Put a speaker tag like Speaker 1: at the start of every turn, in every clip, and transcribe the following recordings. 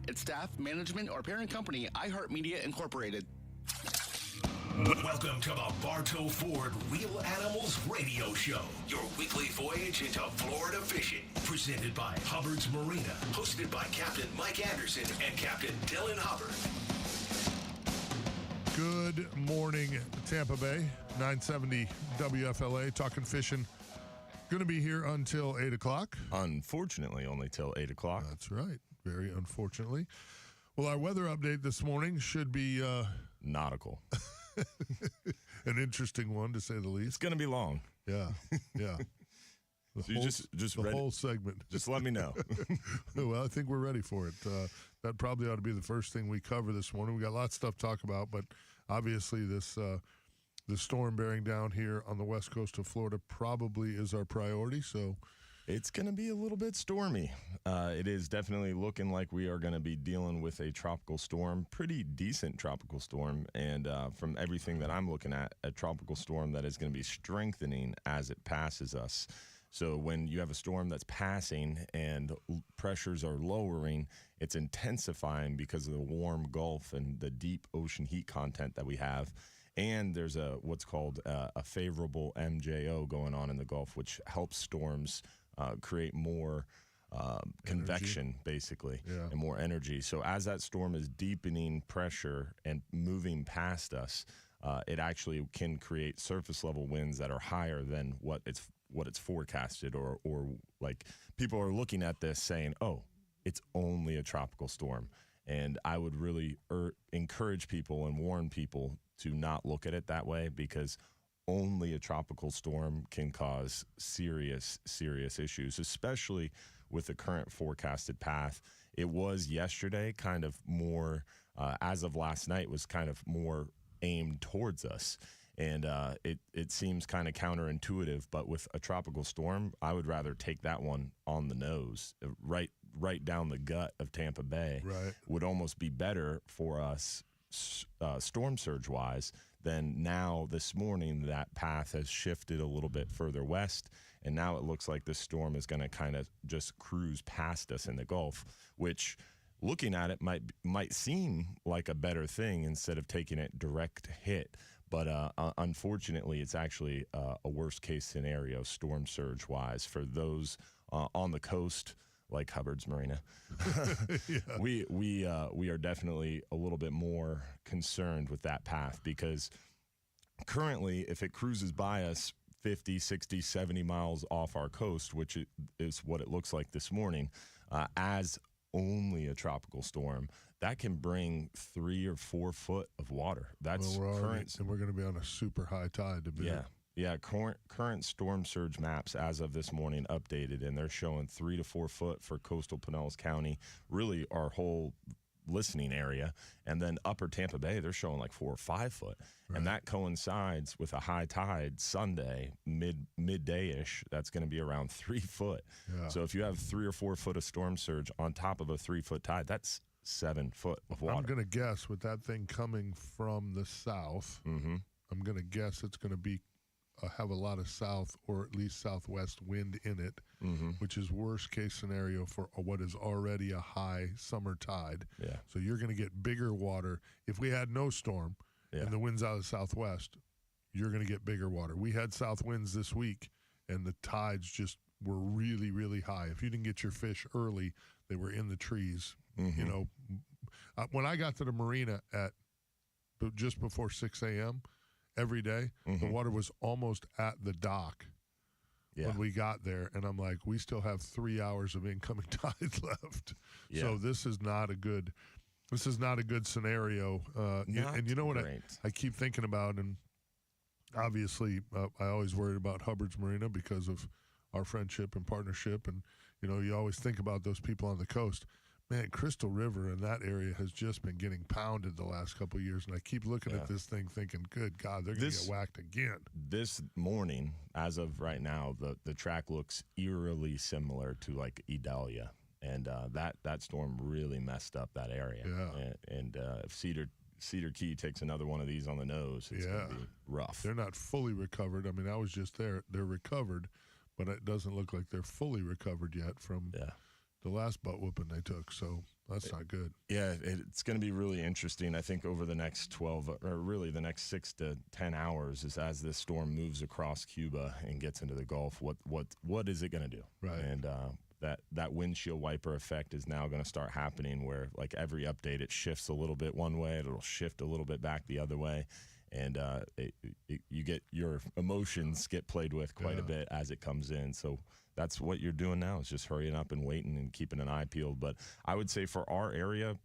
Speaker 1: Its staff, management, or parent company, iHeartMedia Incorporated.
Speaker 2: Welcome to the Bartow Ford Real Animals Radio Show, your weekly voyage into Florida fishing. Presented by Hubbard's Marina, hosted by Captain Mike Anderson and Captain Dylan Hubbard.
Speaker 3: Good morning, Tampa Bay, 970 WFLA, talking fishing. Going to be here until 8 o'clock.
Speaker 4: Unfortunately, only till 8 o'clock.
Speaker 3: That's right. Very unfortunately. Well, our weather update this morning should be
Speaker 4: nautical.
Speaker 3: An interesting one, to say the least.
Speaker 4: It's going to be long.
Speaker 3: Yeah. The
Speaker 4: So
Speaker 3: whole,
Speaker 4: just
Speaker 3: the
Speaker 4: ready,
Speaker 3: whole segment.
Speaker 4: Just let me know.
Speaker 3: Well, I think we're ready for it. That probably ought to be the first thing we cover this morning. We got lots of stuff to talk about, but obviously the storm bearing down here on the west coast of Florida probably is our priority. So
Speaker 4: it's going to be a little bit stormy. It is definitely looking like we are going to be dealing with a tropical storm, pretty decent tropical storm. And from everything that I'm looking at, a tropical storm that is going to be strengthening as it passes us. So when you have a storm that's passing and pressures are lowering, it's intensifying because of the warm Gulf and the deep ocean heat content that we have. And there's what's called a favorable MJO going on in the Gulf, which helps storms create more convection, basically, and more energy. So as that storm is deepening pressure and moving past us, it actually can create surface level winds that are higher than what it's forecasted, or like people are looking at this saying, oh, it's only a tropical storm. And I would really encourage people and warn people to not look at it that way, because only a tropical storm can cause serious issues, especially with the current forecasted path. It was yesterday kind of more, as of last night, was kind of more aimed towards us. And it seems kind of counterintuitive, but with a tropical storm, I would rather take that one on the nose, right down the gut of Tampa Bay.
Speaker 3: Right.
Speaker 4: Would almost be better for us storm surge-wise than now. This morning, that path has shifted a little bit further west, and now it looks like this storm is going to kind of just cruise past us in the Gulf, which, looking at it, might seem like a better thing instead of taking it direct hit. But unfortunately, it's actually a worst-case scenario storm surge-wise for those on the coast, like Hubbard's Marina. We are definitely a little bit more concerned with that path, because currently, if it cruises by us 50, 60, 70 miles off our coast, which is what it looks like this morning, as only a tropical storm, that can bring 3 or 4 foot of water. That's current.
Speaker 3: And we're going to be on a super high tide to be.
Speaker 4: Yeah, current storm surge maps as of this morning updated, and they're showing 3 to 4 foot for coastal Pinellas County, really our whole listening area. And then upper Tampa Bay, they're showing like 4 or 5 foot. Right. And that coincides with a high tide Sunday, midday-ish. That's going to be around 3 foot. Yeah. So if you have 3 or 4 foot of storm surge on top of a 3 foot tide, that's 7 foot of water.
Speaker 3: I'm going to guess with that thing coming from the south, I'm going to guess it's going to be have a lot of south or at least southwest wind in it, which is worst case scenario for what is already a high summer tide.
Speaker 4: Yeah.
Speaker 3: So you're going to get bigger water. If we had no storm and the wind's out of the southwest, you're going to get bigger water. We had south winds this week, and the tides just were really, really high. If you didn't get your fish early, they were in the trees. You know, when I got to the marina at just before 6 a.m., every day, the water was almost at the dock when we got there. And I'm like, we still have 3 hours of incoming tide left. Yeah. So this is not a good scenario. And you know what I keep thinking about, and obviously I always worried about Hubbard's Marina because of our friendship and partnership. And, you know, you always think about those people on the coast. Man, Crystal River in that area has just been getting pounded the last couple of years, and I keep looking at this thing thinking, good God, they're going to get whacked again.
Speaker 4: This morning, as of right now, the track looks eerily similar to, like, Idalia, and that storm really messed up that area.
Speaker 3: Yeah.
Speaker 4: And if Cedar Key takes another one of these on the nose, it's going to be rough.
Speaker 3: They're not fully recovered. I mean, I was just there. They're recovered, but it doesn't look like they're fully recovered yet from the last butt whooping they took. So That's not good.
Speaker 4: Yeah, it's going to be really interesting. I think over the next 12, or really the next 6 to 10 hours, is as this storm moves across Cuba and gets into the Gulf. What is it going to do?
Speaker 3: Right.
Speaker 4: And that windshield wiper effect is now going to start happening, where like every update it shifts a little bit one way, it'll shift a little bit back the other way, and you get your emotions get played with quite a bit as it comes in. So that's what you're doing now, is just hurrying up and waiting and keeping an eye peeled. But I would say for our area,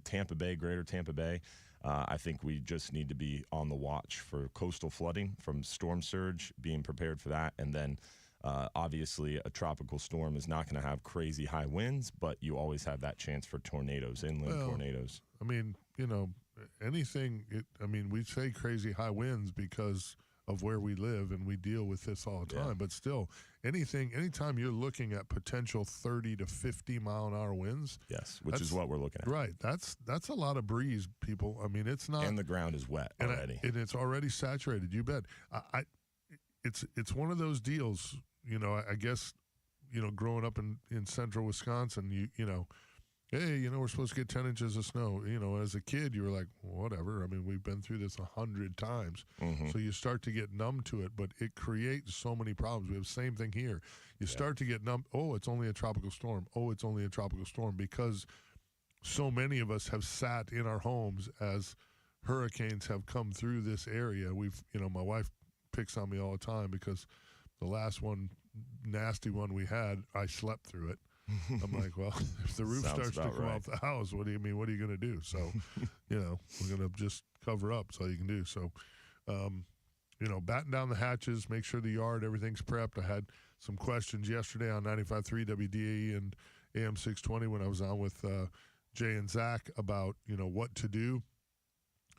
Speaker 4: Tampa Bay, greater Tampa Bay, I think we just need to be on the watch for coastal flooding from storm surge, being prepared for that. And then obviously a tropical storm is not going to have crazy high winds, but you always have that chance for tornadoes, inland tornadoes.
Speaker 3: I mean, anything, we say crazy high winds because of where we live, and we deal with this all the time.
Speaker 4: Yeah.
Speaker 3: But still, anytime you're looking at potential 30 to 50 mile an hour winds,
Speaker 4: yes, which is what we're looking at.
Speaker 3: Right, that's a lot of breeze, people. I mean, it's not,
Speaker 4: and the ground is wet already,
Speaker 3: and it's already saturated. You bet. It's one of those deals. I guess, growing up in central Wisconsin, hey, we're supposed to get 10 inches of snow. As a kid, you were like, whatever. I mean, we've been through this 100 times.
Speaker 4: Mm-hmm.
Speaker 3: So you start to get numb to it, but it creates so many problems. We have the same thing here. You start to get numb. Oh, it's only a tropical storm. Oh, it's only a tropical storm, because so many of us have sat in our homes as hurricanes have come through this area. My wife picks on me all the time because the last nasty one we had, I slept through it. I'm like, well, if the roof starts to come off the house, what do you mean? What are you going to do? So, we're going to just cover up. That's all you can do. So, batten down the hatches, make sure the yard, everything's prepped. I had some questions yesterday on 95.3 WDAE and AM 620 when I was on with Jay and Zach about, what to do.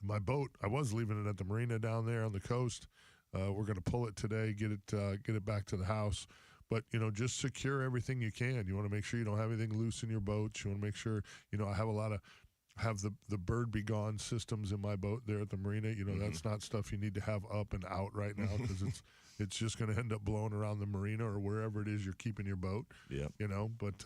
Speaker 3: My boat, I was leaving it at the Marina down there on the coast. We're going to pull it today, get it back to the house. But, just secure everything you can. You want to make sure you don't have anything loose in your boats. You want to make sure, I have the bird be gone systems in my boat there at the Marina.
Speaker 4: Mm-hmm.
Speaker 3: That's not stuff you need to have up and out right now, because it's just going to end up blowing around the Marina or wherever it is you're keeping your boat.
Speaker 4: Yeah.
Speaker 3: But,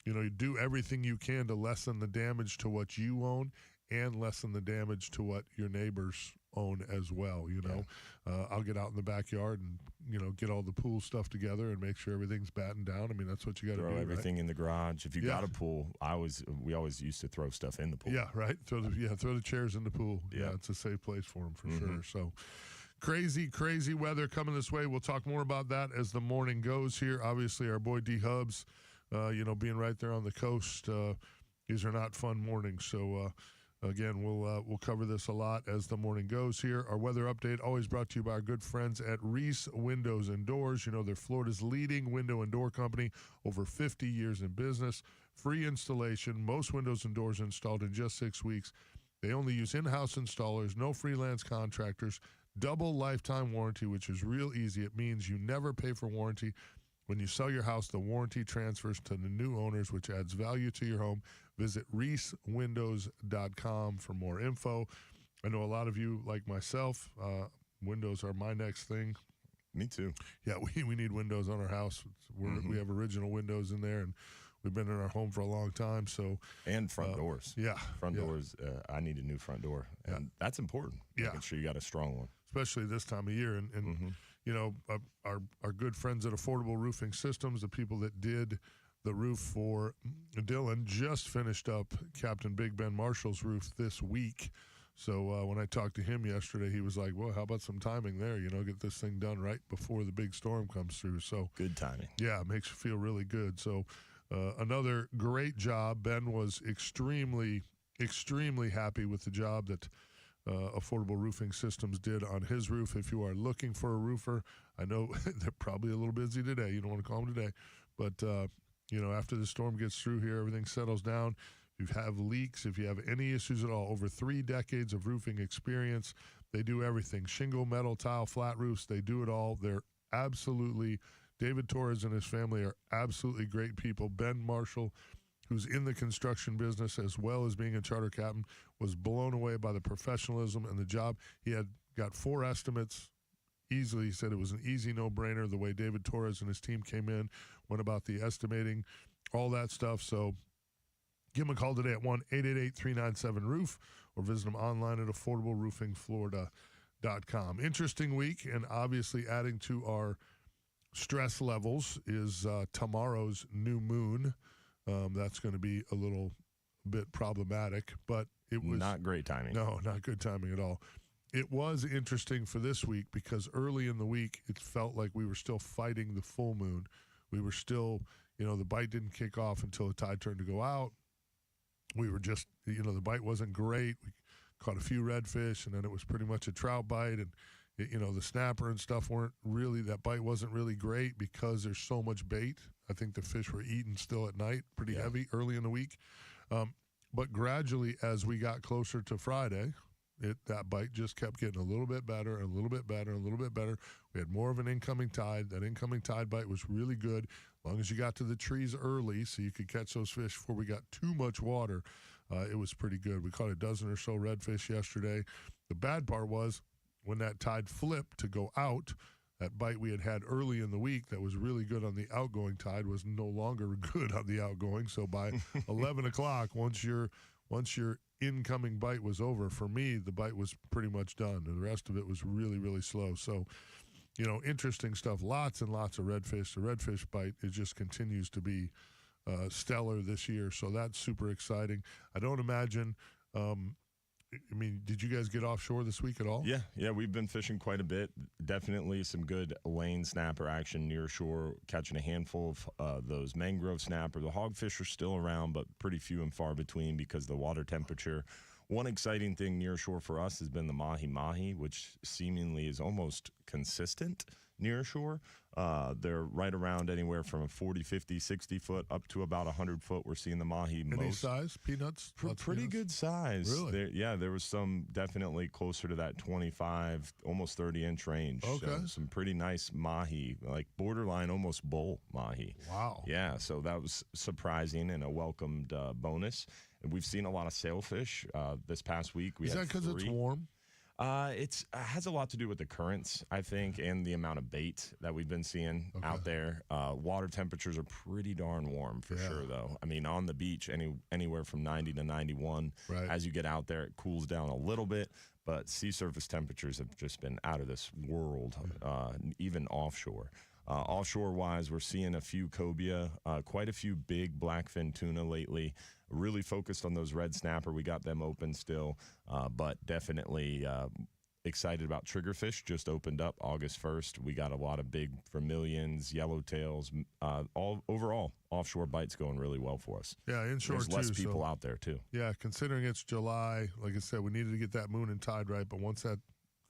Speaker 3: you do everything you can to lessen the damage to what you own and lessen the damage to what your neighbors own as well. I'll get out in the backyard and get all the pool stuff together and make sure everything's battened down. I mean, that's what you got to do.
Speaker 4: Throw everything in the garage. If you got a pool, we always used to throw stuff in the pool.
Speaker 3: Yeah, right. Throw the chairs in the pool. Yeah, it's a safe place for them for sure. So crazy weather coming this way. We'll talk more about that as the morning goes here. Obviously, our boy D Hubs, being right there on the coast, these are not fun mornings. So. Again, we'll cover this a lot as the morning goes here. Our weather update always brought to you by our good friends at Reese Windows and Doors. They're Florida's leading window and door company, over 50 years in business. Free installation, most windows and doors installed in just 6 weeks. They only use in-house installers, no freelance contractors, double lifetime warranty, which is real easy. It means you never pay for warranty. When you sell your house, the warranty transfers to the new owners, which adds value to your home. Visit reesewindows.com for more info. I know a lot of you, like myself, windows are my next thing.
Speaker 4: Me too.
Speaker 3: Yeah, we need windows on our house. We have original windows in there, and we've been in our home for a long time. So
Speaker 4: and front doors.
Speaker 3: Yeah.
Speaker 4: Front doors. I need a new front door, and that's important. Making sure you got a strong one.
Speaker 3: Especially this time of year. And our good friends at Affordable Roofing Systems, the people that did the roof for Dylan, just finished up Captain Big Ben Marshall's roof this week. So when I talked to him yesterday, he was like, well, how about some timing there? Get this thing done right before the big storm comes through. So
Speaker 4: good timing. Yeah,
Speaker 3: it makes you feel really good. So another great job. Ben was extremely, extremely happy with the job that Affordable Roofing Systems did on his roof. If you are looking for a roofer, I know they're probably a little busy today. You don't want to call them today. But, after the storm gets through here, everything settles down. If you have leaks, if you have any issues at all, over 3 decades of roofing experience, they do everything. Shingle, metal, tile, flat roofs, they do it all. They're absolutely, David Torres and his family are absolutely great people. Ben Marshall, who's in the construction business as well as being a charter captain, was blown away by the professionalism and the job. He had got 4 estimates easily. He said it was an easy no-brainer the way David Torres and his team came in, went about the estimating, all that stuff. So Give them a call today at 1-888-397-ROOF or visit them online at affordableroofingflorida.com. Interesting week, and obviously adding to our stress levels is tomorrow's new moon. That's going to be a little bit problematic, but it was
Speaker 4: not great timing.
Speaker 3: No, not good timing at all. It was interesting for this week because early in the week, it felt like we were still fighting the full moon. We were still, the bite didn't kick off until the tide turned to go out. We were just, the bite wasn't great. We caught a few redfish, and then it was pretty much a trout bite. And, the snapper and stuff that bite wasn't really great because there's so much bait. I think the fish were eaten still at night, pretty heavy early in the week. But gradually, as we got closer to Friday, that bite just kept getting a little bit better, a little bit better, a little bit better. We had more of an incoming tide. That incoming tide bite was really good. As long as you got to the trees early so you could catch those fish before we got too much water, it was pretty good. We caught a dozen or so redfish yesterday. The bad part was when that tide flipped to go out, that bite we had early in the week that was really good on the outgoing tide was no longer good on the outgoing. So by 11 o'clock, once your incoming bite was over, for me, the bite was pretty much done. And the rest of it was really, really slow. So, interesting stuff. Lots and lots of redfish. The redfish bite, it just continues to be stellar this year. So that's super exciting. I don't imagine did you guys get offshore this week at all?
Speaker 4: Yeah, we've been fishing quite a bit. Definitely some good lane snapper action near shore, catching a handful of those mangrove snapper. The hogfish are still around, but pretty few and far between because of the water temperature. One exciting thing near shore for us has been the mahi-mahi, which seemingly is almost consistent near shore. They're right around anywhere from a 40, 50, 60 foot up to about 100 foot. We're seeing the mahi most.
Speaker 3: Any size? Peanuts?
Speaker 4: Pretty good size.
Speaker 3: Really?
Speaker 4: There was some definitely closer to that 25, almost 30-inch range.
Speaker 3: Okay.
Speaker 4: So some pretty nice mahi, like borderline almost bull mahi.
Speaker 3: Wow.
Speaker 4: Yeah, so that was surprising and a welcomed bonus. And we've seen a lot of sailfish this past week.
Speaker 3: Is that because it's warm?
Speaker 4: It has a lot to do with the currents, I think, and the amount of bait that we've been seeing out there. Water temperatures are pretty darn warm for sure, though. On the beach, anywhere from 90 to 91.
Speaker 3: Right.
Speaker 4: As you get out there, it cools down a little bit, but sea surface temperatures have just been out of this world, even offshore. Offshore-wise, we're seeing a few cobia, quite a few big blackfin tuna lately. Really focused on those red snapper. We got them open still, but definitely excited about triggerfish. Just opened up August 1st. We got a lot of big vermilions, yellowtails. Overall, offshore bites going really well for us.
Speaker 3: Yeah, inshore
Speaker 4: There's
Speaker 3: too.
Speaker 4: less people out there too.
Speaker 3: Yeah, considering it's July, like I said, we needed to get that moon and tide right, but once that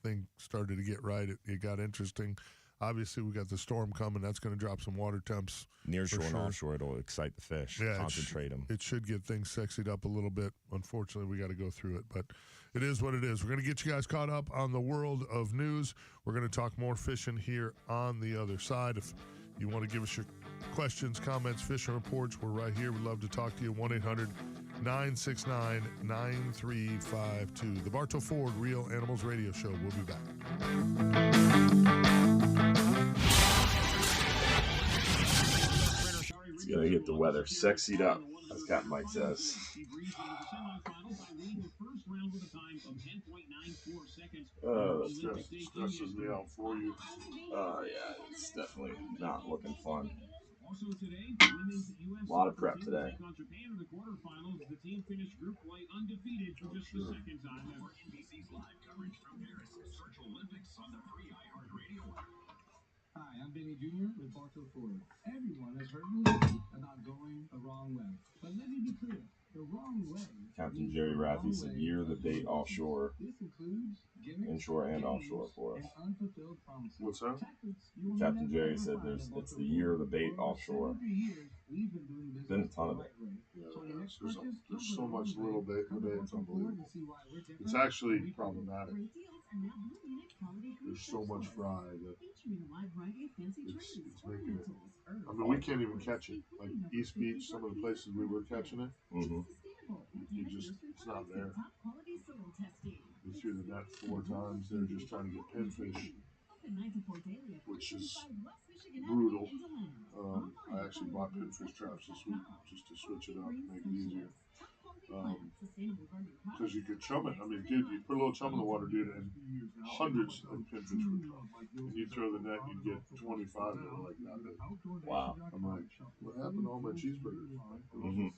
Speaker 3: thing started to get right, it got interesting. Obviously, we got the storm coming. That's going to drop some water temps.
Speaker 4: Near shore and offshore, it'll excite the fish, concentrate them.
Speaker 3: It should get things sexied up a little bit. Unfortunately, we got to go through it, but it is what it is. We're going to get you guys caught up on the world of news. We're going to talk more fishing here on the other side. If you want to give us your questions, comments, fishing reports, we're right here. We'd love to talk to you. 1-800-969-9352. The Bartow Ford Real Animals Radio Show. We'll be back.
Speaker 4: It's going to get the weather sexied up, as Capt Mike says.
Speaker 3: That stresses me out for you.
Speaker 4: Yeah, it's definitely not looking fun. A lot of prep today.
Speaker 5: Hi, I'm Benny Jr. with Bartow Ford. Everyone has heard me about going the wrong way. But let me be clear, the wrong way.
Speaker 4: Captain Jerry Rathie said, "Year the bait offshore,
Speaker 5: This includes
Speaker 4: inshore and offshore for us."
Speaker 5: and unfulfilled promises.
Speaker 3: What's that?
Speaker 4: Captain Jerry said, "It's the year of the bait offshore." Been a ton of it.
Speaker 3: There's so much little bait today, it's unbelievable. It's actually problematic. There's so much fry that it's making it. We can't even catch it. Like East Beach, some of the places we were catching it, it's not there. We threw the net 4 times. They're just trying to get pinfish. which is brutal. I actually bought pinfish traps this week just to switch it up, make it easier. Because you could chum it. I mean, dude, you put a little chum in the water, dude, and hundreds of pinfish would come. And you throw the net, you'd get 25 that were like that big.
Speaker 6: Wow.
Speaker 3: I'm like, what happened to all my cheeseburgers?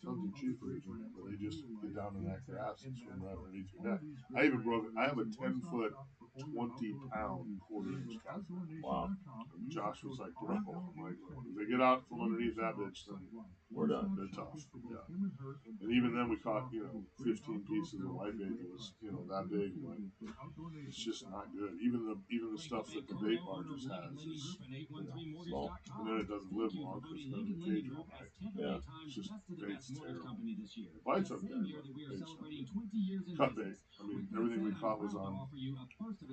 Speaker 3: Tons of cheeseburgers, but they just get down in that grass and swim right underneath your net. I even broke it. I have a 10-foot, 20-pound quarter-inch catfish.
Speaker 6: Wow.
Speaker 3: And Josh was like, bro, I'm like, if they get out from underneath that bitch, then
Speaker 6: We're done.
Speaker 3: they're tough. Yeah. And even then we caught, 15 pieces of white bait that was, that big. Like, it's just not good. Even the stuff that the bait barges has is,
Speaker 6: Small.
Speaker 3: and then it doesn't live long because it's got the cage all night.
Speaker 6: Yeah.
Speaker 3: It's just, bait's terrible. Bites okay, but bait's not good. Cut bait. I mean, everything we caught was on.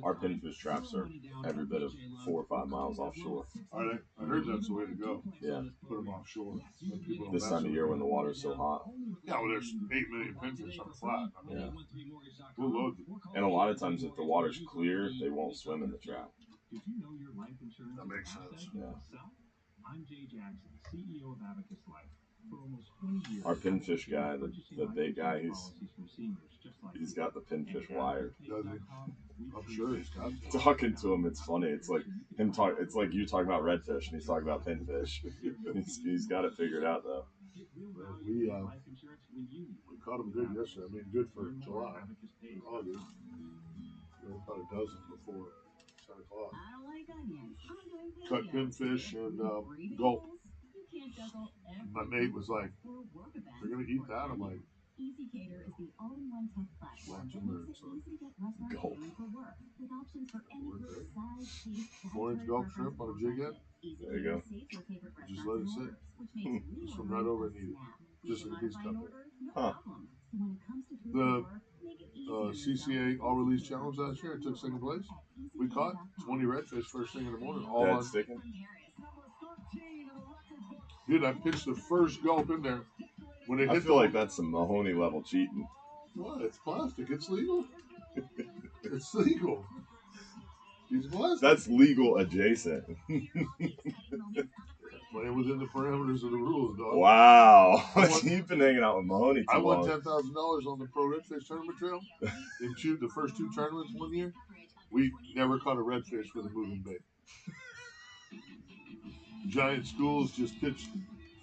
Speaker 6: Our pinfish traps are every bit of 4 or 5 miles offshore.
Speaker 3: All right, I heard that's the way to go.
Speaker 6: Yeah.
Speaker 3: Put them offshore. Let people don't
Speaker 6: This
Speaker 3: mess
Speaker 6: time of
Speaker 3: with
Speaker 6: year
Speaker 3: them.
Speaker 6: when the water's so hot.
Speaker 3: Yeah, well, there's 8 million pinfish on the flat. I mean,
Speaker 6: Yeah.
Speaker 3: we'll load them.
Speaker 6: And a lot of times if the water's clear, they won't swim in the trap.
Speaker 3: That makes sense.
Speaker 6: Yeah.
Speaker 5: I'm Jay Jackson, CEO of Abacus Life. For almost 20 years,
Speaker 6: Our pinfish guy, the bait guy, he's got the pinfish wired.
Speaker 3: Does he? I'm sure he's got that.
Speaker 6: Talking to him, it's funny. It's like it's like you talking about redfish and he's talking about pinfish. He's got it figured out though.
Speaker 3: We caught them good yesterday. I mean, good for July. August. We caught a dozen before 10 o'clock. Cut pinfish and gulp. My mate was like, "They're gonna eat that." I'm like, "Watch them learn, son."
Speaker 6: Gulp.
Speaker 3: 4-inch gulp shrimp on a jig head.
Speaker 6: There you go.
Speaker 3: Just let it sit. Just swim right over and eat it. Just like a piece of cut bait.
Speaker 6: Huh.
Speaker 3: The CCA all release challenge last year, I took second place. We caught 20 redfish first thing in the morning. All
Speaker 6: Dead
Speaker 3: on.
Speaker 6: sticking.
Speaker 3: Dude, I pitched the first gulp in there. When it
Speaker 6: I
Speaker 3: hit
Speaker 6: feel like that's some Mahoney level cheating.
Speaker 3: What? It's plastic. It's legal. It's legal. He's plastic.
Speaker 6: That's legal adjacent.
Speaker 3: Playing within the parameters of the rules, dog.
Speaker 6: Wow. You've been hanging out with Mahoney too
Speaker 3: I won
Speaker 6: long.
Speaker 3: $10,000 on the Pro Redfish Tournament Trail. In the first 2 tournaments one year, we never caught a redfish with a moving bait. Giant schools just pitched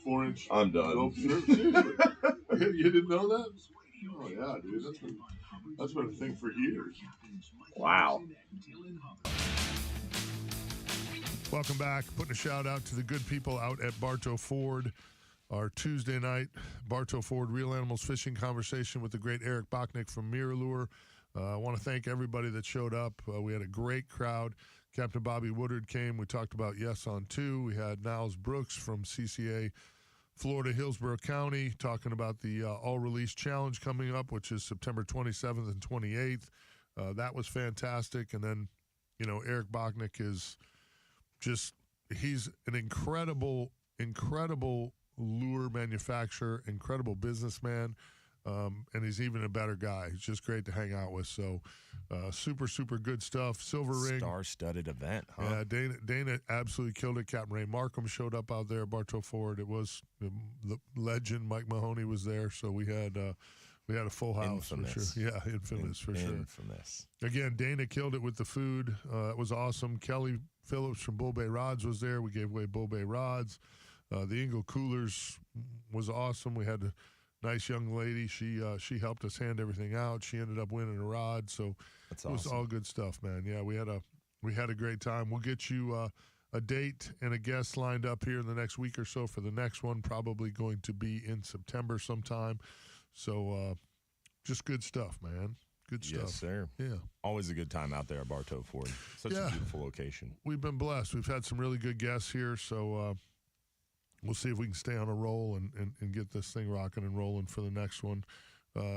Speaker 3: 4-inch.
Speaker 6: I'm done.
Speaker 3: Gulp shrimp. Seriously. You didn't know that? Oh yeah, dude. That's been a thing for years.
Speaker 6: Wow.
Speaker 3: Welcome back. Putting a shout out to the good people out at Bartow Ford. Our Tuesday night Bartow Ford Real Animals Fishing Conversation with the great Eric Bachnick from Mirror. I want to thank everybody that showed up. We had a great crowd. Captain Bobby Woodard came. We talked about Yes on 2. We had Niles Brooks from CCA Florida, Hillsborough County, talking about the all-release challenge coming up, which is September 27th and 28th. That was fantastic. And then, Eric Bachnick is just, he's an incredible lure manufacturer, incredible businessman, and he's even a better guy. He's just great to hang out with. So super good stuff. Silver ring.
Speaker 4: Star-studded event, huh?
Speaker 3: Yeah, Dana absolutely killed it. Captain Ray Markham showed up out there at Bartow Ford. It was the legend Mike Mahoney was there, so we had a full house.
Speaker 4: Infamous.
Speaker 3: For sure. Yeah, infamous for sure.
Speaker 4: Infamous.
Speaker 3: Again, Dana killed it with the food. It was awesome. Kelly Phillips from Bull Bay Rods was there. We gave away Bull Bay Rods. The Ingle Coolers was awesome. We had a nice young lady. She helped us hand everything out. She ended up winning a rod. So
Speaker 4: That's
Speaker 3: it was
Speaker 4: awesome.
Speaker 3: all good stuff, man. Yeah, we had a great time. We'll get you a date and a guest lined up here in the next week or so for the next one. Probably going to be in September sometime. So just good stuff, man. Good stuff.
Speaker 4: Yes, sir.
Speaker 3: Yeah.
Speaker 4: Always a good time out there at Bartow Ford. Such a beautiful location.
Speaker 3: We've been blessed. We've had some really good guests here, so we'll see if we can stay on a roll and get this thing rocking and rolling for the next one.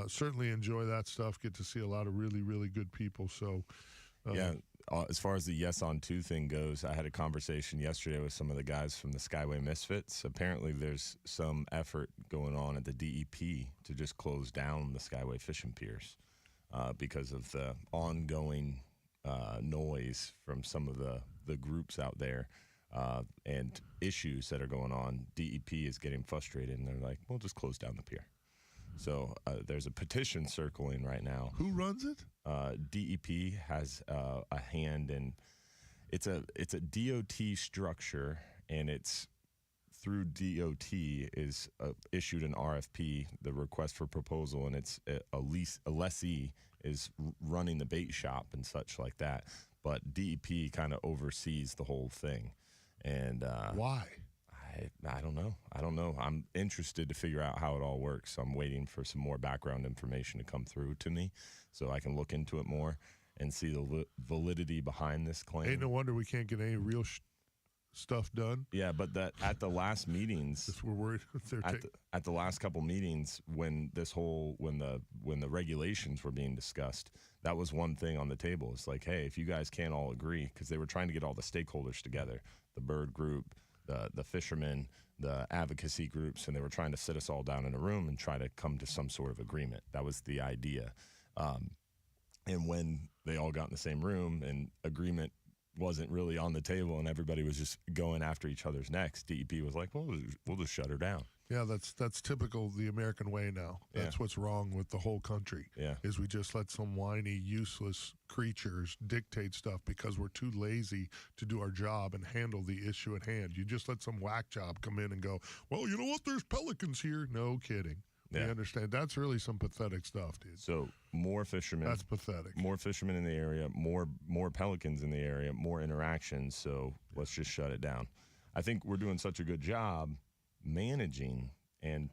Speaker 3: Certainly enjoy that stuff. Get to see a lot of really, really good people. So,
Speaker 4: as far as the Yes on 2 thing goes, I had a conversation yesterday with some of the guys from the Skyway Misfits. Apparently there's some effort going on at the DEP to just close down the Skyway fishing piers because of the ongoing noise from some of the groups out there and issues that are going on, DEP is getting frustrated, and they're like, we'll just close down the pier. So there's a petition circling right now.
Speaker 3: Who runs it?
Speaker 4: DEP has a hand in. It's a DOT structure, and it's through DOT is issued an RFP, the request for proposal, and it's a lessee is running the bait shop and such like that. But DEP kind of oversees the whole thing, and
Speaker 3: why?
Speaker 4: I don't know. I'm interested to figure out how it all works. So I'm waiting for some more background information to come through to me so I can look into it more and see the validity behind this claim.
Speaker 3: Ain't no wonder we can't get any real stuff done.
Speaker 4: Yeah, but that at the last meetings,
Speaker 3: we're worried
Speaker 4: at the last couple meetings when the regulations were being discussed, that was one thing on the table. It's like, hey, if you guys can't all agree, because they were trying to get all the stakeholders together, the bird group, the fishermen, the advocacy groups, and they were trying to sit us all down in a room and try to come to some sort of agreement. That was the idea. And when they all got in the same room and agreement wasn't really on the table and everybody was just going after each other's necks, DEP was like, well, we'll just shut her down.
Speaker 3: Yeah, that's typical the American way now. That's what's wrong with the whole country.
Speaker 4: Yeah.
Speaker 3: Is we just let some whiny, useless creatures dictate stuff because we're too lazy to do our job and handle the issue at hand. You just let some whack job come in and go, well, you know what, there's pelicans here. No kidding.
Speaker 4: Yeah.
Speaker 3: We understand. That's really some pathetic stuff, dude.
Speaker 4: So more fishermen.
Speaker 3: That's pathetic.
Speaker 4: More fishermen in the area, more pelicans in the area, more interactions. So let's just shut it down. I think we're doing such a good job managing and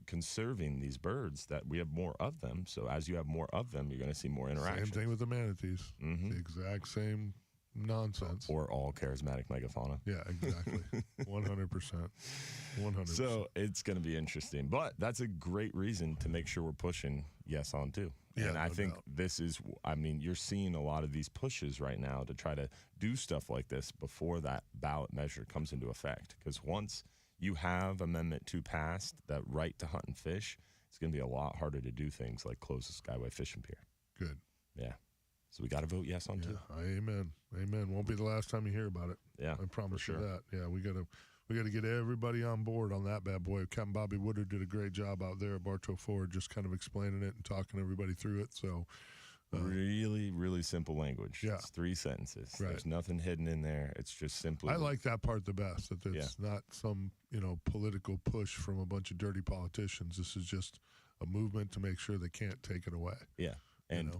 Speaker 4: conserving these birds that we have more of them. So as you have more of them, you're going to see more interactions.
Speaker 3: Same thing with the manatees.
Speaker 4: Mm-hmm.
Speaker 3: The exact same nonsense.
Speaker 4: Or all charismatic megafauna.
Speaker 3: Yeah, exactly. 100%. 100%.
Speaker 4: So it's going to be interesting. But that's a great reason to make sure we're pushing yes on too.
Speaker 3: Yeah,
Speaker 4: and I think
Speaker 3: doubt.
Speaker 4: this is, you're seeing a lot of these pushes right now to try to do stuff like this before that ballot measure comes into effect. Because once you have Amendment 2 passed, that right to hunt and fish, it's going to be a lot harder to do things like close the Skyway Fishing Pier.
Speaker 3: Good.
Speaker 4: Yeah. So we got to vote yes on too.
Speaker 3: Amen. Amen. Won't be the last time you hear about it.
Speaker 4: Yeah,
Speaker 3: I promise
Speaker 4: for
Speaker 3: you
Speaker 4: sure.
Speaker 3: that. Yeah, we gotta get everybody on board on that bad boy. Captain Bobby Woodard did a great job out there at Bartow Ford, just kind of explaining it and talking everybody through it. So
Speaker 4: really, really simple language.
Speaker 3: Yeah.
Speaker 4: It's 3 sentences.
Speaker 3: Right.
Speaker 4: There's nothing hidden in there. It's just simply.
Speaker 3: I like that part the best. That it's not some political push from a bunch of dirty politicians. This is just a movement to make sure they can't take it away.
Speaker 4: Yeah. And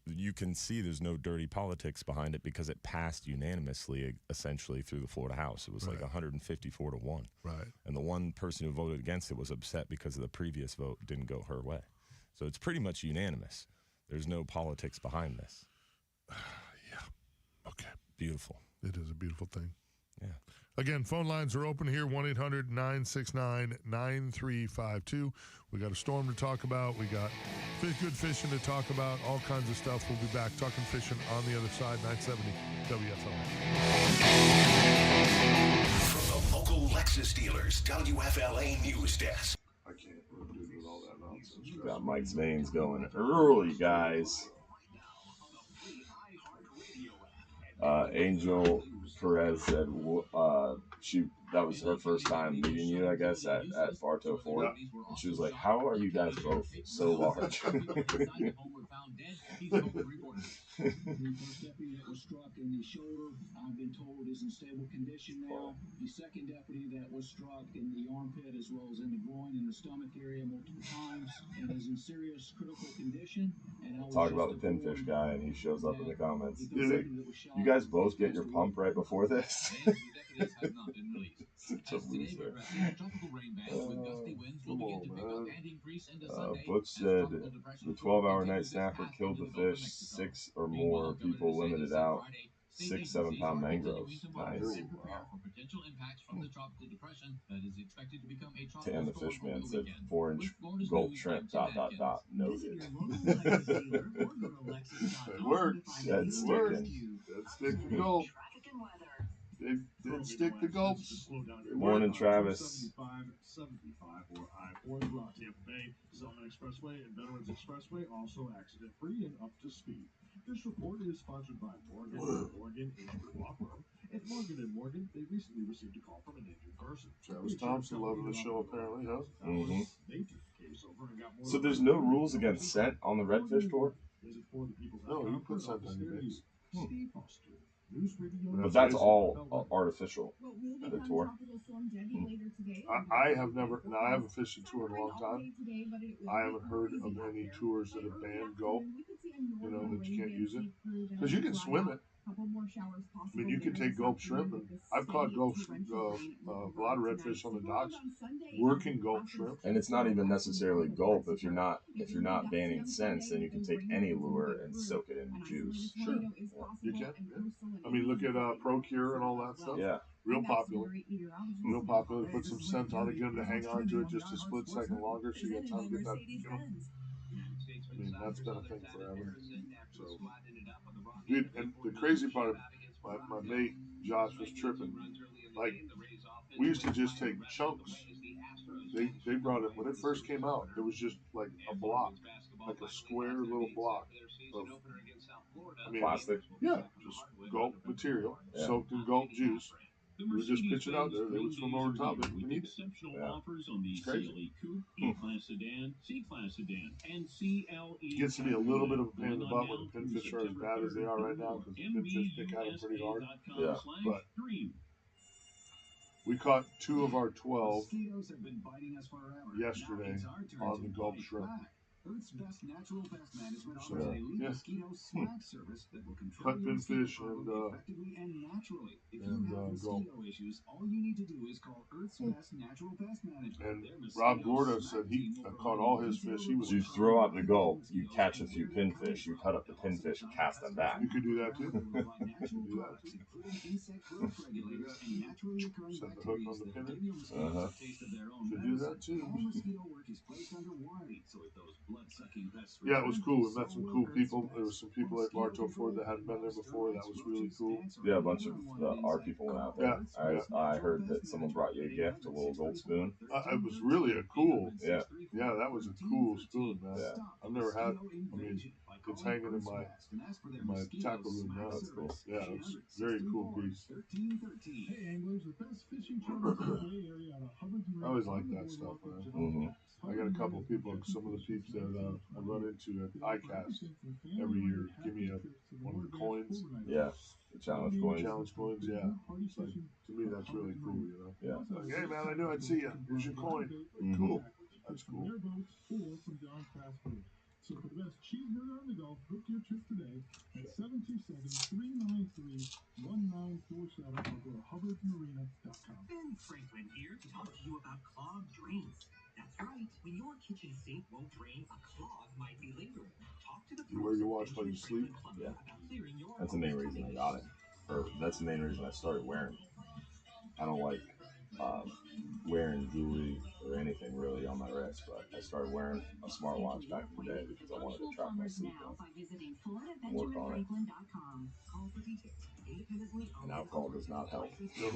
Speaker 4: you can see there's no dirty politics behind it because it passed unanimously, essentially, through the Florida House. It was like 154 to 1.
Speaker 3: Right.
Speaker 4: And the one person who voted against it was upset because of the previous vote didn't go her way. So it's pretty much unanimous. There's no politics behind this.
Speaker 3: Yeah. Okay.
Speaker 4: Beautiful.
Speaker 3: It is a beautiful thing.
Speaker 4: Yeah.
Speaker 3: Again, phone lines are open here, 1-800-969-9352. We got a storm to talk about. We got good fishing to talk about, all kinds of stuff. We'll be back talking fishing on the other side, 970 WFLA.
Speaker 2: From the local Lexus dealers, WFLA News Desk.
Speaker 6: I can't do with all that nonsense. We got Mike's veins going early, guys. Angel Perez said that was her first time meeting you, I guess, at Bartow Ford. And she was like, how are you guys both so large?
Speaker 5: The first deputy that was struck in the shoulder, I've been told, is in stable condition now. The second deputy that was struck in the armpit as well as in the groin and the stomach area multiple times and is in serious critical condition. And
Speaker 6: Talk about the pinfish guy, and he shows up in the comments. He's like, you guys both get your pump right before this? Such a loser. Come on, man. Butch said the 12-hour night snapper killed the fish. 6 or more people limited out. 6-7 pound mangroves. Nice. Tan the Fishman said 4-inch Gulf shrimp. ... Noted. It works. That's sticking. That's sticking. Gulf.
Speaker 3: They didn't stick the gulps.
Speaker 6: Morning, Travis.
Speaker 5: 75 or I-4 throughout Tampa Bay. Selman Expressway and Veterans Expressway also accident-free and up to speed. This report is sponsored by Morgan Injury Law Firm. At Morgan & Morgan, they recently received a call from an injured person.
Speaker 3: Travis Thompson loving the show, apparently, huh?
Speaker 6: Mm-hmm.
Speaker 5: They took the case over and got more
Speaker 6: So there's no rules against scent on the Redfish tour?
Speaker 3: No, you put scent on your base.
Speaker 6: But that's all artificial, the tour.
Speaker 3: I have never, now I haven't fished a tour in a long time. I haven't heard of any tours that have banned gulp, that you can't use it. Because you can swim it. I mean, you can take gulp shrimp, and I've caught gulp shrimp, a lot of redfish on the docks, working gulp shrimp.
Speaker 6: And it's not even necessarily gulp. If you're not banning scents, then you can take any lure and soak it in juice.
Speaker 3: Sure, you can. Yeah. I mean, look at Procure and all that stuff.
Speaker 6: Yeah.
Speaker 3: Real popular. Real popular. Put some scent on it, get them to hang on to it just a split second longer, so you got time to get that. I mean, that's been a thing forever. So, dude, and the crazy part, my mate Josh was tripping. Like, we used to just take chunks. They brought it when it first came out. It was just like a block, like a square little block of,
Speaker 6: Plastic.
Speaker 3: Yeah, just gulp material soaked in gulp juice. We would just pitch it out there. They would swim over top of it and eat it.
Speaker 6: Yeah.
Speaker 3: It's crazy. Gets to be a little bit of a pain in the butt when the pinfish are as bad as they are right now, because the pinfish pick at them pretty hard.
Speaker 6: Yeah.
Speaker 3: But we caught 2 of our 12 yesterday on the gulp shrimp.
Speaker 5: Earth's best natural pest management
Speaker 3: So,
Speaker 5: offers a
Speaker 3: yeah.
Speaker 5: mosquito swag service that will
Speaker 3: Cut
Speaker 5: control your
Speaker 3: pinfish
Speaker 5: mosquito
Speaker 3: and
Speaker 5: problem effectively and naturally. If you have
Speaker 3: gulp.
Speaker 5: mosquito issues, all you need to do is call Earth's Best Natural Pest Management.
Speaker 3: And
Speaker 5: Their mosquito
Speaker 3: Rob Gorda
Speaker 5: swag
Speaker 3: said he
Speaker 5: team will
Speaker 3: caught
Speaker 5: provide
Speaker 3: all his
Speaker 5: detailed
Speaker 3: fish. He was
Speaker 6: So you throw out the gulp, you catch a few pinfish, you cut up the pinfish, and cast them back.
Speaker 3: You could do that too.
Speaker 5: Natural products, including insect growth regulators and naturally occurring
Speaker 3: Set the hook
Speaker 5: bacteria
Speaker 3: on the
Speaker 5: that
Speaker 3: pinner.
Speaker 5: give your mosquitoes a taste of their own
Speaker 3: Should do that
Speaker 5: medicine.
Speaker 3: too.
Speaker 5: All mosquito work is placed under warranty, so if those blood-sucking pests
Speaker 3: Yeah, it was
Speaker 5: return,
Speaker 3: cool. We met
Speaker 5: so
Speaker 3: some
Speaker 5: will
Speaker 3: cool
Speaker 5: Earth's
Speaker 3: people.
Speaker 5: Best.
Speaker 3: There was some people at Bartow Ford that hadn't been there before. That was really cool.
Speaker 6: Yeah, a bunch of our people went out there. I heard that someone brought you a gift, a little gold spoon.
Speaker 3: It was really a cool.
Speaker 6: Yeah.
Speaker 3: Yeah, that was a cool spoon, man.
Speaker 6: Yeah.
Speaker 3: I've never had. I mean, it's hanging in my tackle room now.
Speaker 6: That's cool.
Speaker 3: Yeah, it's a very cool piece.
Speaker 5: Hey anglers, the best fishing charters in the Bay Area out of Hubbard.
Speaker 3: I always like that stuff, man.
Speaker 6: Mm-hmm.
Speaker 3: I got a couple of people, some of the peeps that I run into at ICAST every year give me one of the coins.
Speaker 6: Yeah, the challenge coins.
Speaker 3: Challenge coins, yeah. It's like, to me, that's really cool,
Speaker 6: Yeah.
Speaker 3: Like, hey, man, I knew I'd see you. Here's your coin.
Speaker 6: Mm-hmm.
Speaker 3: Cool. That's cool.
Speaker 5: So for the best cheeseburger on the go, book your trip today at 727-393-1947 or go to hubbardsmarina.com.
Speaker 7: Ben Franklin here to talk to you about clogged drains. That's right. When your kitchen sink won't drain, a clog might be lingering. Talk to the
Speaker 3: Where you watch while you sleep?
Speaker 6: Yeah. That's the main reason I got it. Or that's the main reason I started wearing it. I don't like wearing jewelry or anything really on my wrist, but I started wearing a smartwatch back in the day because I wanted to track my sleep and work on it. And alcohol does not help.
Speaker 3: No.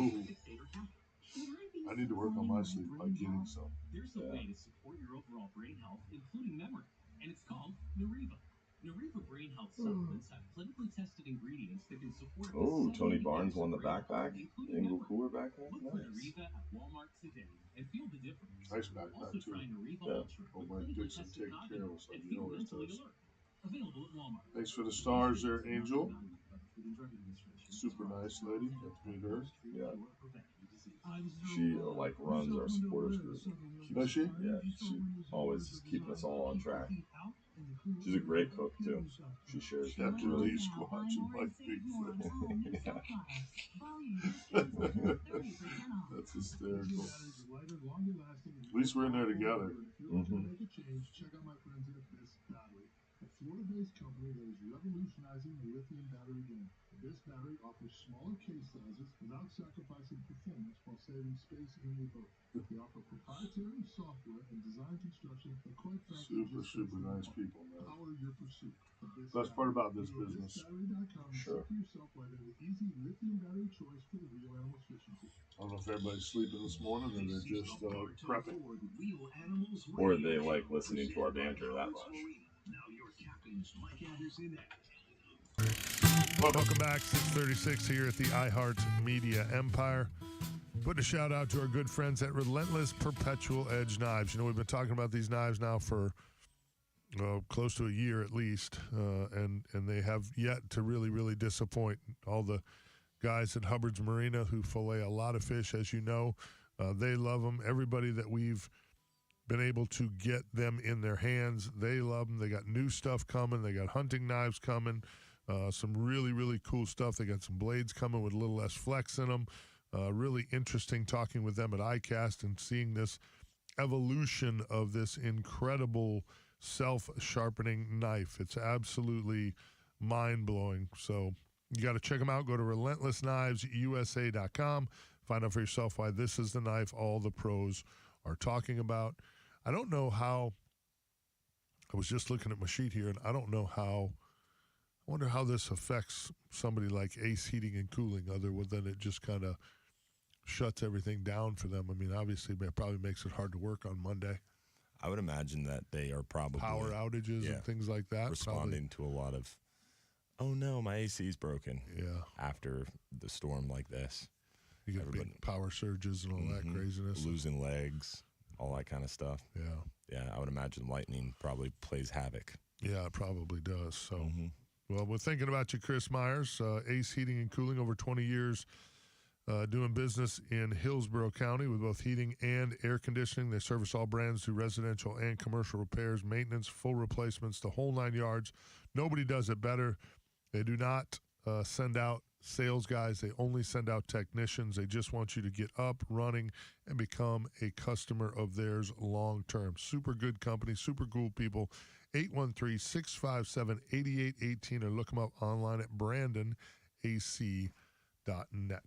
Speaker 3: I need to work on my sleep by getting some.
Speaker 7: There's a way to support your overall brain health, including memory, and it's called Nariva. Nariva brain health supplements have clinically tested ingredients that can support.
Speaker 6: Oh, Tony Barnes won the backpack. The Engel Cooler backpack.
Speaker 7: Look for
Speaker 6: Nice.
Speaker 7: Nariva at Walmart today and feel the difference.
Speaker 3: Nice backpack,
Speaker 7: Also
Speaker 3: too.
Speaker 7: try Nariva
Speaker 6: Yeah.
Speaker 7: Ultra
Speaker 3: Oh,
Speaker 7: with
Speaker 3: Mike
Speaker 7: clinically
Speaker 3: Dixon
Speaker 7: tested
Speaker 3: taking care of us like
Speaker 7: and
Speaker 3: he
Speaker 7: feel
Speaker 3: always
Speaker 7: mentally
Speaker 3: does.
Speaker 7: alert. Available at Walmart.
Speaker 3: Thanks for the stars there, Angel. Super nice lady. Got to meet her.
Speaker 6: Yeah. She runs our supporters group.
Speaker 3: Does she?
Speaker 6: Yeah, she always keeping us all on track. She's a great cook too. She shares
Speaker 3: Captain
Speaker 6: really.
Speaker 3: Lee squatching like Bigfoot. That's hysterical. At least we're in there together.
Speaker 6: Mm-hmm.
Speaker 5: Check out my friends at Best Battery, a Florida-based company that is revolutionizing the lithium battery game.
Speaker 3: This battery offers smaller case sizes without sacrificing performance while saving space in your boat. They offer proprietary software and design construction that quite frankly super nice people, man. Power your pursuit. Best part about this business. Battery.com and see for yourself why they're the easy lithium battery choice for the real animal efficiency. I don't know if everybody's sleeping this morning or they're just prepping.
Speaker 6: Or they like listening to our banter that much.
Speaker 2: Now your captains, Mike Anderson.
Speaker 3: Welcome back, 636 here at the iHeart Media Empire. Putting a shout out to our good friends at Relentless Perpetual Edge Knives. You know, we've been talking about these knives now for close to a year at least, and they have yet to really disappoint. All the guys at Hubbard's Marina who fillet a lot of fish, as you know, they love them. Everybody that we've been able to get them in their hands, they love them. They got new stuff coming. They got hunting knives coming. Some really cool stuff. They got some blades coming with a little less flex in them. Really interesting talking with them at ICAST and seeing this evolution of this incredible self-sharpening knife. It's absolutely mind-blowing. So you got to check them out. Go to relentlessknivesusa.com. Find out for yourself why this is the knife all the pros are talking about. I don't know how, I was just looking at my sheet here, and I don't know how, I wonder how this affects somebody like Ace Heating and Cooling, other than it just kind of shuts everything down for them. I mean, obviously, it probably makes it hard to work on Monday.
Speaker 4: I would imagine that they are probably
Speaker 3: power outages and things like that.
Speaker 4: Responding to a lot of, oh no, my AC's broken.
Speaker 3: Yeah.
Speaker 4: After the storm like this.
Speaker 3: You get big power surges and all that craziness.
Speaker 4: Losing legs, all that kind of stuff.
Speaker 3: Yeah.
Speaker 4: Yeah, I would imagine lightning probably plays havoc.
Speaker 3: Yeah, it probably does. So. Well, we're thinking about you, Chris Myers, Ace Heating and Cooling, over 20 years doing business in Hillsborough County with both heating and air conditioning. They service all brands through residential and commercial repairs, maintenance, full replacements, the whole 9 yards. Nobody does it better. They do not send out sales guys. They only send out technicians. They just want you to get up, running, and become a customer of theirs long term. Super good company, super cool people. 813-657-8818 or look them up online at brandonac.net.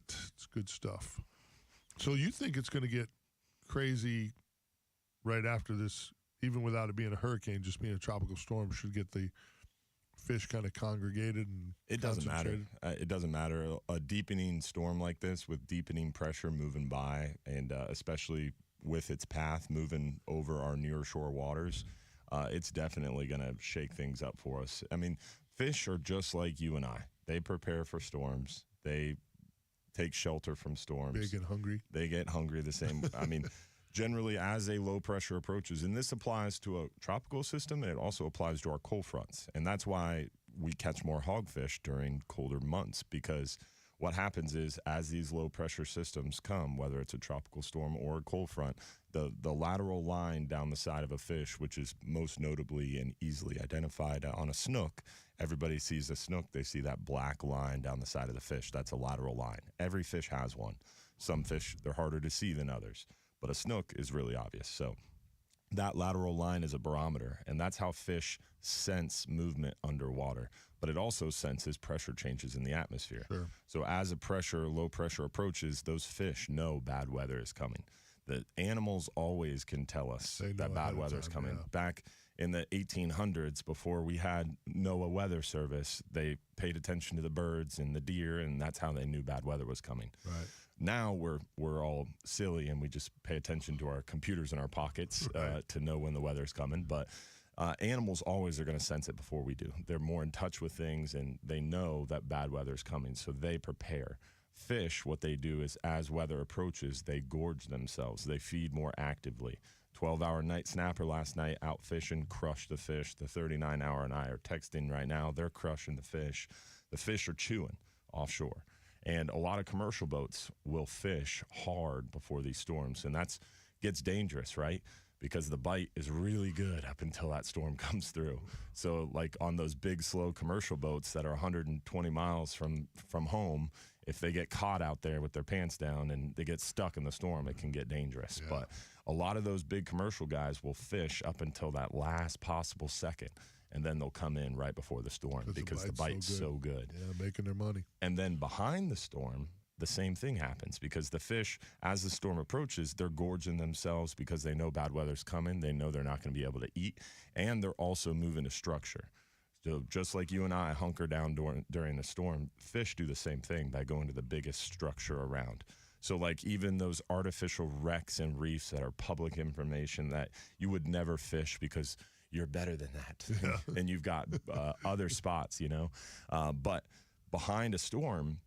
Speaker 3: It's good stuff. So you think it's going to get crazy right after this, even without it being a hurricane, just being a tropical storm, should get the fish kind of congregated and
Speaker 4: it doesn't matter. It doesn't matter. A deepening storm like this with deepening pressure moving by, and especially with its path moving over our near shore waters, it's definitely going to shake things up for us. I mean, fish are just like you and I. They prepare for storms. They take shelter from storms.
Speaker 3: They get hungry.
Speaker 4: They get hungry the same. I mean, generally as a low pressure approaches, and this applies to a tropical system, and it also applies to our cold fronts. And that's why we catch more hogfish during colder months, because what happens is as these low pressure systems come, whether it's a tropical storm or a cold front, the lateral line down the side of a fish, which is most notably and easily identified on a snook, everybody sees a snook, they see that black line down the side of the fish. That's a lateral line. Every fish has one. Some fish, they're harder to see than others, but a snook is really obvious. So that lateral line is a barometer, and that's how fish sense movement underwater. But it also senses pressure changes in the atmosphere.
Speaker 3: Sure.
Speaker 4: So as low pressure approaches, those fish know bad weather is coming. The animals always can tell us that bad weather is coming.
Speaker 3: Yeah.
Speaker 4: Back in the 1800s, before we had NOAA Weather Service, they paid attention to the birds and the deer, and that's how they knew bad weather was coming.
Speaker 3: Right.
Speaker 4: Now we're all silly, and we just pay attention to our computers in our pockets to know when the weather's coming. But animals always are going to sense it before we do. They're more in touch with things, and they know that bad weather's coming, so they prepare. Fish, what they do is as weather approaches, they gorge themselves. They feed more actively. 12-hour night snapper last night out fishing, crushed the fish. The 39-hour and I are texting right now. They're crushing the fish. The fish are chewing offshore. And a lot of commercial boats will fish hard before these storms, and that gets dangerous, right? Because the bite is really good up until that storm comes through. So like on those big, slow commercial boats that are 120 miles from home, if they get caught out there with their pants down and they get stuck in the storm, it can get dangerous.
Speaker 3: Yeah.
Speaker 4: But a lot of those big commercial guys will fish up until that last possible second. and then they'll come in right before the storm because the bite's so good.
Speaker 3: Yeah, making their money.
Speaker 4: And then behind the storm, the same thing happens because the fish, as the storm approaches, they're gorging themselves because they know bad weather's coming. They know they're not going to be able to eat, and they're also moving to structure. So just like you and I hunker down during the storm, fish do the same thing by going to the biggest structure around. So like even those artificial wrecks and reefs that are public information that you would never fish because you're better than that. And you've got other spots, you know. But behind a storm,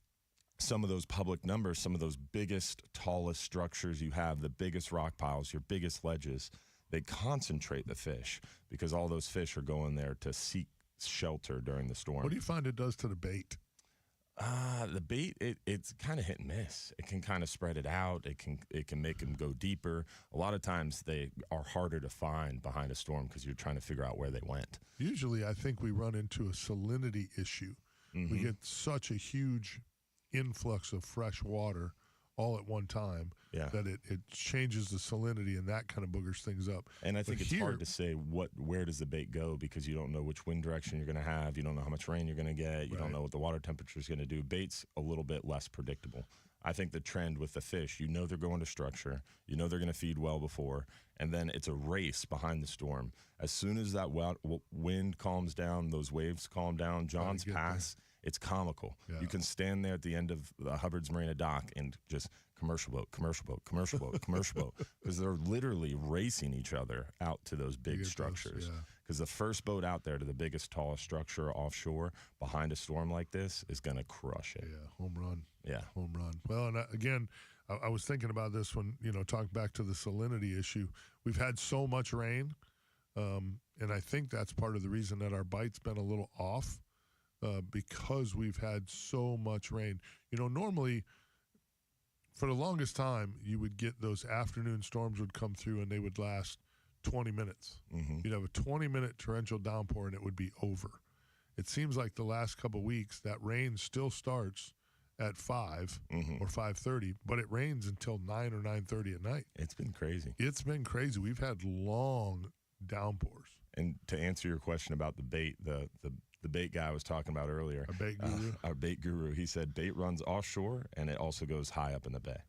Speaker 4: some of those public numbers, some of those biggest, tallest structures you have, the biggest rock piles, your biggest ledges, they concentrate the fish because all those fish are going there to seek shelter during the storm.
Speaker 3: What do you find it does to the bait?
Speaker 4: The bait, it's kind of hit and miss. It can kind of spread it out. It can make them go deeper. A lot of times they are harder to find behind a storm because you're trying to figure out where they went. Usually
Speaker 3: I think we run into a salinity issue. We get such a huge influx of fresh water all at one time that it changes the salinity, and that kind of boogers things up.
Speaker 4: And I think it's hard to say where does the bait go because you don't know which wind direction you're going to have. You don't know how much rain you're going to get. You don't know what the water temperature is going to do. Bait's a little bit less predictable. I think the trend with the fish, you know they're going to structure. You know they're going to feed well before. And then it's a race behind the storm. As soon as that wind calms down, those waves calm down, John's Pass, it's comical. Yeah. You can stand there at the end of the Hubbard's Marina dock and just commercial boat, commercial boat, commercial boat, commercial boat, because they're literally racing each other out to those big structures. Because the first boat out there to the biggest, tallest structure offshore behind a storm like this is going to crush it.
Speaker 3: Yeah, home run.
Speaker 4: Yeah.
Speaker 3: Home run. Well, and again, I was thinking about this when, talking back to the salinity issue. We've had so much rain, and I think that's part of the reason that our bite's been a little off. Because we've had so much rain. Normally, for the longest time, you would get those afternoon storms would come through and they would last 20 minutes. You'd have a 20-minute torrential downpour and it would be over. It seems like the last couple of weeks, that rain still starts at 5 or 5:30, but it rains until 9 or 9:30 at night.
Speaker 4: It's been crazy.
Speaker 3: It's been crazy. We've had long downpours.
Speaker 4: And to answer your question about the bait, the bait guy I was talking about earlier. Our bait guru. He said bait runs offshore and it also goes high up in the bay.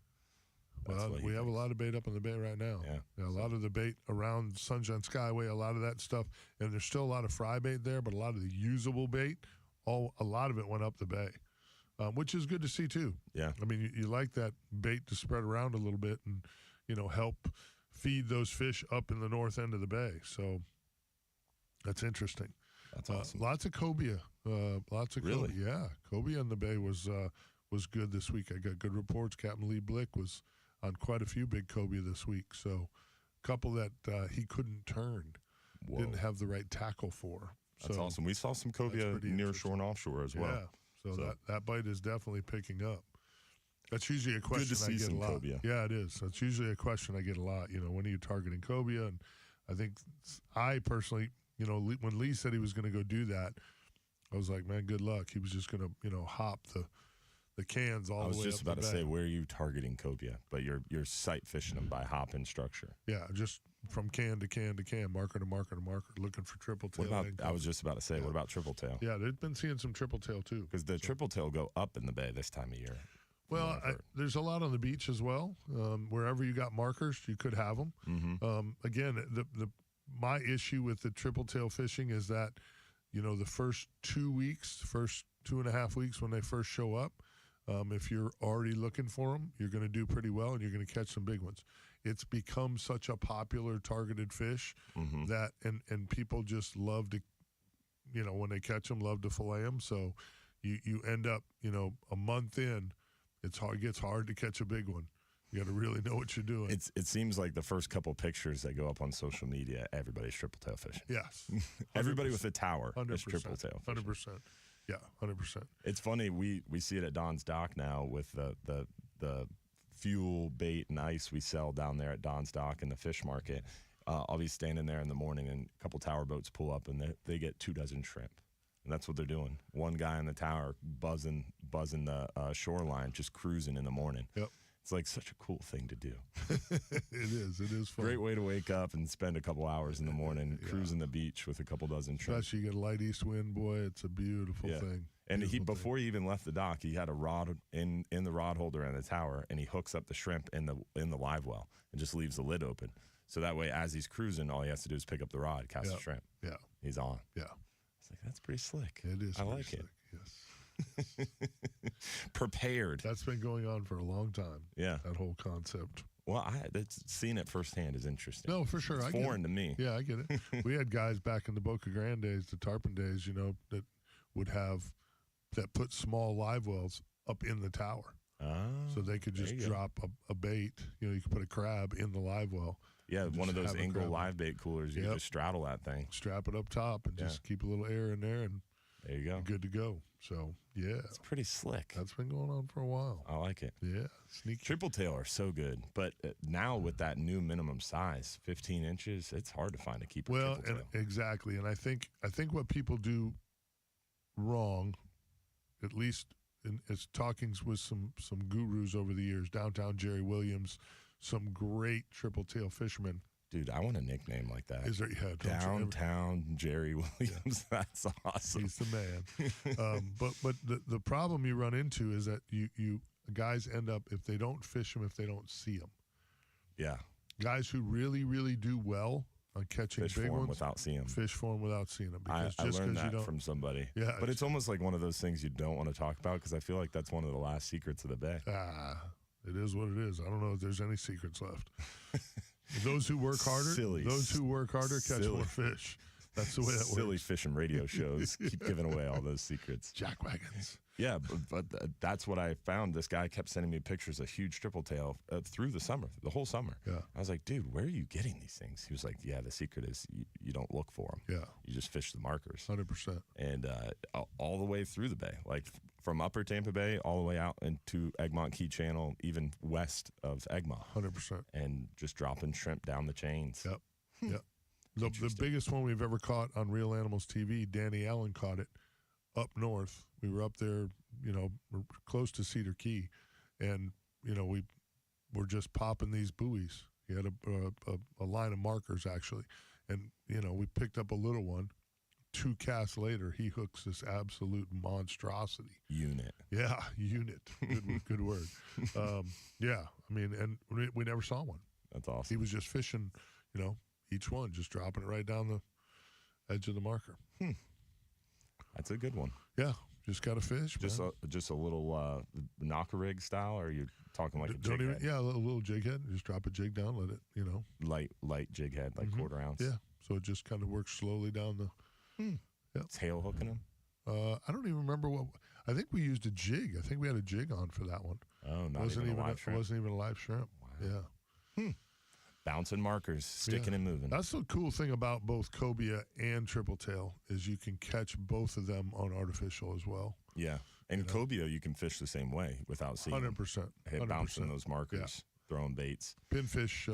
Speaker 3: Well, we have a lot of bait up in the bay right now.
Speaker 4: Yeah.
Speaker 3: A lot of the bait around Sunshine Skyway, a lot of that stuff. And there's still a lot of fry bait there, but a lot of the usable bait, a lot of it went up the bay, which is good to see too.
Speaker 4: Yeah.
Speaker 3: I mean, you like that bait to spread around a little bit and, help feed those fish up in the north end of the bay. So that's interesting.
Speaker 4: That's awesome.
Speaker 3: Lots of cobia.
Speaker 4: Really?
Speaker 3: Cobia. Yeah, cobia in the bay was good this week. I got good reports. Captain Lee Blick was on quite a few big cobia this week. So a couple that he couldn't turn, didn't have the right tackle for.
Speaker 4: That's awesome. We saw some cobia near shore and offshore as well.
Speaker 3: Yeah, so that bite is definitely picking up. That's usually a question I get a lot.
Speaker 4: Cobia.
Speaker 3: Yeah, it is. That's usually a question I get a lot. When are you targeting cobia? And I think I personally, when Lee said he was going to go do that, I was like, man, good luck. He was just going to, hop the cans all the way up.
Speaker 4: I was just about to say, where are you targeting cobia? But you're sight fishing them by hopping structure.
Speaker 3: Yeah, just from can to can to can, marker to marker to marker, looking for triple tail.
Speaker 4: I was just about to say, what about triple tail?
Speaker 3: Yeah, they've been seeing some triple tail too.
Speaker 4: Because the triple tail go up in the bay this time of year.
Speaker 3: Well, there's a lot on the beach as well. Wherever you got markers, you could have them. Again, my issue with the triple tail fishing is that, the first 2 weeks, first 2.5 weeks when they first show up, if you're already looking for them, you're going to do pretty well and you're going to catch some big ones. It's become such a popular targeted fish that, and people just love to, when they catch them, love to fillet them. So you end up, a month in, it gets hard to catch a big one. You got to really know what you're doing.
Speaker 4: It seems like the first couple pictures that go up on social media, everybody's triple tail fishing.
Speaker 3: Yes.
Speaker 4: Everybody with a tower
Speaker 3: 100%,
Speaker 4: is triple tail fishing.
Speaker 3: 100%. Yeah, 100%.
Speaker 4: It's funny, we see it at Don's Dock now with the fuel, bait, and ice we sell down there at Don's Dock in the fish market. I'll be standing there in the morning and a couple tower boats pull up and they get 24 shrimp. And that's what they're doing. One guy in the tower buzzing the shoreline, just cruising in the morning.
Speaker 3: Yep.
Speaker 4: It's like such a cool thing to do.
Speaker 3: It is fun.
Speaker 4: Great way to wake up and spend a couple hours in the morning cruising the beach with a couple dozen shrimp.
Speaker 3: Especially you get a light east wind, boy, it's a beautiful thing.
Speaker 4: And before he even left the dock, he had a rod in the rod holder in the tower, and he hooks up the shrimp in the live well and just leaves the lid open. So that way, as he's cruising, all he has to do is pick up the rod, cast the shrimp.
Speaker 3: Yeah.
Speaker 4: He's on.
Speaker 3: Yeah.
Speaker 4: It's like, that's pretty slick.
Speaker 3: It is.
Speaker 4: I like
Speaker 3: slick.
Speaker 4: it.
Speaker 3: Yes.
Speaker 4: Prepared.
Speaker 3: That's been going on for a long time.
Speaker 4: Yeah.
Speaker 3: That whole concept.
Speaker 4: Well, seeing it firsthand is interesting.
Speaker 3: No, for sure.
Speaker 4: It's foreign to me.
Speaker 3: Yeah, I get it. We had guys back in the Boca Grande days, the tarpon days, that would put small live wells up in the tower.
Speaker 4: Oh,
Speaker 3: so they could just drop a bait. You could put a crab in the live well.
Speaker 4: Yeah, one of those Engel live bait coolers. You can just straddle that thing.
Speaker 3: Strap it up top and just keep a little air in there, and
Speaker 4: there you go.
Speaker 3: You're good to go. So, yeah.
Speaker 4: It's pretty slick.
Speaker 3: That's been going on for a while.
Speaker 4: I like it.
Speaker 3: Yeah. Sneaky.
Speaker 4: Triple tail are so good. But now with that new minimum size, 15 inches, it's hard to find a keeper triple tail.
Speaker 3: Exactly. And I think what people do wrong, at least it's talkings with some gurus over the years, downtown Jerry Williams, some great triple tail fishermen.
Speaker 4: Dude, I want a nickname like that.
Speaker 3: Is there? Yeah,
Speaker 4: downtown Jerry Williams. Yeah. That's awesome.
Speaker 3: He's the man. But the problem you run into is that you guys end up, if they don't fish them, if they don't see them.
Speaker 4: Yeah.
Speaker 3: Guys who really, really do well on catching
Speaker 4: fish
Speaker 3: big
Speaker 4: for
Speaker 3: ones.
Speaker 4: Without seeing them.
Speaker 3: Fish for them without seeing them. Because
Speaker 4: I learned that from somebody.
Speaker 3: Yeah.
Speaker 4: But it's almost like one of those things you don't want to talk about because I feel like that's one of the last secrets of the bay.
Speaker 3: It is what it is. I don't know if there's any secrets left. Those who work harder, catch more fish. That's the way that works.
Speaker 4: Silly fishing radio shows keep giving away all those secrets.
Speaker 3: Jackwagons.
Speaker 4: Yeah, but that's what I found. This guy kept sending me pictures of huge triple tail through the whole summer.
Speaker 3: Yeah.
Speaker 4: I was like, dude, where are you getting these things? He was like, yeah, the secret is you don't look for them.
Speaker 3: Yeah.
Speaker 4: You just fish the markers.
Speaker 3: 100%.
Speaker 4: And all the way through the bay, like from upper Tampa Bay all the way out into Egmont Key Channel, even west of Egmont.
Speaker 3: 100%.
Speaker 4: And just dropping shrimp down the chains.
Speaker 3: Yep. Yep. The biggest one we've ever caught on Real Animals TV, Danny Allen caught it up north. We were up there, we're close to Cedar Key, and we were just popping these buoys. He had a line of markers actually, and we picked up a little one. 2 casts later, he hooks this absolute monstrosity.
Speaker 4: Unit.
Speaker 3: Yeah, unit. Good word. Yeah, I mean, and we never saw one.
Speaker 4: That's awesome.
Speaker 3: He was just fishing, each one, just dropping it right down the edge of the marker.
Speaker 4: That's a good one.
Speaker 3: Yeah, just got to fish.
Speaker 4: Just a little knocker rig style, or are you talking like a jig head?
Speaker 3: Yeah, a little jig head. Just drop a jig down, let it,
Speaker 4: light jig head, like quarter ounce.
Speaker 3: Yeah, so it just kind of works slowly down the.
Speaker 4: Yep. Tail hooking him.
Speaker 3: I don't even remember what. I think we used a jig. I think we had a jig on for that one.
Speaker 4: Oh, wasn't even a live shrimp.
Speaker 3: Wasn't even a live shrimp. Wow. Yeah.
Speaker 4: Bouncing markers, sticking and moving.
Speaker 3: That's the cool thing about both cobia and triple tail is you can catch both of them on artificial as well.
Speaker 4: Yeah, and cobia you can fish the same way without seeing
Speaker 3: 100%.
Speaker 4: Bouncing those markers, throwing baits.
Speaker 3: Pinfish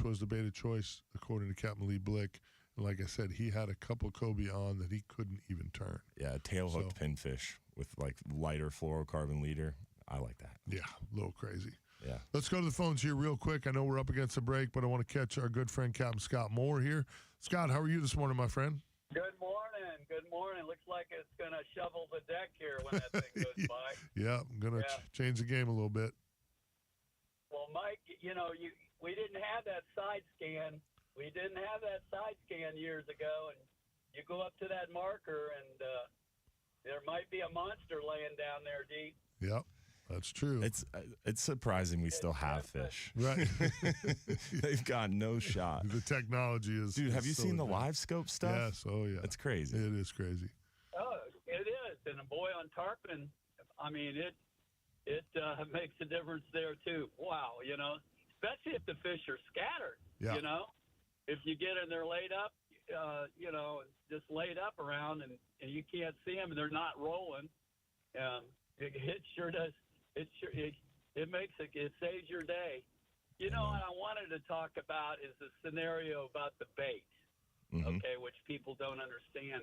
Speaker 3: was the bait of choice according to Captain Lee Blick. And like I said, he had a couple cobia on that he couldn't even turn.
Speaker 4: Yeah, tail hooked pinfish with like lighter fluorocarbon leader. I like that.
Speaker 3: Yeah, a little crazy.
Speaker 4: Yeah.
Speaker 3: Let's go to the phones here real quick. I know we're up against a break, but I want to catch our good friend Captain Scott Moore here. Scott, how are you this morning, my friend?
Speaker 8: Good morning. Good morning. Looks like it's going to shovel the deck here when that thing goes by.
Speaker 3: Yeah, I'm going to change the game a little bit.
Speaker 8: Well, Mike, we didn't have that side scan. We didn't have that side scan years ago, and you go up to that marker, and there might be a monster laying down there deep.
Speaker 3: Yep. That's true.
Speaker 4: It's surprising we still have fish.
Speaker 3: Right.
Speaker 4: They've got no shot.
Speaker 3: The technology is.
Speaker 4: Dude, have you seen the live scope stuff?
Speaker 3: Yes. Oh, yeah.
Speaker 4: It's crazy.
Speaker 3: It is crazy.
Speaker 8: Oh, it is. And a boy on tarpon, I mean, it makes a difference there, too. Wow, especially if the fish are scattered, If you get in there laid up, just laid up around and you can't see them and they're not rolling, it sure does. It saves your day. What I wanted to talk about is the scenario about the bait, which people don't understand.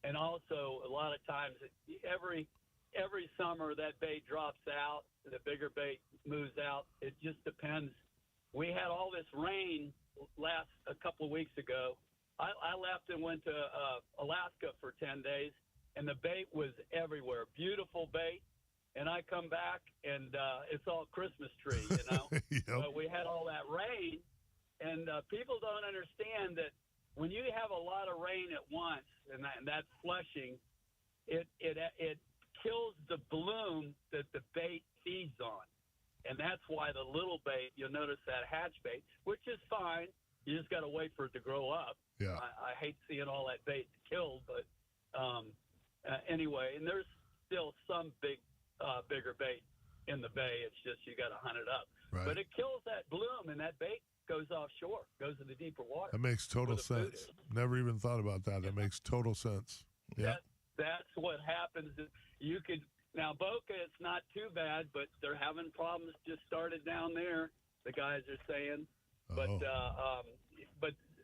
Speaker 8: And also, a lot of times, every every summer that bait drops out, the bigger bait moves out. It just depends. We had all this rain a couple of weeks ago. I left and went to Alaska for 10 days, and the bait was everywhere. Beautiful bait. And I come back, and it's all Christmas tree, you know.
Speaker 3: Yep.
Speaker 8: But we had all that rain, and people don't understand that when you have a lot of rain at once, and that's flushing, it kills the bloom that the bait feeds on. And that's why the little bait, you'll notice that hatch bait, which is fine. You just got to wait for it to grow up.
Speaker 3: Yeah.
Speaker 8: I hate seeing all that bait killed, but anyway, and there's still some bigger bait in the bay. It's just you got to hunt it up.
Speaker 3: Right.
Speaker 8: But it kills that bloom, and that bait goes offshore, goes into deeper water.
Speaker 3: That makes total sense. Never even thought about that. That makes total sense. Yeah.
Speaker 8: That's what happens. You could now Boca. It's not too bad, but they're having problems. Just started down there. The guys are saying, but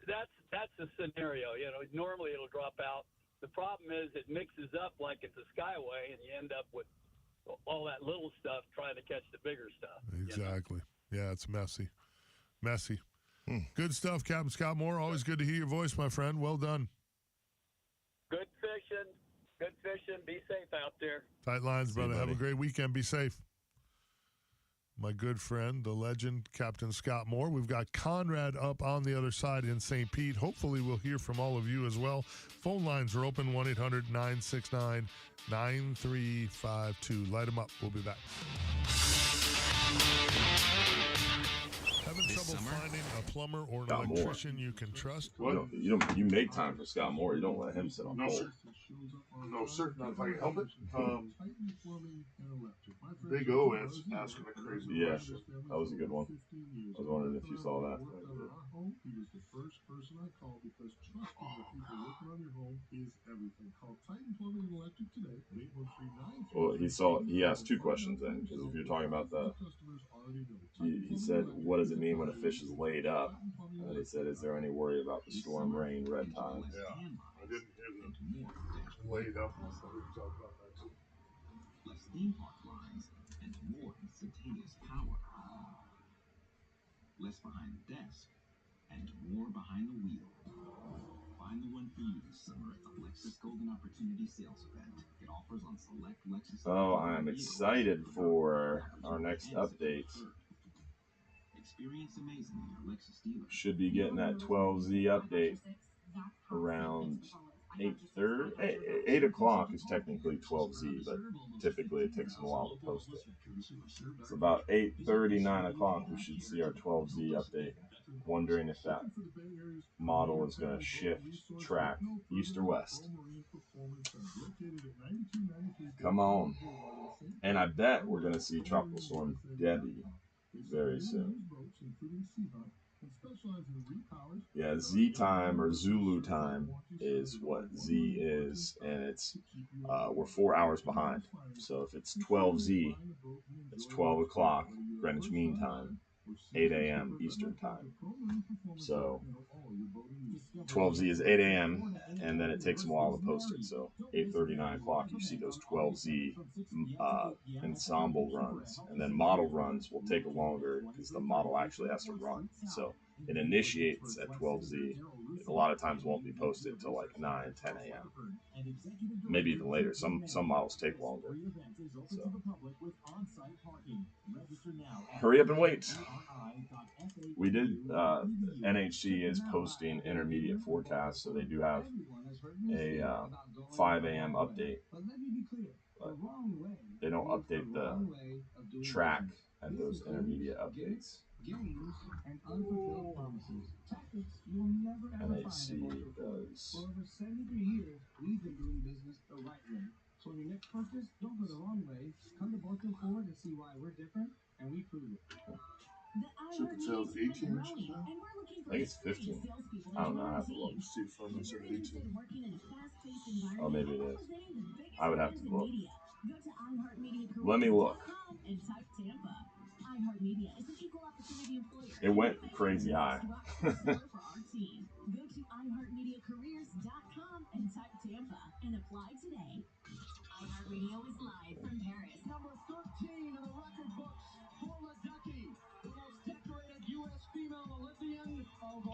Speaker 8: that's the scenario. You know, normally it'll drop out. The problem is it mixes up like it's a skyway, and you end up with all that little stuff trying to catch the bigger stuff.
Speaker 3: Exactly. You know? Yeah, it's messy. Good stuff, Captain Scott Moore. Always good to hear your voice, my friend. Well done.
Speaker 8: Good fishing. Be safe out there.
Speaker 3: Tight lines,
Speaker 4: See you,
Speaker 3: brother. Have a
Speaker 4: buddy.
Speaker 3: great weekend. Be safe. My good friend, the legend, Captain Scott Moore. We've got Conrad up on the other side in St. Pete. Hopefully we'll hear from all of you as well. Phone lines are open, 1-800-969-9352. Light them up. We'll be back. Having trouble finding a plumber or an
Speaker 6: Scott Moore.
Speaker 3: electrician you can trust?
Speaker 6: You make time for Scott Moore. You don't let him sit on hold.
Speaker 3: No, sir. Not if I can help it. Big O is asking a crazy
Speaker 6: Yeah,
Speaker 3: question.
Speaker 6: that was a good one. I was wondering if you saw that. Well, he asked two questions then, because if you're talking about he said, what does it mean when a fish is laid up? And he said, is there any worry about the storm, rain, red tide?
Speaker 3: Yeah, I didn't hear them laid up. I thought we were talking about that too.
Speaker 7: Less theme park lines and more instantaneous power. Less behind the desk and more behind the wheel. Find the one for you this summer at the Lexus Golden Opportunity Sales Event. Get offers on select Lexus.
Speaker 6: Oh, I'm excited for our next update.
Speaker 7: Experience amazing at your Lexus dealer.
Speaker 6: Should be getting that 12Z update around 8:30. 8 o'clock is technically 12Z, but typically it takes a while to post it. It's about 8:30, 9 o'clock. We should see our 12Z update. Wondering if that model is going to shift track east or west. Come on. And I bet we're going to see Tropical Storm Debbie very soon. Yeah, Z time or Zulu time is what Z is, and it's we're 4 hours behind. So if it's 12Z, it's 12 o'clock Greenwich Mean Time, 8 a.m. Eastern Time. So 12Z is 8 a.m. and then it takes a while to post it. So 8:30, 9 o'clock, you see those 12Z ensemble runs, and then model runs will take longer because the model actually has to run. So it initiates at 12Z. A lot of times won't be posted until like 9, 10 a.m. Maybe even later. Some models take longer. So hurry up and wait. We did. NHC is posting intermediate forecasts, so they do have a 5 a.m. update. But they don't update the track at those intermediate updates. NHC does.
Speaker 5: For over 73 years, we've been doing business the right way. So on your next purchase, don't go the wrong way. Come to Bartow Ford and see why we're different, and we prove it.
Speaker 3: Ticket sales 18 inches now?
Speaker 6: I think it's 15. I don't know. I have to look.
Speaker 3: Steve Furman said 18.
Speaker 6: Oh, maybe it is. I would have to look. Let me look. It went crazy high.
Speaker 9: Go to iHeartMediaCareers.com and type Tampa and apply today. iHeartRadio is live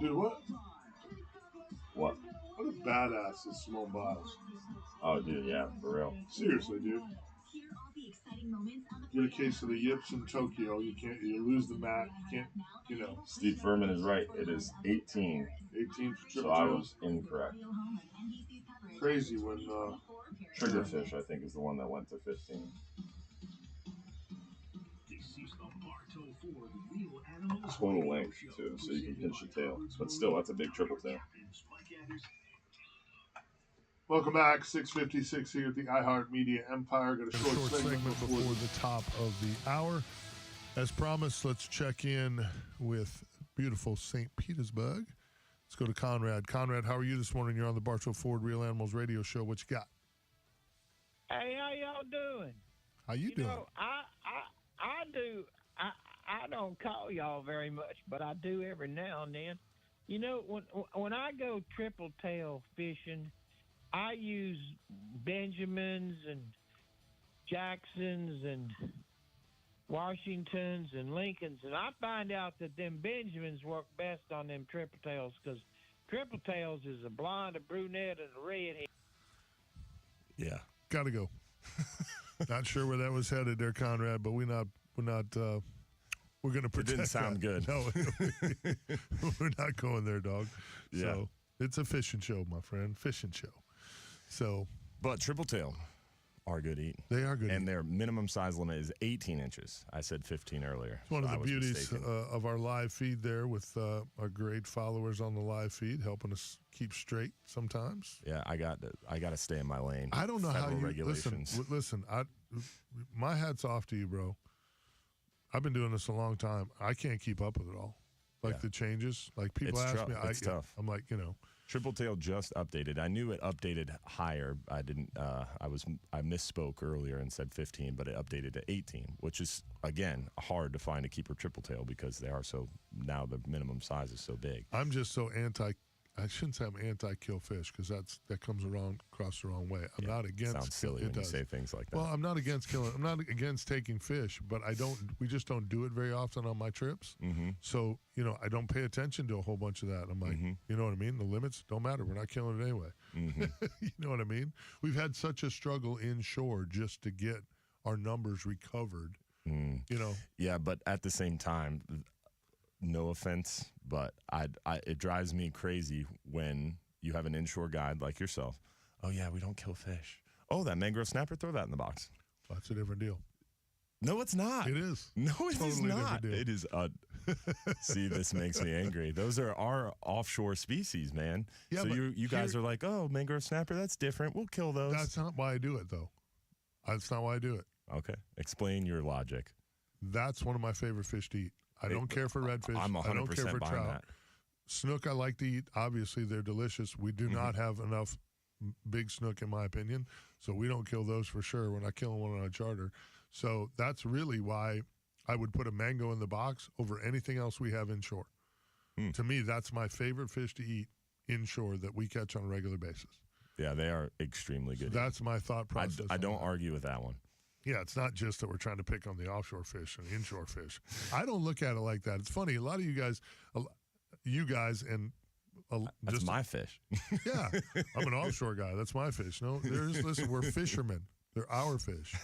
Speaker 3: Dude, what?
Speaker 6: What?
Speaker 3: What a badass is Simone Biles.
Speaker 6: Oh, dude, yeah, for real.
Speaker 3: Seriously, dude. Get a case of the yips in Tokyo. You lose the mat. You can't,
Speaker 6: Steve Furman is right. It is 18.
Speaker 3: 18 for triple
Speaker 6: So I
Speaker 3: tail.
Speaker 6: was incorrect.
Speaker 3: Crazy when
Speaker 6: Triggerfish, I think, is the one that went to 15. Total length, too, so you can pinch the tail. But still, that's a big triple tail.
Speaker 3: Welcome back. 6:56 here at the iHeartMedia Empire. Got a short segment before the top of the hour. As promised, let's check in with beautiful St. Petersburg. Let's go to Conrad. Conrad, how are you this morning? You're on the Bartow Ford Real Animals radio show. What you got?
Speaker 9: Hey, how y'all doing?
Speaker 3: How you doing?
Speaker 9: Know, I don't call y'all very much, but I do every now and then. You know, when I go triple tail fishing, I use Benjamins and Jacksons and Washingtons and Lincolns, and I find out that them Benjamins work best on them triple tails because triple tails is a blonde, a brunette, and a redhead.
Speaker 3: Yeah, gotta go. Not sure where that was headed there, Conrad, but we're going to protect.
Speaker 4: It didn't sound good.
Speaker 3: No, we're not going there, dog.
Speaker 4: Yeah.
Speaker 3: So it's a fishing show, my friend. Fishing show. So,
Speaker 4: but triple tail are good eat.
Speaker 3: They are good.
Speaker 4: And
Speaker 3: eat.
Speaker 4: their minimum size limit is 18 inches. I said 15 earlier.
Speaker 3: It's one of the beauties of our live feed there with our great followers on the live feed, helping us keep straight sometimes.
Speaker 4: Yeah, I got to stay in my lane.
Speaker 3: I don't know how you
Speaker 4: regulations.
Speaker 3: Listen. My hat's off to you, bro. I've been doing this a long time. I can't keep up with it all. Like the changes. Like people ask me,
Speaker 4: it's tough.
Speaker 3: I'm like,
Speaker 4: Triple tail just updated. I knew it updated higher. I didn't. I misspoke earlier and said 15, but it updated to 18, which is again hard to find a keeper triple tail because they are so now the minimum size is so big.
Speaker 3: I'm just so anti. I shouldn't say I'm anti-kill fish because that comes across the wrong way. I'm not against.
Speaker 4: Sounds silly when you say things like that.
Speaker 3: Well, I'm not against killing. I'm not against taking fish, but we just don't do it very often on my trips.
Speaker 4: Mm-hmm.
Speaker 3: So I don't pay attention to a whole bunch of that. I'm like, you know what I mean? The limits don't matter. We're not killing it anyway.
Speaker 4: Mm-hmm.
Speaker 3: You know what I mean? We've had such a struggle inshore just to get our numbers recovered.
Speaker 4: Mm. Yeah, but at the same time. No offense, but it drives me crazy when you have an inshore guide like yourself. Oh, yeah, we don't kill fish. Oh, that mangrove snapper, throw that in the box.
Speaker 3: Well, that's a different deal.
Speaker 4: No, it's not.
Speaker 3: It is.
Speaker 4: No, it
Speaker 3: totally
Speaker 4: is not.
Speaker 3: It
Speaker 4: is. See, this makes me angry. Those are our offshore species, man. Yeah, so you guys are like, oh, mangrove snapper, that's different. We'll kill those.
Speaker 3: That's not why I do it, though. That's not why I do it.
Speaker 4: Okay. Explain your logic.
Speaker 3: That's one of my favorite fish to eat. I don't care for redfish.
Speaker 4: I'm 100%
Speaker 3: I don't care for trout.
Speaker 4: That.
Speaker 3: Snook I like to eat. Obviously, they're delicious. We do not have enough big snook, in my opinion, so we don't kill those for sure. We're not killing one on a charter. So that's really why I would put a mango in the box over anything else we have inshore. To me, that's my favorite fish to eat inshore that we catch on a regular basis.
Speaker 4: Yeah, they are extremely good.
Speaker 3: So that's my thought process.
Speaker 4: I don't argue with that one.
Speaker 3: Yeah, it's not just that we're trying to pick on the offshore fish and inshore fish. I don't look at it like that. It's funny. A lot of you guys, and
Speaker 4: that's my fish.
Speaker 3: Yeah, I'm an offshore guy. That's my fish. No, listen, we're fishermen. They're our fish.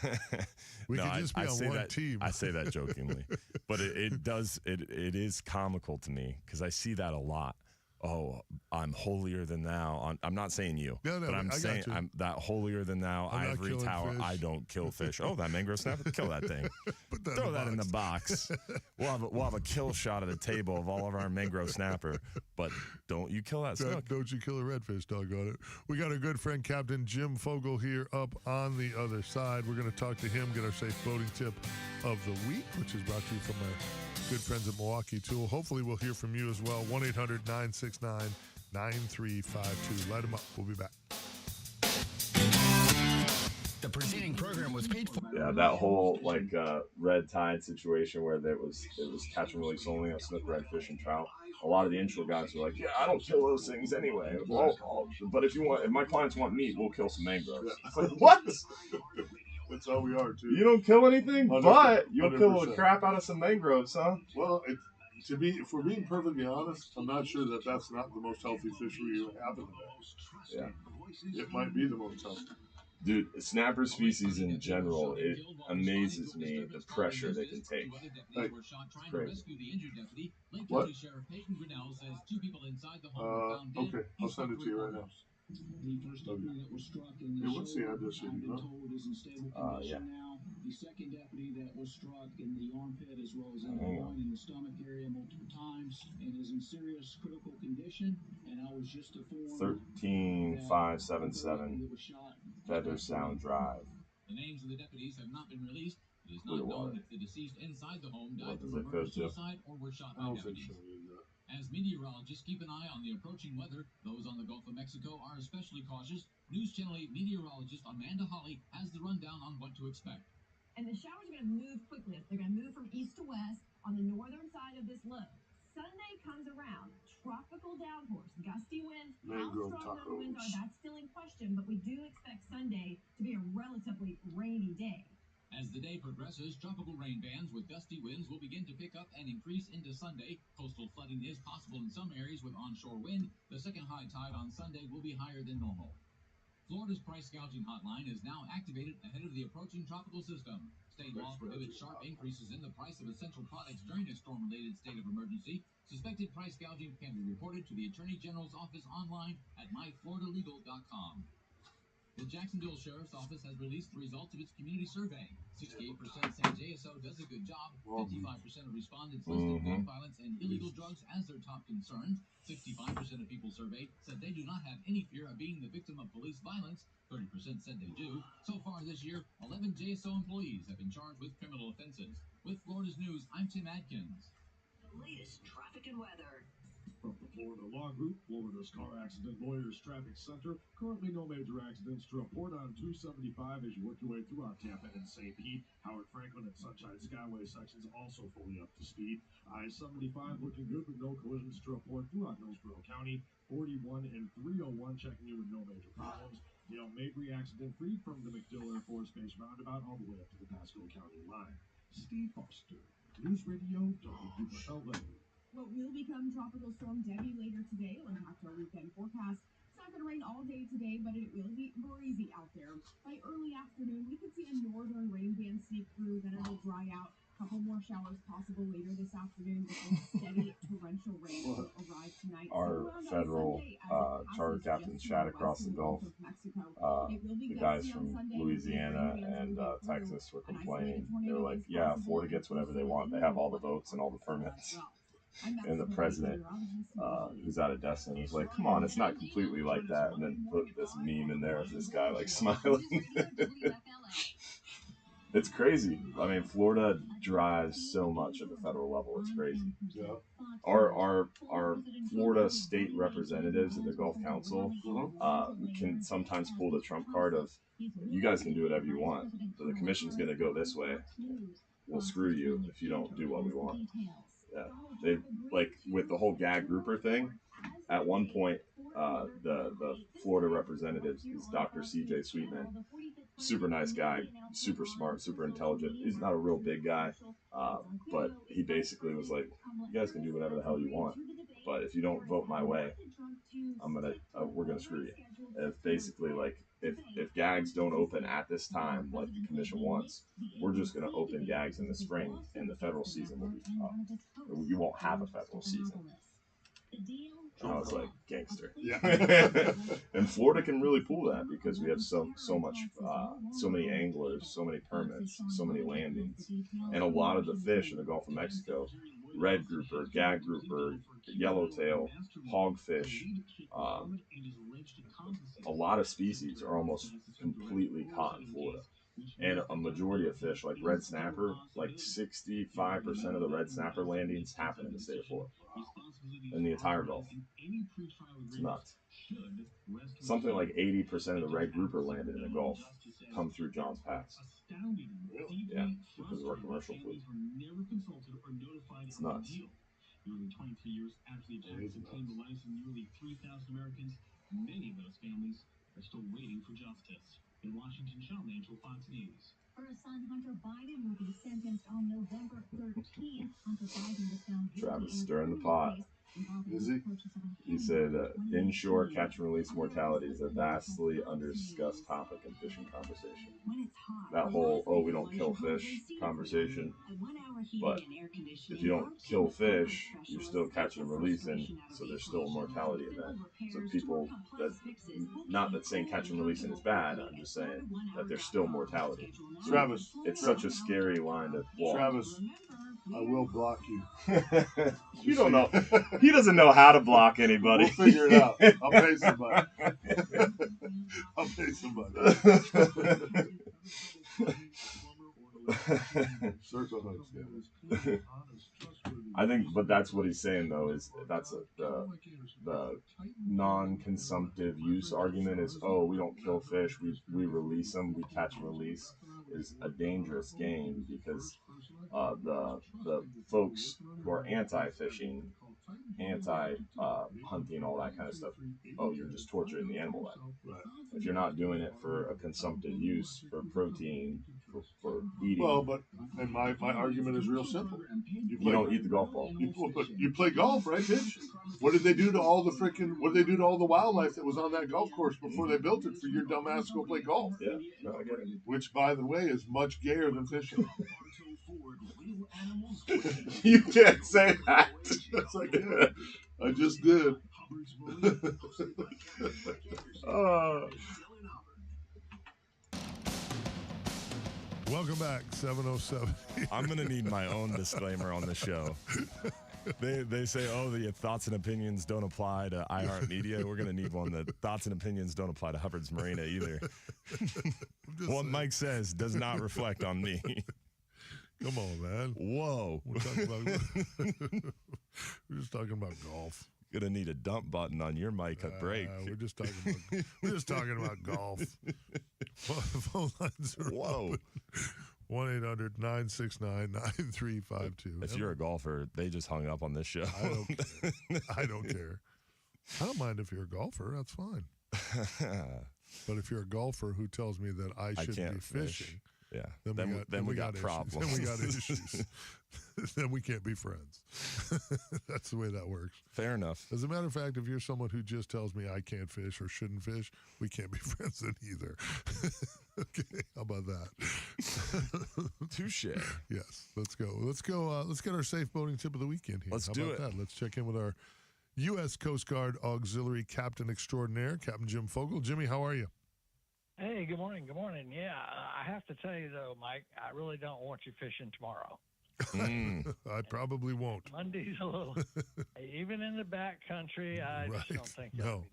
Speaker 3: We could just be on one team.
Speaker 4: I say that jokingly, but it is comical to me because I see that a lot. Oh, I'm holier than thou. I'm not saying you, but I'm saying I'm that holier than thou ivory tower. Fish. I don't kill fish. Oh, that mangrove snapper, kill that thing. Throw that in the box. We'll have a kill shot at the table of all of our mangrove snapper, but don't you kill that snook.
Speaker 3: Don't you kill a redfish, doggone it. We got our good friend Captain Jim Fogel here up on the other side. We're going to talk to him, get our safe boating tip of the week, which is brought to you from our good friends at Milwaukee Tool. Hopefully we'll hear from you as well. 1-800-969-9352. Light them up. We'll be back.
Speaker 1: The preceding program was paid for.
Speaker 6: Yeah, that whole red tide situation where it was catch and release only on snook, redfish, and trout. A lot of the inshore guys are like, yeah, I don't kill those things anyway. Well, but if my clients want meat, we'll kill some mangroves. It's like, what?
Speaker 3: That's how we are, too.
Speaker 6: You don't kill anything,
Speaker 3: 100%.
Speaker 6: but you'll kill the crap out of some mangroves, huh?
Speaker 3: Well, If we're being perfectly honest, I'm not sure that that's not the most healthy fishery you have in the bay.
Speaker 6: Yeah.
Speaker 3: It might be the most healthy.
Speaker 6: Dude, snapper species in general, it amazes me the pressure they can take.
Speaker 3: Like,
Speaker 6: it's crazy.
Speaker 3: What? Okay, I'll send it to you right now.
Speaker 5: The first deputy that was struck in the
Speaker 3: what's the
Speaker 5: shoulder,
Speaker 3: address
Speaker 5: I've
Speaker 3: you
Speaker 5: been
Speaker 3: know?
Speaker 5: told is in stable condition
Speaker 6: Yeah.
Speaker 5: now. The second deputy that was struck in the armpit as well as in the
Speaker 6: Hang
Speaker 5: groin and the stomach area multiple times and is in serious critical condition. And I was just informed
Speaker 6: 13577 Feather Sound Drive.
Speaker 7: The names of the deputies have not been released. It is
Speaker 6: Blue
Speaker 7: not known
Speaker 6: water.
Speaker 7: if the deceased inside the home
Speaker 6: What
Speaker 7: died
Speaker 6: does
Speaker 7: from a
Speaker 6: it
Speaker 7: murder
Speaker 6: go to?
Speaker 7: suicide or were shot
Speaker 3: I
Speaker 7: by
Speaker 3: don't think
Speaker 7: deputies.
Speaker 3: she'll need that.
Speaker 7: As meteorologists keep an eye on the approaching weather, those on the Gulf of Mexico are especially cautious. News Channel 8 meteorologist Amanda Hawley has the rundown on what to expect.
Speaker 10: And the showers are going to move quickly. They're going to move from east to west on the northern side of this low. Sunday comes around, tropical downpours, gusty winds. How strong those winds are, that's still in question, but we do expect Sunday to be a relatively rainy day.
Speaker 7: As the day progresses, tropical rain bands with gusty winds will begin to pick up and increase into Sunday. Coastal flooding is possible in some areas with onshore wind. The second high tide on Sunday will be higher than normal. Florida's price gouging hotline is now activated ahead of the approaching tropical system. State law prohibits sharp increases in the price of essential products during a storm-related state of emergency. Suspected price gouging can be reported to the Attorney General's office online at myfloridalegal.com. The Jacksonville Sheriff's Office has released the results of its community survey. 68% say JSO does a good job. 55% of respondents listed gun violence and illegal drugs as their top concerns. 65% of people surveyed said they do not have any fear of being the victim of police violence. 30% said they do. So far this year, 11 JSO employees have been charged with criminal offenses. With Florida's News, I'm Tim Adkins.
Speaker 10: The latest traffic and weather.
Speaker 11: From the Florida Law Group, Florida's Car Accident Lawyers Traffic Center, currently no major accidents to report on 275 as you work your way throughout Tampa and St. Pete. Howard Franklin and Sunshine Skyway sections also fully up to speed. I-75 looking good with no collisions to report throughout Hillsborough County. 41 and 301 checking you with no major problems. Dale Mabry accident free from the MacDill Air Force Base roundabout all the way up to the Pasco County line. Steve Foster, News Radio WFLA.
Speaker 10: What will become Tropical Storm Debbie later today will impact our weekend forecast. It's not going to rain all day today, but it will be breezy out there. By early afternoon, we could see a northern rain band sneak through, then it'll dry out. A couple more showers possible later this afternoon before steady torrential rain will arrive tonight.
Speaker 6: Our federal charter captains chat across the Gulf. The guys from Louisiana and Texas were complaining. They were like, yeah, Florida gets whatever they want. They have all the votes and all the permits. And the president, who's out of Destin, was like, come on, it's not completely like that. And then put this meme in there of this guy like smiling. It's crazy. I mean, Florida drives so much at the federal level. It's crazy.
Speaker 3: Yeah.
Speaker 6: Our Florida state representatives at the Gulf Council can sometimes pull the trump card of, you guys can do whatever you want, but the commission's going to go this way. We'll screw you if you don't do what we want. Yeah, they like with the whole gag grouper thing. At one point, the Florida representative is Dr. C.J. Sweetman, super nice guy, super smart, super intelligent. He's not a real big guy, but he basically was like, "You guys can do whatever the hell you want, but if you don't vote my way, we're gonna screw you." And it's basically like if gags don't open at this time, like the commission wants, we're just gonna open gags in the spring, and the federal season will be up. You won't have a federal season. And I was like, gangster.
Speaker 3: Yeah.
Speaker 6: And Florida can really pull that because we have so much, so many anglers, so many permits, so many landings, and a lot of the fish in the Gulf of Mexico, red grouper, gag grouper, yellowtail, hogfish, a lot of species are almost completely caught in Florida. And a majority of fish, like red snapper, like 65% of the red snapper landings happen in the state of Florida. In the entire Gulf. It's nuts. Something like 80% of the red grouper landed in the Gulf come through Johns Pass. Yeah, because of our commercial fleet. It's nuts.
Speaker 11: Nearly 23 years after the attacks that claimed the lives of nearly 3,000 Americans, many of those families are still waiting for justice. In Washington, Sean Angel, Fox News.
Speaker 10: Her son Hunter Biden will be sentenced on November 13th.
Speaker 6: Travis stirring the pot.
Speaker 3: Is he?
Speaker 6: He said, inshore catch and release mortality is a vastly under-discussed topic in fishing conversation. That whole, we don't kill fish conversation. But if you don't kill fish, you're still catching and releasing, so there's still a mortality event. So people, not that saying catch and releasing is bad, I'm just saying that there's still mortality. So
Speaker 3: Travis.
Speaker 6: It's such a scary line to walk.
Speaker 3: Travis. I will block you.
Speaker 6: You don't know. He doesn't know how to block anybody.
Speaker 3: We'll figure it out. I'll pay somebody. I'll pay somebody. Circle hooks, yeah.
Speaker 6: I think, but that's what he's saying though. Is that's the non-consumptive use argument is, we don't kill fish, we release them, we catch and release, is a dangerous game because the folks who are anti-fishing, anti-hunting, all that kind of stuff, you're just torturing the animal then.
Speaker 3: Right.
Speaker 6: If you're not doing it for a consumptive use, for protein, for eating.
Speaker 3: Well, but and my argument is real simple.
Speaker 6: You don't eat the golf ball.
Speaker 3: You play golf, right, bitch? What did they do to all the wildlife that was on that golf course before they built it for your dumb ass to go play golf?
Speaker 6: Yeah, no, I get it.
Speaker 3: Which, by the way, is much gayer than fishing.
Speaker 6: You can't say that.
Speaker 3: Yes, I can. I just did. Welcome back, 707.
Speaker 4: I'm going to need my own disclaimer on the show. They say, the thoughts and opinions don't apply to iHeartMedia. We're going to need one that thoughts and opinions don't apply to Hubbard's Marina either. What Mike says does not reflect on me.
Speaker 3: Come on, man.
Speaker 4: Whoa.
Speaker 3: We're just talking about golf.
Speaker 4: Gonna need a dump button on your mic at break.
Speaker 3: We're just talking about golf. Phone lines are open. 1-800-969-9352.
Speaker 4: If you're a golfer, they just hung up on this show.
Speaker 3: I don't care. I don't mind if you're a golfer. That's fine. But if you're a golfer who tells me that I shouldn't be fishing,
Speaker 4: yeah,
Speaker 3: then we got problems.
Speaker 4: Then
Speaker 3: we got issues. Then we can't be friends. That's the way that works.
Speaker 4: Fair enough.
Speaker 3: As a matter of fact, if you're someone who just tells me I can't fish or shouldn't fish, we can't be friends then either. Okay, how about that?
Speaker 4: Touche.
Speaker 3: Yes, let's go. Let's get our safe boating tip of the weekend here.
Speaker 4: Let's do it.
Speaker 3: That? Let's check in with our U.S. Coast Guard Auxiliary Captain Extraordinaire, Captain Jim Fogel. Jimmy, how are you?
Speaker 9: Hey, good morning. Good morning. Yeah, I have to tell you, though, Mike, I really don't want you fishing tomorrow.
Speaker 3: I probably won't.
Speaker 9: Monday's a little, even in the back country, I just don't think
Speaker 3: no.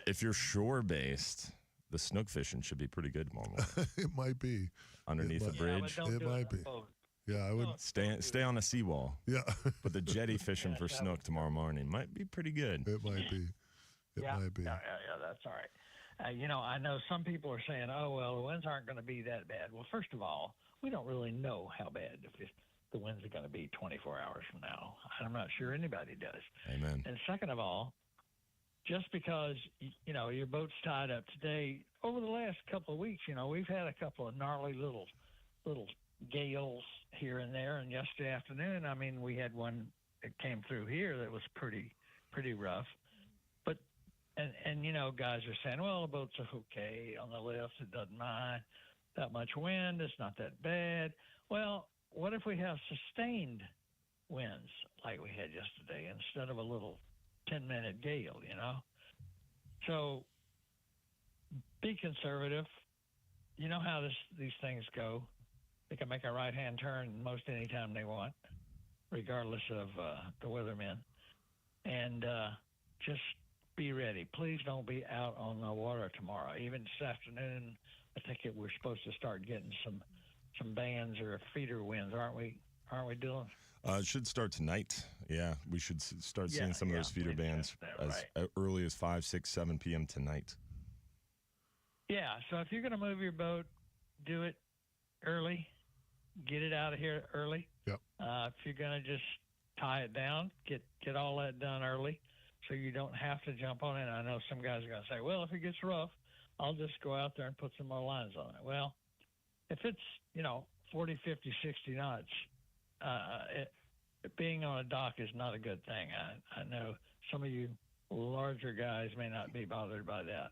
Speaker 4: If you're shore-based, the snook fishing should be pretty good tomorrow morning.
Speaker 3: It might be.
Speaker 4: Underneath the bridge.
Speaker 3: It might be. Yeah, I would
Speaker 4: stay on a seawall.
Speaker 3: Yeah.
Speaker 4: But the jetty fishing for snook tomorrow morning might be pretty good.
Speaker 3: It might be. It might be.
Speaker 9: Yeah, that's all right. I know some people are saying, the winds aren't going to be that bad. Well, first of all, we don't really know how bad the winds are going to be 24 hours from now. I'm not sure anybody does.
Speaker 4: Amen.
Speaker 9: And second of all, just because, your boat's tied up today, over the last couple of weeks, we've had a couple of gnarly little gales here and there. And yesterday afternoon, we had one that came through here that was pretty rough. And guys are saying, well, the boats are okay on the lift. It doesn't mind that much wind. It's not that bad. Well, what if we have sustained winds like we had yesterday instead of a little 10-minute gale, So be conservative. You know how these things go. They can make a right-hand turn most any time they want, regardless of the weathermen. And just be ready. Please don't be out on the water tomorrow. Even this afternoon, I think we're supposed to start getting some bands or feeder winds, aren't we? Aren't we, Dylan?
Speaker 4: It should start tonight. Yeah, we should start seeing some of those feeder bands as early as 5, 6, 7 p.m. tonight.
Speaker 9: Yeah, so if you're going to move your boat, do it early. Get it out of here early.
Speaker 3: Yep.
Speaker 9: If you're going to just tie it down, get all that done early so you don't have to jump on it. I know some guys are going to say, well, if it gets rough, I'll just go out there and put some more lines on it. Well, if it's, 40, 50, 60 knots, being on a dock is not a good thing. I know some of you larger guys may not be bothered by that,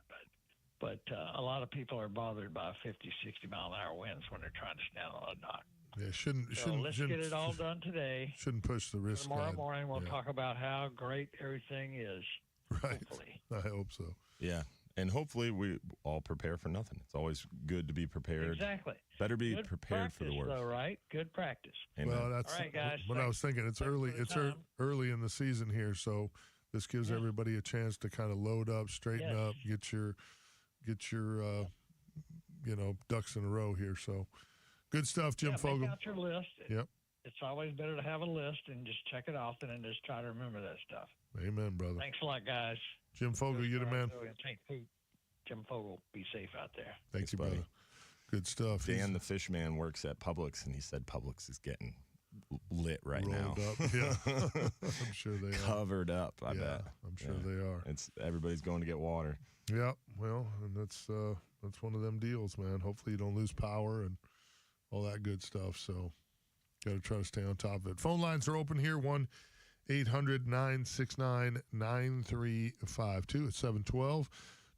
Speaker 9: but a lot of people are bothered by 50, 60 mile an hour winds when they're trying to stand on a dock.
Speaker 3: Yeah,
Speaker 9: let's get it all done today.
Speaker 3: Shouldn't push the risk.
Speaker 9: Tomorrow morning we'll talk about how great everything is.
Speaker 3: Right.
Speaker 9: Hopefully.
Speaker 3: I hope so.
Speaker 4: Yeah. And hopefully we all prepare for nothing. It's always good to be prepared.
Speaker 9: Exactly.
Speaker 4: Better be
Speaker 9: good
Speaker 4: prepared for the worst.
Speaker 9: Though, right? Good practice.
Speaker 4: Amen.
Speaker 3: Well, that's
Speaker 9: all right, guys.
Speaker 3: what I was thinking. It's early. It's early in the season here, so this gives everybody a chance to kind of load up, straighten up, get your ducks in a row here. So good stuff, Jim Fogle.
Speaker 9: Make out your list.
Speaker 3: Yep.
Speaker 9: It's always better to have a list and just check it off and then just try to remember that stuff.
Speaker 3: Amen, brother.
Speaker 9: Thanks a lot, guys.
Speaker 3: Jim Fogle, you're the man.
Speaker 9: Jim Fogle, be safe out there.
Speaker 3: Thanks, you, brother. Good stuff.
Speaker 4: Dan, the fish man, works at Publix, and he said Publix is getting lit right now.
Speaker 3: Up. Yeah. I'm sure they are.
Speaker 4: Covered up, I bet.
Speaker 3: I'm sure they are.
Speaker 4: Everybody's going to get water.
Speaker 3: Yeah, well, and that's one of them deals, man. Hopefully you don't lose power and all that good stuff. So got to try to stay on top of it. Phone lines are open here, 1-800-969-9352. It's 712.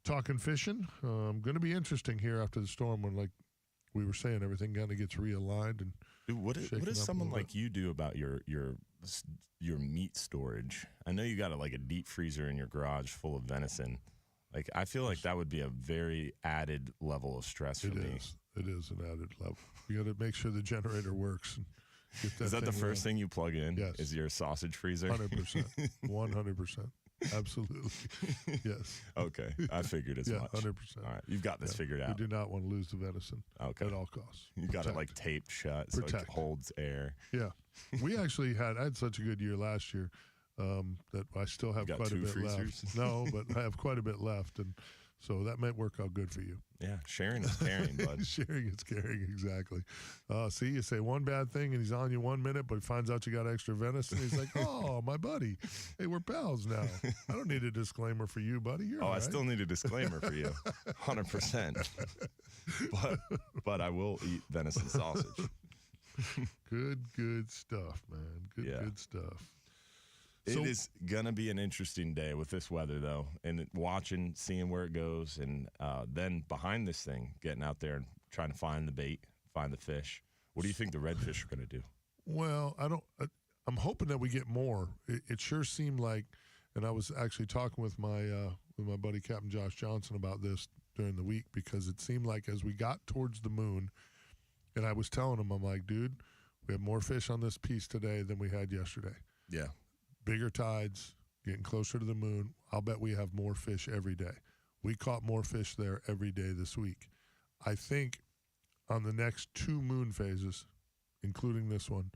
Speaker 3: Talking fishing. Going to be interesting here after the storm when, like we were saying, everything kind of gets realigned. And
Speaker 4: dude, what does someone like you do about your meat storage? I know you got a deep freezer in your garage full of venison. Like, I feel like that would be a very added level of stress for me.
Speaker 3: It is an added level. You got to make sure the generator works. And get that
Speaker 4: is that the first
Speaker 3: thing
Speaker 4: you plug in?
Speaker 3: Yes.
Speaker 4: Is your sausage freezer?
Speaker 3: 100%. 100%. Absolutely. Yes.
Speaker 4: Okay. I figured as much.
Speaker 3: 100%.
Speaker 4: All right. You've got this figured out.
Speaker 3: We do not want to lose the venison at all costs.
Speaker 4: You got it taped shut so it holds air.
Speaker 3: Yeah. We actually I had such a good year last year that I still have quite a bit left. No, but I have quite a bit left. And so that might work out good for you.
Speaker 4: Yeah. Sharing is caring, bud.
Speaker 3: Sharing is caring, exactly. See, you say one bad thing and he's on you 1 minute, but he finds out you got extra venison. He's like, oh, my buddy. Hey, we're pals now. I don't need a disclaimer for you, buddy. You're all right.
Speaker 4: I still need a disclaimer for you. 100%. But I will eat venison sausage.
Speaker 3: Good stuff, man. Good stuff.
Speaker 4: It is going to be an interesting day with this weather, though, and watching, seeing where it goes, and then behind this thing, getting out there and trying to find the bait, find the fish. What do you think the redfish are going to do?
Speaker 3: Well, I'm hoping that we get more. It sure seemed like, and I was actually talking with my buddy Captain Josh Johnson about this during the week, because it seemed like as we got towards the moon, and I was telling him, I'm like, dude, we have more fish on this piece today than we had yesterday.
Speaker 4: Yeah.
Speaker 3: Bigger tides, getting closer to the moon. I'll bet we have more fish every day. We caught more fish there every day this week. I think on the next 2 moon phases, including this one,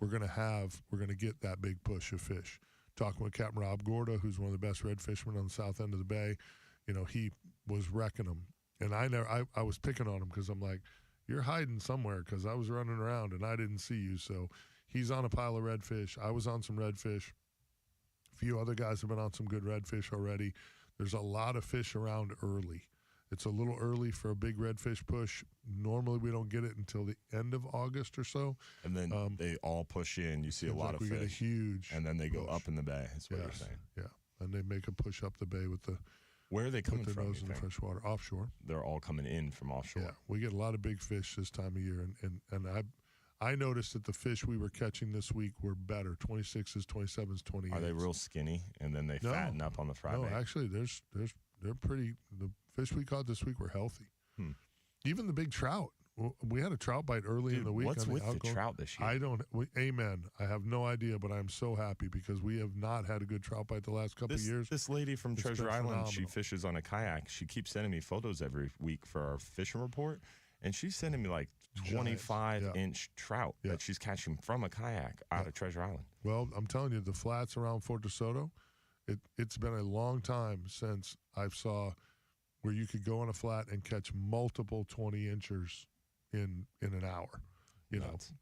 Speaker 3: we're going to get that big push of fish. Talking with Captain Rob Gorda, who's one of the best red fishermen on the south end of the bay, he was wrecking them. And I was picking on him because I'm like, you're hiding somewhere, because I was running around and I didn't see you. So he's on a pile of redfish. I was on some redfish. A few other guys have been on some good redfish already. There's a lot of fish around early. It's a little early for a big redfish push. Normally we don't get it until the end of August or so.
Speaker 4: And then they all push in. You see a lot of fish.
Speaker 3: We get a huge
Speaker 4: and then they go up in the bay. That's what you're saying.
Speaker 3: Yeah, and they make a push up the bay with the.
Speaker 4: Where are they coming from?
Speaker 3: Nose in the fresh water, offshore.
Speaker 4: They're all coming in from offshore.
Speaker 3: Yeah, we get a lot of big fish this time of year, and I noticed that the fish we were catching this week were better, 26s, 27s, 28s.
Speaker 4: Are they real skinny, and then they fatten up on the fry bait?
Speaker 3: No, actually, they're pretty. The fish we caught this week were healthy. Even the big trout. We had a trout bite early in the week.
Speaker 4: What's with the trout this year?
Speaker 3: Amen. I have no idea, but I'm so happy because we have not had a good trout bite the last couple of years.
Speaker 4: This lady from Treasure Island, she fishes on a kayak. She keeps sending me photos every week for our fishing report, and she's sending me like 25-inch trout that she's catching from a kayak out of Treasure Island.
Speaker 3: Well, I'm telling you, the flats around Fort DeSoto, it's been a long time since I saw where you could go on a flat and catch multiple 20-inchers in an hour.
Speaker 4: Nuts.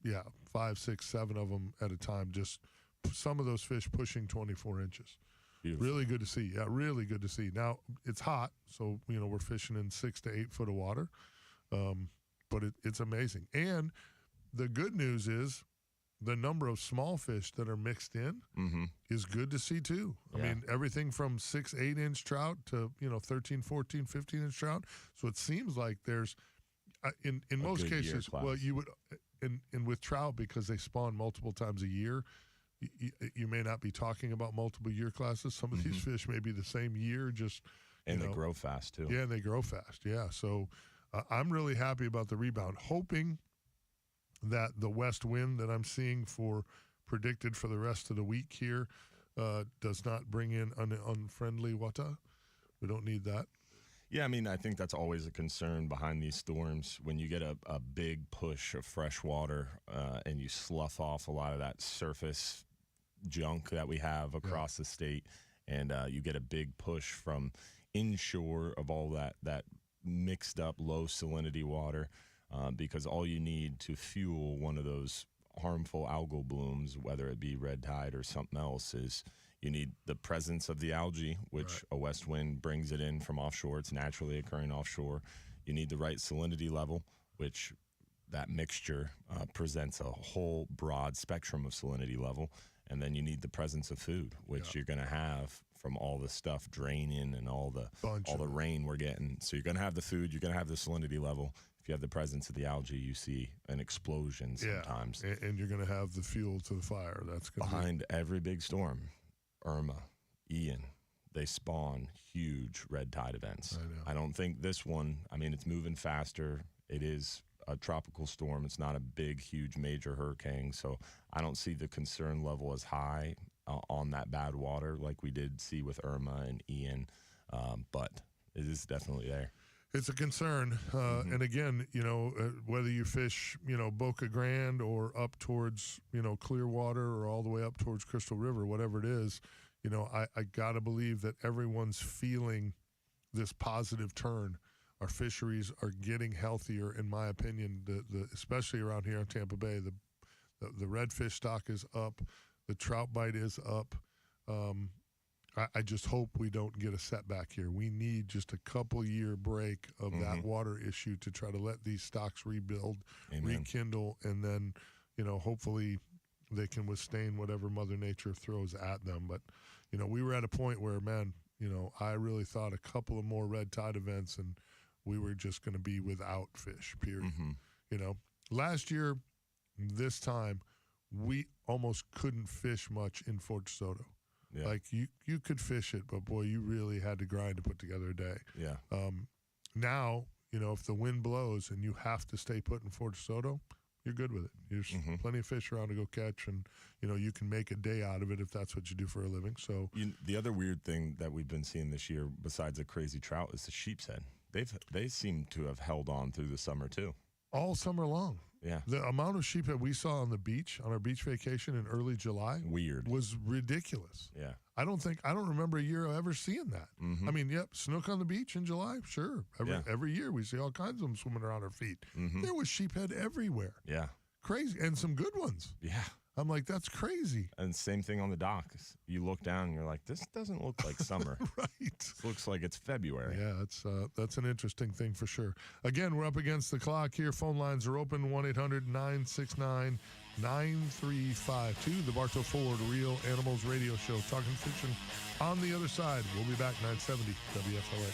Speaker 3: 5, 6, 7 of them at a time. Just some of those fish pushing 24 inches.
Speaker 4: Beautiful.
Speaker 3: Really good to see. Yeah, really good to see. Now, it's hot, so, we're fishing in 6 to 8 foot of water. But it's amazing. And the good news is the number of small fish that are mixed in is good to see too. I mean, everything from 6, 8-inch trout to 13, 14, 15-inch trout. So it seems like there's in most cases, well, you would and with trout, because they spawn multiple times a year, you may not be talking about multiple year classes. Some of these fish may be the same year, just
Speaker 4: and they grow fast too.
Speaker 3: Yeah, and they grow fast. Yeah, so I'm really happy about the rebound, hoping that the west wind that I'm seeing predicted for the rest of the week here does not bring in unfriendly water. We don't need that.
Speaker 4: Yeah, I mean, I think that's always a concern behind these storms. When you get a big push of fresh water and you slough off a lot of that surface junk that we have across the state, and you get a big push from inshore of all that mixed up low salinity water, because all you need to fuel one of those harmful algal blooms, whether it be red tide or something else, is you need the presence of the algae, which a west wind brings it in from offshore. It's naturally occurring offshore. You need the right salinity level, which that mixture presents a whole broad spectrum of salinity level. And then you need the presence of food, which you're going to have from all the stuff draining and all the rain we're getting. So you're going to have the food, you're going to have the salinity level. If you have the presence of the algae, you see an explosion sometimes.
Speaker 3: Yeah, and you're going to have the fuel to the fire. That's
Speaker 4: behind every big storm. Irma, Ian, they spawn huge red tide events. I don't think this one, I mean, it's moving faster. It is a tropical storm. It's not a big, huge, major hurricane. So I don't see the concern level as high on that bad water like we did see with Irma and Ian. But it is definitely there.
Speaker 3: It's a concern. And again, whether you fish, Boca Grande or up towards, Clearwater or all the way up towards Crystal River, whatever it is, I got to believe that everyone's feeling this positive turn. Our fisheries are getting healthier, in my opinion, especially around here in Tampa Bay. The redfish stock is up. The trout bite is up. I just hope we don't get a setback here. We need just a couple-year break of that water issue to try to let these stocks rebuild, rekindle, and then, hopefully they can withstand whatever Mother Nature throws at them. But, we were at a point where, man, I really thought a couple of more red tide events and we were just going to be without fish, period. Last year, this time, we almost couldn't fish much in Fort DeSoto. Yeah. Like you could fish it, but boy, you really had to grind to put together a day.
Speaker 4: Yeah.
Speaker 3: Now, if the wind blows and you have to stay put in Fort DeSoto, you're good with it. There's plenty of fish around to go catch, and you can make a day out of it if that's what you do for a living. So
Speaker 4: the other weird thing that we've been seeing this year, besides a crazy trout, is the sheep's head. They seem to have held on through the summer too.
Speaker 3: All summer long.
Speaker 4: Yeah.
Speaker 3: The amount of sheep that we saw on the beach, on our beach vacation in early July, was ridiculous.
Speaker 4: Yeah.
Speaker 3: I don't remember a year ever seeing that. I mean, snook on the beach in July, sure. Every year we see all kinds of them swimming around our feet. There was sheephead everywhere.
Speaker 4: Yeah.
Speaker 3: Crazy. And some good ones.
Speaker 4: Yeah.
Speaker 3: I'm like, that's crazy.
Speaker 4: And same thing on the dock. You look down and you're like, this doesn't look like summer.
Speaker 3: Right.
Speaker 4: It looks like it's February.
Speaker 3: Yeah, that's an interesting thing for sure. Again, we're up against the clock here. Phone lines are open, 1-800-969-9352. The Bartow Ford Real Animals Radio Show. Talking fiction on the other side. We'll be back 970 WFLA.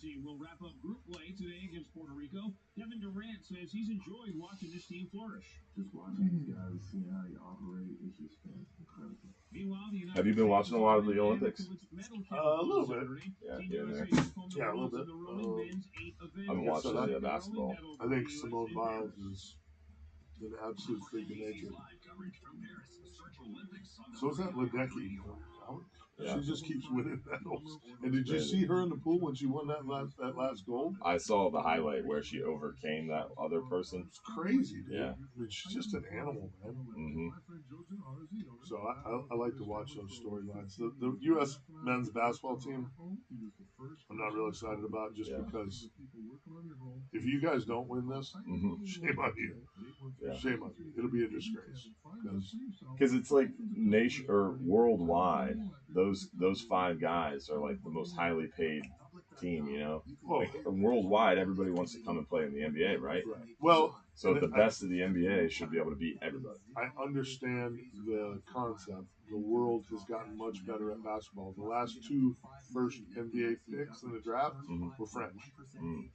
Speaker 11: Team will wrap up group play today against Puerto Rico. Kevin Durant says he's enjoyed watching this team flourish.
Speaker 12: Just watching these guys, seeing how they operate, it's just incredible.
Speaker 11: Meanwhile,
Speaker 6: have you been watching a lot of the Olympics?
Speaker 12: A little bit.
Speaker 6: Yeah,
Speaker 12: a little bit.
Speaker 6: I've been watching the basketball.
Speaker 12: I think Simone Biles is an absolute freak of nature. So is that Ledecky.
Speaker 6: Yeah.
Speaker 12: She just keeps winning medals. And did you see her in the pool when she won that last gold?
Speaker 6: I saw the highlight where she overcame that other person.
Speaker 12: It's crazy, dude.
Speaker 6: Yeah.
Speaker 12: I mean, she's just an animal, man. So I like to watch those storylines. The U.S. men's basketball team, I'm not really excited about just because if you guys don't win this, shame on you. Yeah. Shame on you. It'll be a disgrace.
Speaker 6: Because it's like nation or worldwide, those 5 guys are like the most highly paid team, you know? Like, worldwide, everybody wants to come and play in the NBA, right?
Speaker 12: Well,
Speaker 6: so the best of the NBA should be able to beat everybody.
Speaker 12: I understand the concept. The world has gotten much better at basketball. The last two first NBA picks in the draft were French.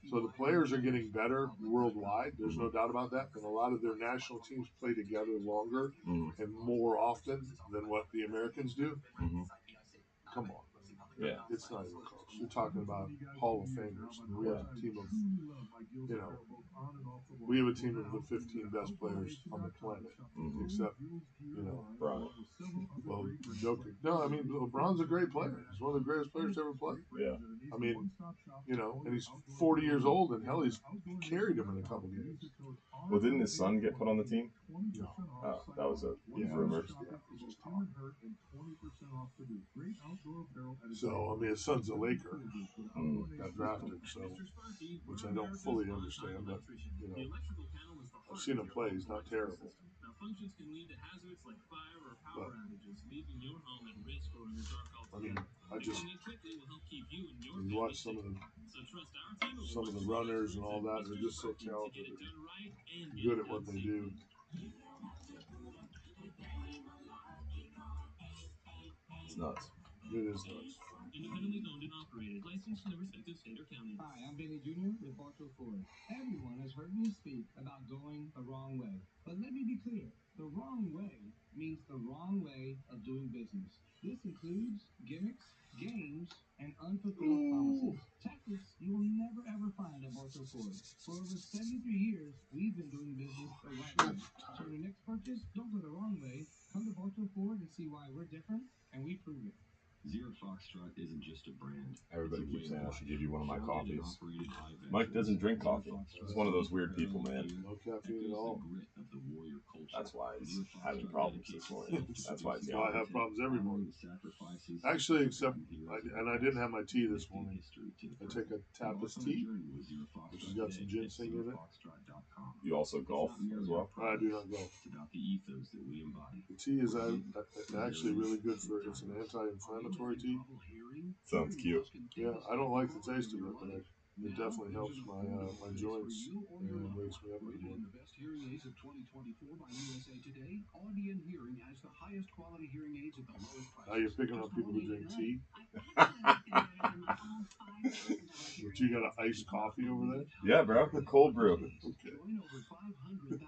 Speaker 12: So the players are getting better worldwide. There's no doubt about that. And a lot of their national teams play together longer and more often than what the Americans do. Come on.
Speaker 6: Yeah.
Speaker 12: It's not even close. You're talking about Hall of Famers. We have a team of, you know, we have a team of the 15 best players on the planet, except, you know, well, joking. No, I mean, LeBron's a great player. He's one of the greatest players to ever play.
Speaker 6: Yeah.
Speaker 12: I mean, you know, and he's 40 years old, and hell, he's carried him in a couple games.
Speaker 6: Well, didn't his son get put on the team?
Speaker 12: No.
Speaker 6: Oh, that was a rumor.
Speaker 12: So, I mean, his son's a Laker. Got drafted, so, which I don't fully understand, but, you know, I've seen him play. He's not terrible. But, I mean, you watch some of the runners and all that. They're just so talented and good at what they do.
Speaker 6: It's nuts.
Speaker 12: It is nuts.
Speaker 7: Independently owned and operated, licensed in the respective state or county. Hi, I'm Benny Jr. with Bartow Ford. Everyone has heard me speak about going the wrong way. But let me be clear. The wrong way means the wrong way of doing business. This includes gimmicks, games, and unfulfilled promises. Tactics you will never ever find at Bartow Ford. For over 73 years, we've been doing business the right way. So your next purchase, don't go the wrong way. Come to Bartow Ford and see why we're different, and we prove it. Zero Foxtrot isn't just a brand.
Speaker 6: Everybody keeps saying I should give you one of my coffees. Mike doesn't drink coffee. He's one of those weird people, man.
Speaker 12: No caffeine at all.
Speaker 6: That's why he's having problems this morning. That's why he's
Speaker 12: I have problems every morning. Actually, except, I didn't have my tea this morning. I take a tapas tea, which has got some ginseng in it.
Speaker 6: You also golf as well?
Speaker 12: I do not golf. The tea is actually really good for, it's an anti-inflammatory tea.
Speaker 6: Sounds cute.
Speaker 12: Yeah, I don't like the taste of it, but it definitely helps my my joints and wakes me up in the morning.
Speaker 5: The best hearing aids of 2024 by USA Today. Audion Hearing has the highest quality hearing aids at the lowest price.
Speaker 12: Now you're picking up people who drink tea. But you got an iced coffee over there?
Speaker 6: Yeah, bro. A cold brew.
Speaker 12: Okay.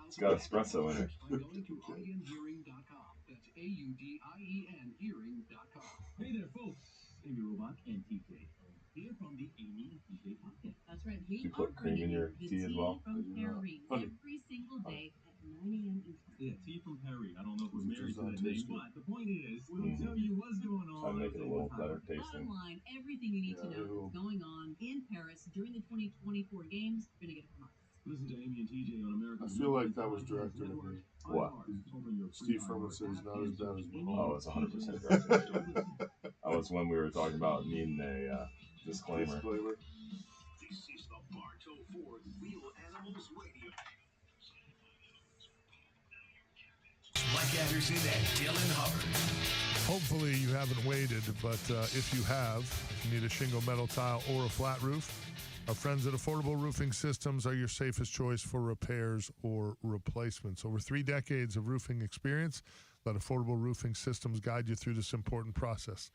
Speaker 6: It's got espresso in it.
Speaker 5: AudionHearing.com. That's AUDIEN Hearing.com. Hey there, folks. Amy Robach and TJ. Here from the Amy and TJ podcast.
Speaker 10: That's right. We
Speaker 6: You put cream in your tea as well?
Speaker 10: from Perry every single day at 9 a.m. Eastern.
Speaker 11: Yeah, tea from Perry. I don't know if we're married to that name, but the point is, we'll tell you what's going on.
Speaker 6: Try to make it a little better tasting.
Speaker 10: Bottom line, everything you need to know is going on in Paris during the 2024 games. You're going to get it from us.
Speaker 11: Listen to Amy and TJ on America.
Speaker 12: I feel like that was directed at me.
Speaker 6: What?
Speaker 12: Steve Furman said he's not as bad as
Speaker 6: Oh,
Speaker 12: Mahomes.
Speaker 6: it's 100% directed. That was when we were talking about needing a disclaimer.
Speaker 2: This is the Bartow Ford Real Animals Radio. Mike Anderson and Dylan Hubbard.
Speaker 3: Hopefully you haven't waited, but if you have, if you need a shingle, metal tile, or a flat roof, our friends at Affordable Roofing Systems are your safest choice for repairs or replacements. Over 3 decades of roofing experience, let Affordable Roofing Systems guide you through this important process.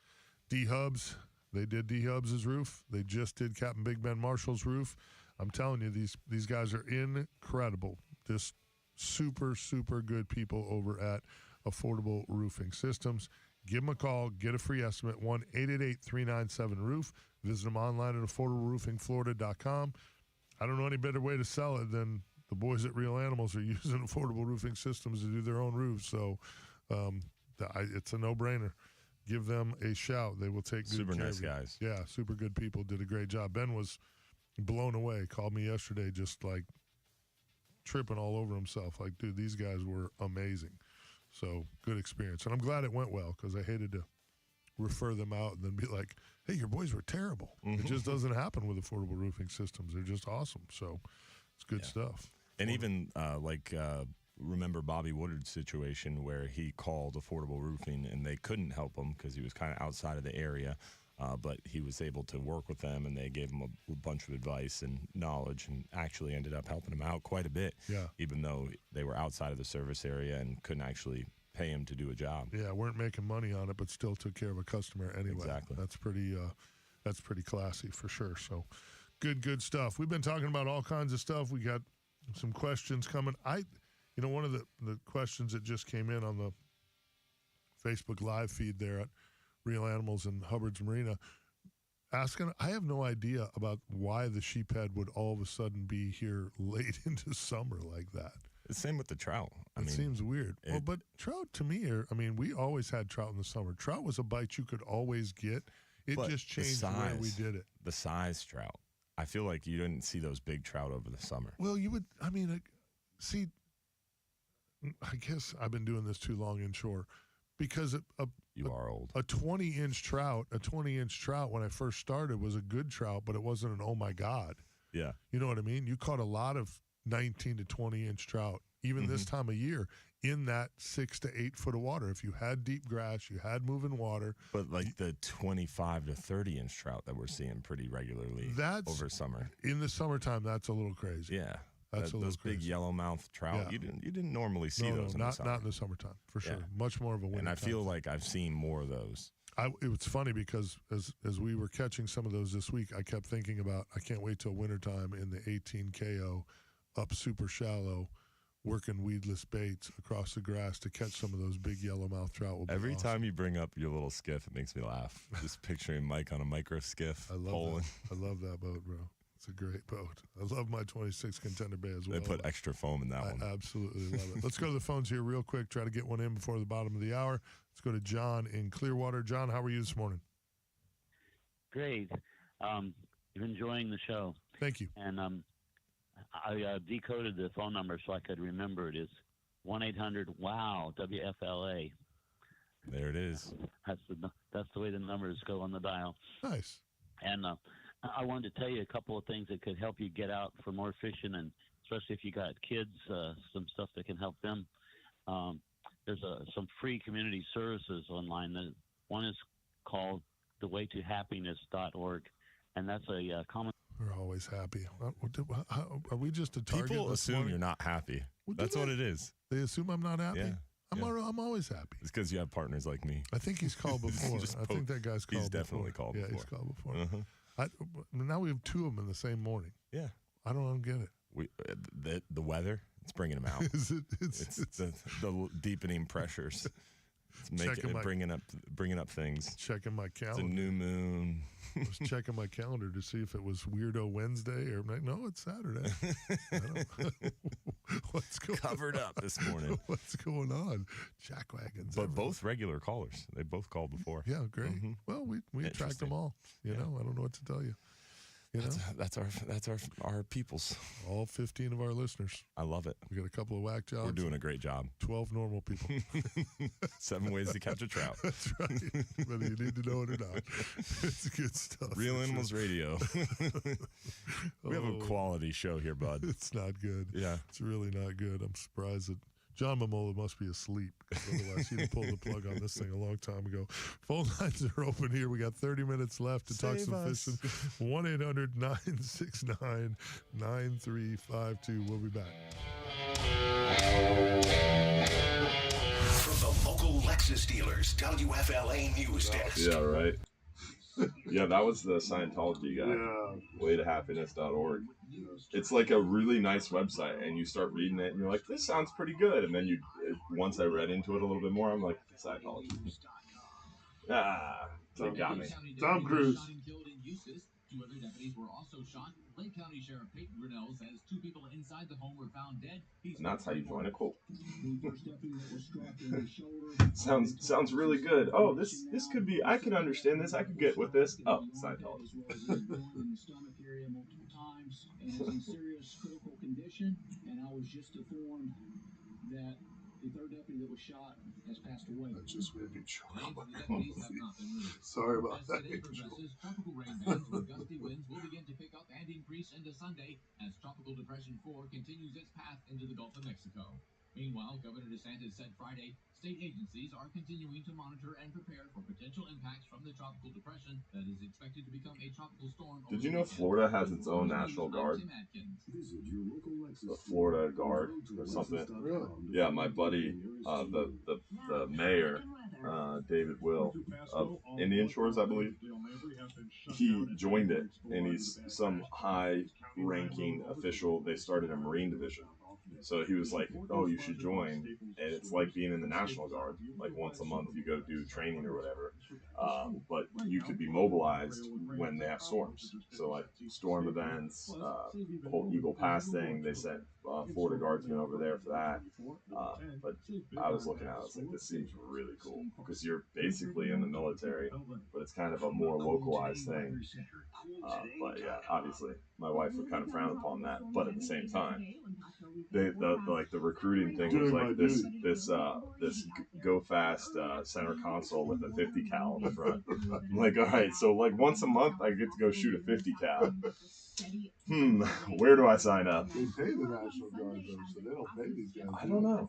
Speaker 3: D-Hubs, they did D-Hubs' roof. They just did Captain Big Ben Marshall's roof. I'm telling you, these guys are incredible. Just super, super good people over at Affordable Roofing Systems. Give them a call. Get a free estimate, 1-888-397-ROOF. Visit them online at AffordableRoofingFlorida.com. I don't know any better way to sell it than the boys at Real Animals are using Affordable Roofing Systems to do their own roofs. So it's a no-brainer. Give them a shout. They will take good
Speaker 4: Super
Speaker 3: care
Speaker 4: nice
Speaker 3: of you.
Speaker 4: guys.
Speaker 3: Yeah, super good people. Did a great job. Ben was blown away. Called me yesterday just like tripping all over himself. Like, dude, these guys were amazing. So good experience. And I'm glad it went well because I hated to refer them out and then be like, hey, your boys were terrible. It just doesn't happen with Affordable Roofing Systems. They're just awesome. So it's good stuff.
Speaker 4: And even remember Bobby Woodard's situation where he called Affordable Roofing and they couldn't help him because he was kind of outside of the area. But he was able to work with them, and they gave him a bunch of advice and knowledge, and actually ended up helping him out quite a bit.
Speaker 3: Yeah.
Speaker 4: Even though they were outside of the service area and couldn't actually pay him to do a job.
Speaker 3: Yeah, weren't making money on it, but still took care of a customer anyway.
Speaker 4: Exactly.
Speaker 3: That's pretty classy for sure. So, good stuff. We've been talking about all kinds of stuff. We got some questions coming. One of the questions that just came in on the Facebook Live feed there at Real Animals in Hubbard's Marina, asking, I have no idea about why the sheephead would all of a sudden be here late into summer like that.
Speaker 4: The same with the trout.
Speaker 3: It seems weird. But trout to me we always had trout in the summer. Trout was a bite you could always get. It just changed where we did it.
Speaker 4: The size trout. I feel like you didn't see those big trout over the summer.
Speaker 3: Well, you would, see, I guess I've been doing this too long inshore. Because
Speaker 4: you are old.
Speaker 3: A 20-inch trout when I first started was a good trout, but it wasn't an oh my God.
Speaker 4: Yeah.
Speaker 3: You know what I mean? You caught a lot of 19 to 20-inch trout, even this time of year, in that 6 to 8 foot of water. If you had deep grass, you had moving water.
Speaker 4: But like the 25 to 30-inch trout that we're seeing pretty regularly over summer.
Speaker 3: In the summertime, that's a little crazy.
Speaker 4: Yeah.
Speaker 3: That's
Speaker 4: those big yellowmouth trout.
Speaker 3: Yeah.
Speaker 4: You didn't normally see those in the summer.
Speaker 3: Not in the summertime, for sure.
Speaker 4: Yeah.
Speaker 3: Much more of a winter
Speaker 4: And I
Speaker 3: time.
Speaker 4: feel like I've seen more of those.
Speaker 3: It was funny because as we were catching some of those this week, I kept thinking about, I can't wait till wintertime in the 18 KO up super shallow, working weedless baits across the grass to catch some of those big yellowmouth trout.
Speaker 4: Every time you bring up your little skiff, it makes me laugh. Just picturing Mike on a micro skiff.
Speaker 3: I love that boat, bro. It's a great boat. I love my 26 Contender Bay as well.
Speaker 4: They put extra foam in that one.
Speaker 3: I absolutely love it. Let's go to the phones here real quick. Try to get one in before the bottom of the hour. Let's go to John in Clearwater. John, how are you this morning?
Speaker 13: Great. Enjoying the show.
Speaker 3: Thank you.
Speaker 13: And I decoded the phone number so I could remember it. It's 1-800-WOW, WFLA.
Speaker 4: There it is.
Speaker 13: That's the way the numbers go on the dial.
Speaker 3: Nice.
Speaker 13: And I wanted to tell you a couple of things that could help you get out for more fishing, and especially if you got kids, some stuff that can help them. There's some free community services online. One is called thewaytohappiness.org, and that's a common.
Speaker 3: We're always happy. Are we just a target?
Speaker 4: People assume you're not happy. That's what it is.
Speaker 3: They assume I'm not happy?
Speaker 4: Yeah.
Speaker 3: I'm always happy.
Speaker 4: It's because you have partners like me.
Speaker 3: I think he's called before. I think that guy's called before.
Speaker 4: He's definitely called before.
Speaker 3: Yeah, he's called before. Now we have two of them in the same morning.
Speaker 4: Yeah.
Speaker 3: I don't get it.
Speaker 4: The weather, it's bringing them out.
Speaker 3: It's
Speaker 4: the deepening pressures. It's bringing up things.
Speaker 3: Checking my calendar.
Speaker 4: It's a new moon.
Speaker 3: I was checking my calendar to see if it was Weirdo Wednesday or no, it's Saturday. What's going
Speaker 4: Covered
Speaker 3: on?
Speaker 4: up this morning.
Speaker 3: What's going on? Jackwagons.
Speaker 4: But both regular callers. They both called before.
Speaker 3: Yeah, great. Mm-hmm. Well, we attract them all. You know, I don't know what to tell you.
Speaker 4: That's our peoples.
Speaker 3: All 15 of our listeners.
Speaker 4: I love it.
Speaker 3: We got a couple of whack jobs.
Speaker 4: We're doing a great job.
Speaker 3: 12 normal people.
Speaker 4: 7 ways to catch a trout.
Speaker 3: That's right. Whether you need to know it or not. It's good stuff.
Speaker 4: Real Animals Radio. We have a quality show here, bud.
Speaker 3: It's not good.
Speaker 4: Yeah.
Speaker 3: It's really not good. I'm surprised that John Momola must be asleep. Otherwise, he'd have pulled the plug on this thing a long time ago. Phone lines are open here. We got 30 minutes left to talk some fishing. 1-800-969-9352. We'll be back.
Speaker 2: From the local Lexus dealers, WFLA News Desk.
Speaker 6: Yeah, right. Yeah, that was the Scientology guy.
Speaker 12: Yeah.
Speaker 6: Waytohappiness.org. It's like a really nice website, and you start reading it, and you're like, this sounds pretty good. And then once I read into it a little bit more, I'm like, Scientology. They got me.
Speaker 12: Tom Cruise.
Speaker 7: 2 other deputies were also shot. Lake County Sheriff Peyton Grinnell says 2 people inside the home were found dead.
Speaker 6: And that's how you join a cult. Sounds really good. Oh, this could be. I can understand this. I could get with this. Oh, Scientology.
Speaker 5: And is in serious critical condition, and I was just informed that the 3rd deputy that was shot has passed away.
Speaker 12: That just made me choke. Sorry about that.
Speaker 7: Tropical rain bands with gusty winds will begin to pick up and increase into Sunday as Tropical Depression 4 continues its path into the Gulf of Mexico. Meanwhile, Governor DeSantis said Friday state agencies are continuing to monitor and prepare for potential impacts from the tropical depression that is expected to become a tropical storm.
Speaker 4: Did you know Florida has its own National Guard? The Florida Guard or something?
Speaker 12: Really?
Speaker 4: Yeah, my buddy, the mayor, David Will of Indian Shores, I believe, he joined it, and he's some high-ranking official. They started a Marine division. So he was like, "Oh, you should join," and it's like being in the National Guard. Like once a month, you go do training or whatever. But you could be mobilized when they have storms. So like storm events, the whole Eagle Pass thing. They sent Florida Guardsmen over there for that. But I was looking at it, I was like, this seems really cool because you're basically in the military, but it's kind of a more localized thing. But yeah, obviously, my wife would kind of frown upon that. But at the same time, the recruiting thing was like this go fast center console with a 50 cal in the front. I'm like, all right, so like once a month I get to go shoot a 50 cal. Where do I sign up?
Speaker 12: They pay the National Guard though, so they don't pay these guys.
Speaker 4: I don't know.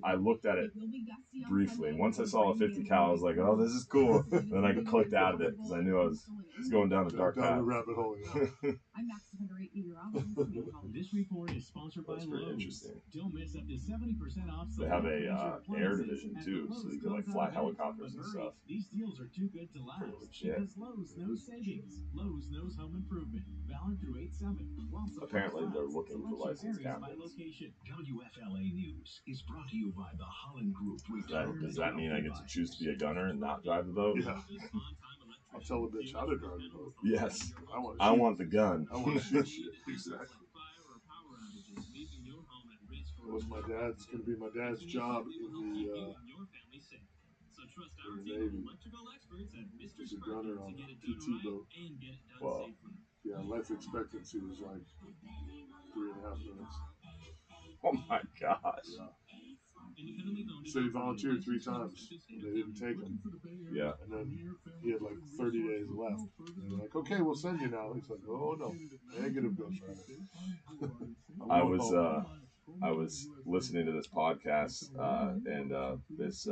Speaker 4: I looked at it briefly. Once I saw a 50 cal, I was like, oh, this is cool. Then I clicked out of it because I knew I was going down the dark path.
Speaker 12: Rabbit hole. Yeah.
Speaker 14: This report is sponsored by Lowe's.
Speaker 4: Interesting.
Speaker 14: Don't miss up to 70% off.
Speaker 4: They have a air division too, so you can like fly helicopters and stuff.
Speaker 14: These deals are too good to last because Lowe's knows savings. Lowe's knows home improvement. Valid through 8/7.
Speaker 4: Apparently, they're looking for licensed captains.
Speaker 2: WFLA News is brought to you by the Holland Group.
Speaker 4: Does that mean I get to choose to be a gunner and not drive the boat?
Speaker 12: Yeah. I'll tell a bitch how to drive the boat.
Speaker 4: Yes. I want the gun.
Speaker 12: I want to shoot shit. Exactly. It's going to be my dad's job in the Navy. He's a gunner on a PT boat.
Speaker 4: Wow.
Speaker 12: Yeah, life expectancy was like 3.5 minutes.
Speaker 4: Oh my gosh.
Speaker 12: Yeah. So he volunteered 3 times, and they didn't take him.
Speaker 4: Yeah.
Speaker 12: And then he had like 30 days left. And they're like, okay, we'll send you now. He's like, oh no, negative Ghost Rider.
Speaker 4: I was listening to this podcast, and this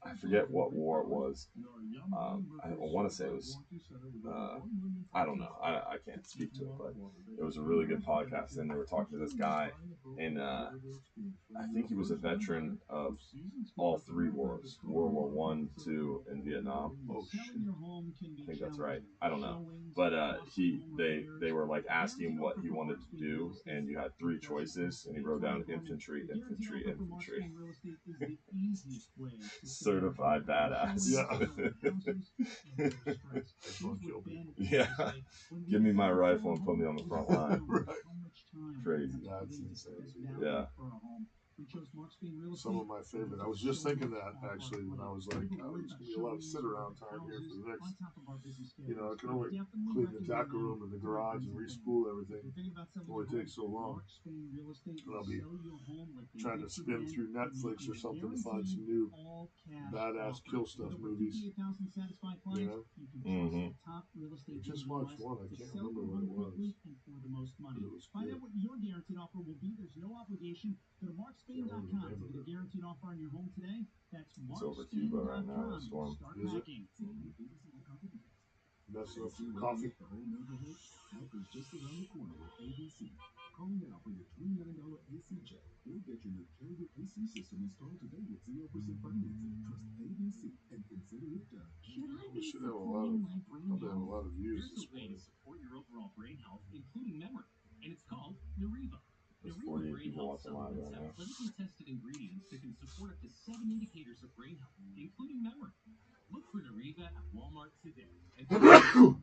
Speaker 4: I forget what war it was. I want to say it was, I don't know. I can't speak to it, but it was a really good podcast. And they were talking to this guy, and I think he was a veteran of all 3 wars, World War One, II, and Vietnam. Oh shit! I think that's right. I don't know, but they were like asking what he wanted to do, and you had 3 choices, and he wrote down infantry, infantry, infantry. Certified badass.
Speaker 12: Yeah.
Speaker 4: Yeah. Give me my rifle and put me on the front line.
Speaker 12: Right.
Speaker 4: Crazy.
Speaker 12: That's insane.
Speaker 4: Yeah.
Speaker 12: Some of my favorite. I was just thinking that actually when I was like, oh, there's going to be a lot of sit around time here for the next, I can only clean the tackle room and the garage and respool everything. It only takes so long. And I'll be trying to spin through Netflix or something to find some new badass kill stuff movies.
Speaker 4: Mm-hmm.
Speaker 12: I just watched one. I can't remember what it was. But it was
Speaker 14: Find out what your guaranteed offer will be. There's no obligation. Go to markspain.com to get a guaranteed offer on your home today. That's
Speaker 4: It's over Cuba right now, the storm.
Speaker 12: Is it? Messing up some coffee.
Speaker 14: Just around the corner with ABC. Call now for your $29 AC check. Or get your new Canada AC system installed today with 0% financing. Trust ABC and consider it done.
Speaker 12: We should have a lot of views this morning.
Speaker 14: Support your overall brain health, including memory. And it's called Nariva.
Speaker 4: There's 48 people watching live right now.
Speaker 14: Clinically tested ingredients that can support up to 7 indicators of brain health, including memory. Look for Nariva at Walmart today. And also,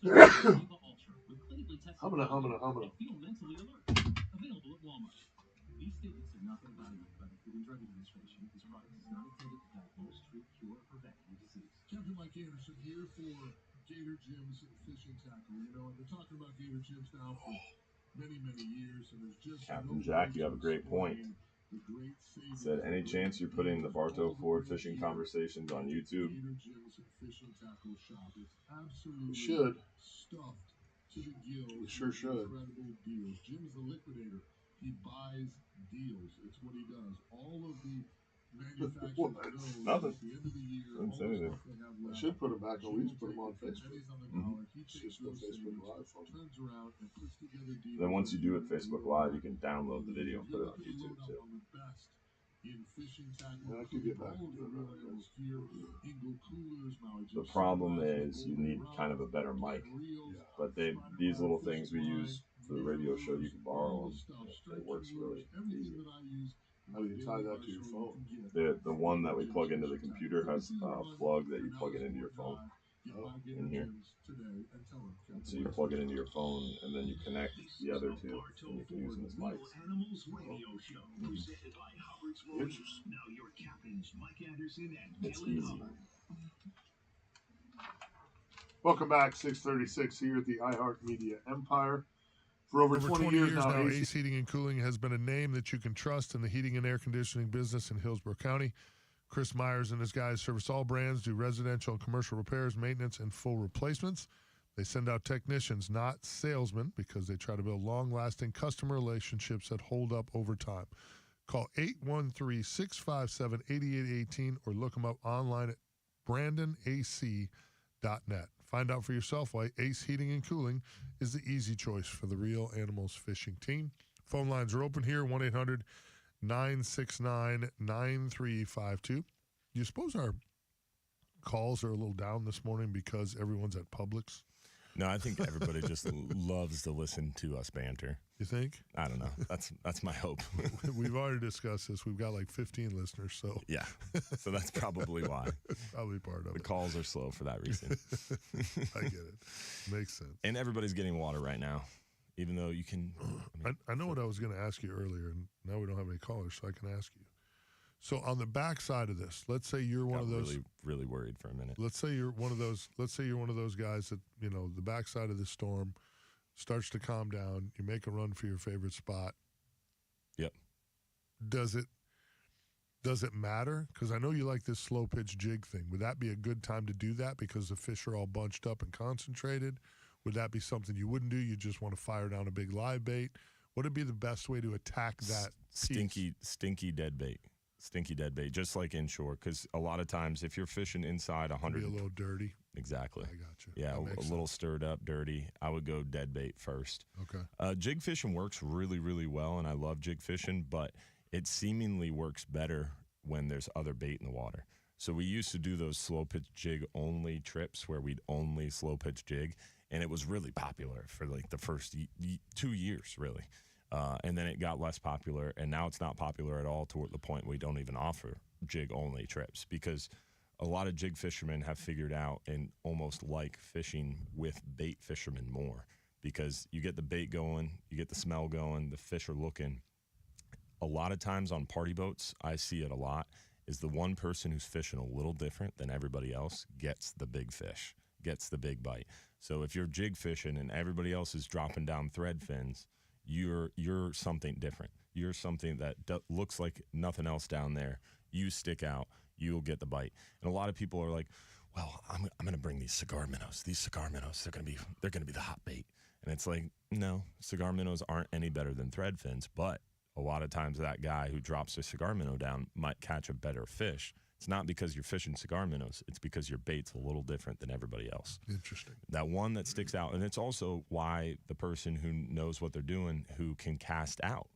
Speaker 14: Nariva Ultra with clinically tested and feel mentally alert. Available at Walmart. These statements are not been evaluated by the Food and Drug Administration. This product is not intended to diagnose, treat, cure, or prevent any disease.
Speaker 11: Captain Mike Anderson here for Gator Gyms Fishing Tackle. I've been talking about Gator Gyms now for many years, and there's just
Speaker 4: Captain Jack, you have a great point. Said, any chance you're putting the Bartow Ford fishing conversations on YouTube?
Speaker 11: Gator Gyms Fishing Tackle Shop is absolutely
Speaker 12: We should.
Speaker 11: stuffed to the gills.
Speaker 12: We sure should.
Speaker 11: Incredible deals. Jim's the liquidator. He buys deals. It's what he does. All of the manufacturers know
Speaker 6: Nothing.
Speaker 11: at the end of the year,
Speaker 6: Didn't
Speaker 11: all
Speaker 6: say
Speaker 11: the
Speaker 6: anything.
Speaker 11: stuff they have
Speaker 12: I
Speaker 11: left.
Speaker 12: should put it back, at least put them on
Speaker 11: Pennies
Speaker 12: Facebook.
Speaker 11: on the dollar. He
Speaker 12: It's
Speaker 11: takes
Speaker 12: just the
Speaker 11: those
Speaker 12: Facebook
Speaker 11: savings,
Speaker 12: Live function.
Speaker 11: turns around and puts together deals.
Speaker 6: Then once you do it Facebook Live, you can download the video and put it on YouTube too.
Speaker 11: On the best in fishing tackle.
Speaker 12: I could get back
Speaker 11: all of
Speaker 12: to
Speaker 11: the real animals here. Ingle coolers, Maui
Speaker 6: The problem is you need kind of a better mic. But these little things we use for the radio show, you can borrow them. It works really easy.
Speaker 12: How do you tie that to your phone?
Speaker 6: The one that we plug into the computer has a plug that you plug it into your phone. In here. And so you plug it into your phone and then you connect the other two and you can use them as mics.
Speaker 2: Animals Radio Show, presented by Hubbard's Marina. Now your captains, Mike Anderson and
Speaker 6: It's
Speaker 2: Dylan
Speaker 6: easy.
Speaker 2: Hubbard.
Speaker 12: Welcome back, 636 here at the iHeartMedia Empire. For over 20 years now,
Speaker 3: Ace Heating and Cooling has been a name that you can trust in the heating and air conditioning business in Hillsborough County. Chris Myers and his guys service all brands, do residential and commercial repairs, maintenance, and full replacements. They send out technicians, not salesmen, because they try to build long-lasting customer relationships that hold up over time. Call 813-657-8818 or look them up online at brandonac.net. Find out for yourself why Ace Heating and Cooling is the easy choice for the Real Animals Fishing team. Phone lines are open here, 1-800-969-9352. Do you suppose our calls are a little down this morning because everyone's at Publix?
Speaker 4: No, I think everybody just loves to listen to us banter.
Speaker 3: You think?
Speaker 4: I don't know. That's my hope.
Speaker 3: We've already discussed this. We've got like 15 listeners, so
Speaker 4: yeah. So that's probably why.
Speaker 3: Probably part of it.
Speaker 4: The calls are slow for that reason.
Speaker 3: I get it. Makes sense.
Speaker 4: And everybody's getting water right now, even though you can.
Speaker 3: I know what I was going to ask you earlier, and now we don't have any callers, so I can ask you. So on the back side of this, let's say you're one of those.
Speaker 4: Really, really worried for a minute.
Speaker 3: Let's say you're one of those. Let's say you're one of those guys that the backside of the storm starts to calm down. You make a run for your favorite spot.
Speaker 4: Yep.
Speaker 3: Does it matter? Because I know you like this slow pitch jig thing. Would that be a good time to do that because the fish are all bunched up and concentrated? Would that be something you wouldn't do? You just want to fire down a big live bait? What would be the best way to attack that?
Speaker 4: Stinky dead bait. Stinky dead bait, just like inshore, because a lot of times if you're fishing inside 100,
Speaker 3: be a little dirty.
Speaker 4: Exactly.
Speaker 3: I got you.
Speaker 4: Yeah, a little stirred up, dirty. I would go dead bait first.
Speaker 3: Okay.
Speaker 4: Jig fishing works really, really well, and I love jig fishing, but it seemingly works better when there's other bait in the water. So we used to do those slow pitch jig only trips where we'd only slow pitch jig, and it was really popular for like the first 2 years, really. And then it got less popular, and now it's not popular at all to the point we don't even offer jig-only trips because a lot of jig fishermen have figured out and almost like fishing with bait fishermen more because you get the bait going, you get the smell going, the fish are looking. A lot of times on party boats, I see it a lot, is the one person who's fishing a little different than everybody else gets the big fish, gets the big bite. So if you're jig fishing and everybody else is dropping down thread fins, you're something different. You're something that looks like nothing else down there. You stick out. You'll get the bite. And a lot of people are like, "Well, I'm going to bring these cigar minnows. These cigar minnows, they're going to be the hot bait." And it's like, no, cigar minnows aren't any better than thread fins. But a lot of times that guy who drops a cigar minnow down might catch a better fish. It's not because you're fishing cigar minnows. It's because your bait's a little different than everybody else.
Speaker 3: Interesting.
Speaker 4: That one that sticks out. And it's also why the person who knows what they're doing, who can cast out,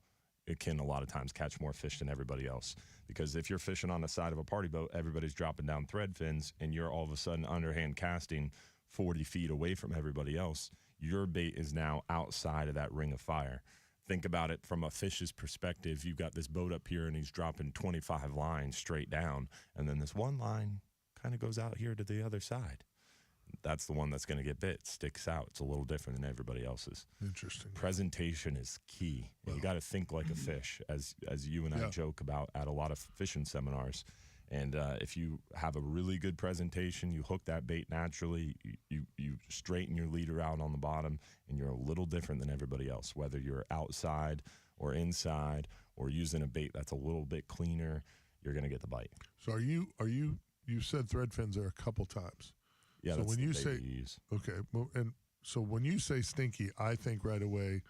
Speaker 4: it can a lot of times catch more fish than everybody else. Because if you're fishing on the side of a party boat, everybody's dropping down thread fins, and you're all of a sudden underhand casting 40 feet away from everybody else, your bait is now outside of that ring of fire. Think about it from a fish's perspective. You've got this boat up here, and he's dropping 25 lines straight down, and then this one line kind of goes out here to the other side. That's the one that's going to get bit. It sticks out. It's a little different than everybody else's.
Speaker 3: Interesting.
Speaker 4: Presentation is key. Well, you got to think like a fish, as you and I joke about at a lot of fishing seminars. And if you have a really good presentation, you hook that bait naturally, you straighten your leader out on the bottom, and you're a little different than everybody else, whether you're outside or inside or using a bait that's a little bit cleaner, you're going to get the bite.
Speaker 3: So you said thread fins there a couple times.
Speaker 4: Yeah,
Speaker 3: so
Speaker 4: that's
Speaker 3: when
Speaker 4: the
Speaker 3: you
Speaker 4: bait
Speaker 3: say,
Speaker 4: we use.
Speaker 3: Okay, well, and so when you say stinky, I think right away,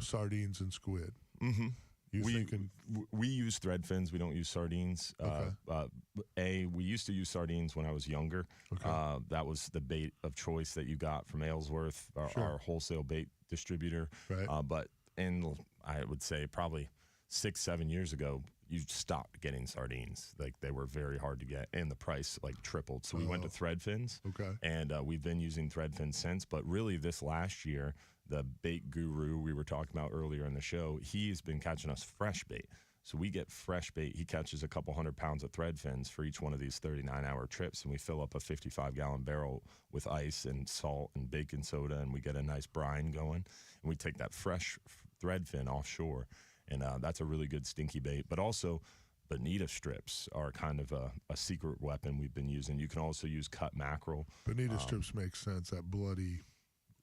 Speaker 3: sardines and squid.
Speaker 4: Mm-hmm.
Speaker 3: Thinking?
Speaker 4: We use thread fins. We don't use sardines.
Speaker 3: Okay.
Speaker 4: We used to use sardines when I was younger.
Speaker 3: Okay.
Speaker 4: That was the bait of choice that you got from Aylesworth, our wholesale bait distributor.
Speaker 3: Right.
Speaker 4: But I would say probably 6-7 years ago, you stopped getting sardines. Like, they were very hard to get, and the price like tripled. So we went to thread fins.
Speaker 3: Okay.
Speaker 4: And we've been using thread fins since. But really, this last year, the bait guru we were talking about earlier in the show, he's been catching us fresh bait. So we get fresh bait. He catches a couple 100 pounds of thread fins for each one of these 39-hour trips, and we fill up a 55-gallon barrel with ice and salt and baking soda, and we get a nice brine going. And we take that fresh thread fin offshore, and that's a really good stinky bait. But also, bonita strips are kind of a secret weapon we've been using. You can also use cut mackerel.
Speaker 3: Bonita strips make sense. That bloody,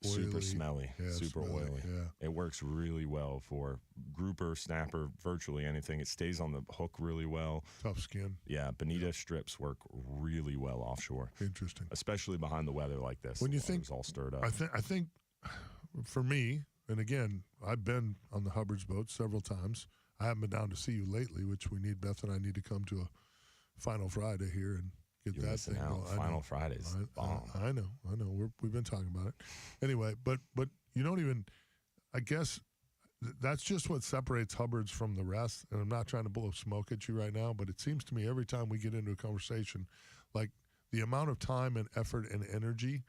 Speaker 3: oily,
Speaker 4: super smelly, super oily.
Speaker 3: Yeah.
Speaker 4: It works really well for grouper, snapper, virtually anything. It stays on the hook really well.
Speaker 3: Tough skin.
Speaker 4: Yeah, bonita strips work really well offshore.
Speaker 3: Interesting.
Speaker 4: Especially behind the weather like this.
Speaker 3: When you think
Speaker 4: it's all stirred up.
Speaker 3: I think for me, and again, I've been on the Hubbard's boat several times. I haven't been down to see you lately, which we need. Beth and I need to come to a Final Friday here and get
Speaker 4: You're
Speaker 3: that
Speaker 4: missing
Speaker 3: thing
Speaker 4: out.
Speaker 3: going.
Speaker 4: Final Friday's bomb.
Speaker 3: I know. We've been talking about it. Anyway, but you don't even. I guess that's just what separates Hubbard's from the rest. And I'm not trying to blow smoke at you right now, but it seems to me every time we get into a conversation, like the amount of time and effort and energy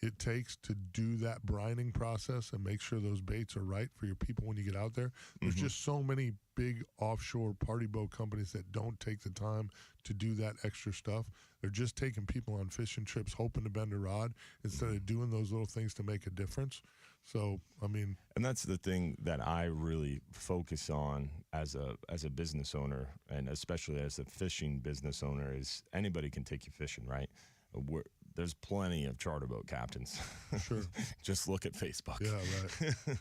Speaker 3: it takes to do that brining process and make sure those baits are right for your people when you get out there. There's just so many big offshore party boat companies that don't take the time to do that extra stuff. They're just taking people on fishing trips hoping to bend a rod instead of doing those little things to make a difference. So, I mean,
Speaker 4: and that's the thing that I really focus on as a business owner, and especially as a fishing business owner, is anybody can take you fishing, right? There's plenty of charter boat captains.
Speaker 3: Sure.
Speaker 4: Just look at Facebook.
Speaker 3: Yeah, right. Yeah.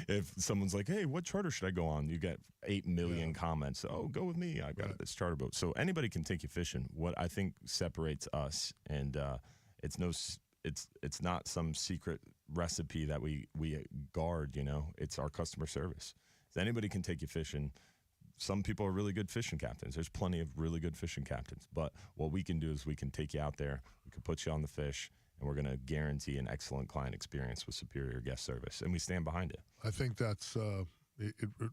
Speaker 4: If someone's like, hey, what charter should I go on? You get 8 million comments. Oh, go with me. I've got this charter boat. So anybody can take you fishing. What I think separates us, and it's not some secret recipe that we guard, it's our customer service. So anybody can take you fishing. Some people are really good fishing captains. There's plenty of really good fishing captains. But what we can do is we can take you out there, we can put you on the fish, and we're going to guarantee an excellent client experience with superior guest service. And we stand behind it.
Speaker 3: I think that's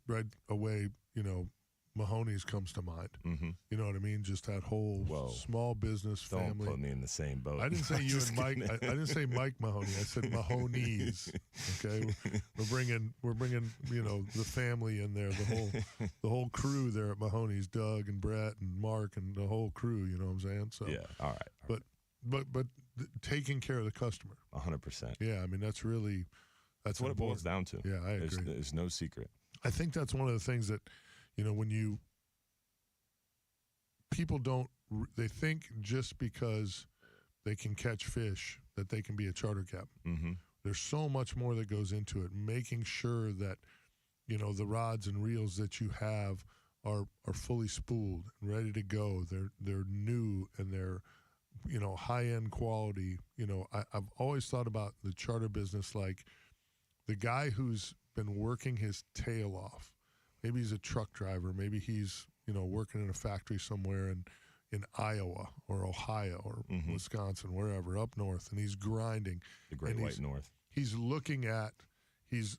Speaker 3: right away, Mahoney's comes to mind.
Speaker 4: Mm-hmm.
Speaker 3: You know what I mean? Just that whole small business family.
Speaker 4: Don't put me in the same boat.
Speaker 3: I didn't say you and Mike. I didn't say Mike Mahoney. I said Mahoney's. Okay, we're bringing the family in there. The whole crew there at Mahoney's. Doug and Brett and Mark and the whole crew. You know what I'm saying? So
Speaker 4: yeah, all right.
Speaker 3: But taking care of the customer.
Speaker 4: 100%.
Speaker 3: Yeah, I mean that's what
Speaker 4: it boils down to.
Speaker 3: Yeah, I agree.
Speaker 4: There's no secret.
Speaker 3: I think that's one of the things that. When people they think just because they can catch fish that they can be a charter captain.
Speaker 4: Mm-hmm.
Speaker 3: There's so much more that goes into it, making sure that, the rods and reels that you have are fully spooled and ready to go. They're new and they're, high-end quality. I've always thought about the charter business like the guy who's been working his tail off. Maybe he's a truck driver. Maybe he's, working in a factory somewhere in Iowa or Ohio or Wisconsin, wherever, up north, and he's grinding.
Speaker 4: The Great White North.
Speaker 3: He's looking at his,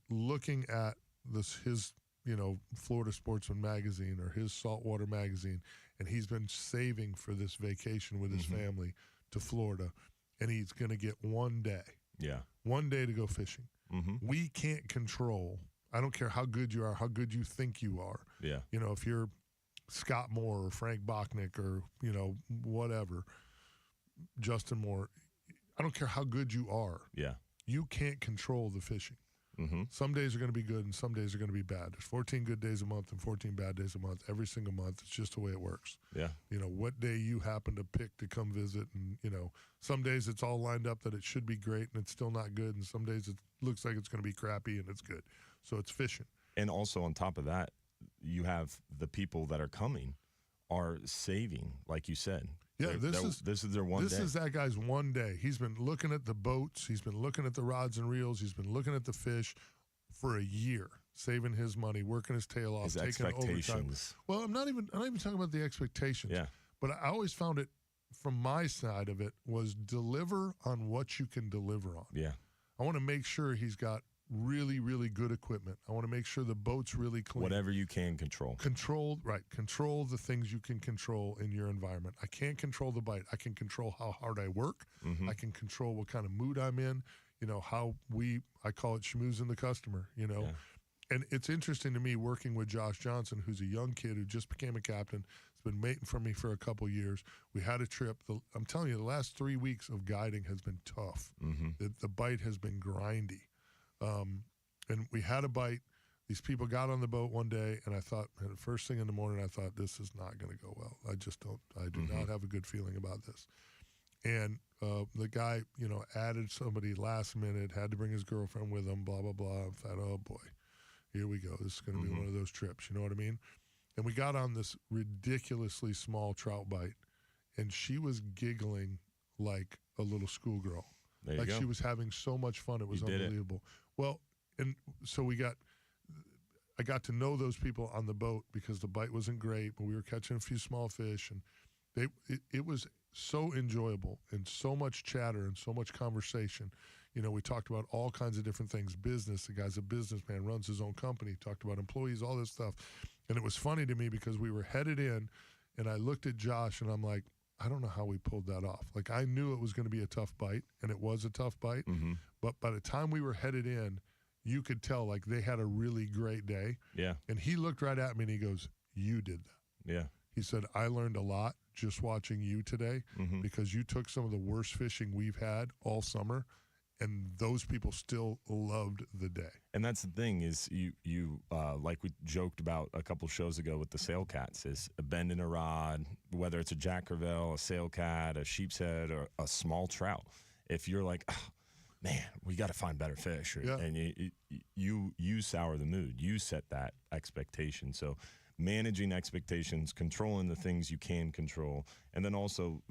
Speaker 3: Florida Sportsman magazine or his saltwater magazine, and he's been saving for this vacation with his family to Florida, and he's going to get one day.
Speaker 4: Yeah.
Speaker 3: One day to go fishing.
Speaker 4: Mm-hmm.
Speaker 3: We can't control. I don't care how good you are, how good you think you are.
Speaker 4: Yeah.
Speaker 3: If you're Scott Moore or Frank Bachnick or, whatever, Justin Moore, I don't care how good you are.
Speaker 4: Yeah.
Speaker 3: You can't control the fishing.
Speaker 4: Mm-hmm.
Speaker 3: Some days are going to be good and some days are going to be bad. There's 14 good days a month and 14 bad days a month. Every single month, it's just the way it works.
Speaker 4: Yeah.
Speaker 3: What day you happen to pick to come visit, and, some days it's all lined up that it should be great and it's still not good, and some days it looks like it's going to be crappy and it's good. So it's fishing.
Speaker 4: And also on top of that, you have the people that are coming are saving, like you said.
Speaker 3: Yeah, this
Speaker 4: is their one day.
Speaker 3: This is that guy's one day. He's been looking at the boats. He's been looking at the rods and reels. He's been looking at the fish for a year. saving his money, working his tail off,
Speaker 4: His
Speaker 3: taking overtime.
Speaker 4: expectations.
Speaker 3: Well, I'm not even talking about the expectations.
Speaker 4: Yeah.
Speaker 3: But I always found it, from my side of it, was deliver on what you can deliver on.
Speaker 4: Yeah.
Speaker 3: I want to make sure he's got really, really good equipment. I want to make sure the boat's really clean.
Speaker 4: Whatever you can control.
Speaker 3: Control the things you can control in your environment. I can't control the bite. I can control how hard I work.
Speaker 4: Mm-hmm.
Speaker 3: I can control what kind of mood I'm in. You know, I call it schmoozing the customer, you know.
Speaker 4: Yeah.
Speaker 3: And it's interesting to me working with Josh Johnson, who's a young kid who just became a captain. He's been mating for me for a couple years. We had a trip. I'm telling you, the last 3 weeks of guiding has been tough.
Speaker 4: Mm-hmm.
Speaker 3: The bite has been grindy. And we had a bite. These people got on the boat one day, and I thought, man, first thing in the morning, I thought, this is not going to go well. I do not have a good feeling about this. And the guy, you know, added somebody last minute, had to bring his girlfriend with him, blah, blah, blah. I thought, oh, boy, here we go. This is going to be one of those trips. You know what I mean? And we got on this ridiculously small trout bite, and she was giggling like a little schoolgirl.
Speaker 4: There you
Speaker 3: like
Speaker 4: go.
Speaker 3: she was having so much fun. It was unbelievable. Well, and so I got to know those people on the boat because the bite wasn't great, but we were catching a few small fish, and it was so enjoyable and so much chatter and so much conversation. You know, we talked about all kinds of different things. Business, the guy's a businessman, runs his own company, talked about employees, all this stuff. And it was funny to me because we were headed in, and I looked at Josh, and I'm like, I don't know how we pulled that off. Like, I knew it was going to be a tough bite, and it was a tough bite.
Speaker 4: Mm-hmm.
Speaker 3: But by the time we were headed in, you could tell, like, they had a really great day.
Speaker 4: Yeah.
Speaker 3: And he looked right at me, and he goes, you did that.
Speaker 4: Yeah.
Speaker 3: He said, I learned a lot just watching you today because you took some of the worst fishing we've had all summer, and those people still loved the day.
Speaker 4: And that's the thing is you like we joked about a couple shows ago with the sail cats, is a bend in a rod, whether it's a Jack Crevalle, a sail cat, a sheep's head, or a small trout. If you're like, oh, man, we got to find better fish, and you sour the mood, you set that expectation. So managing expectations, controlling the things you can control, and then also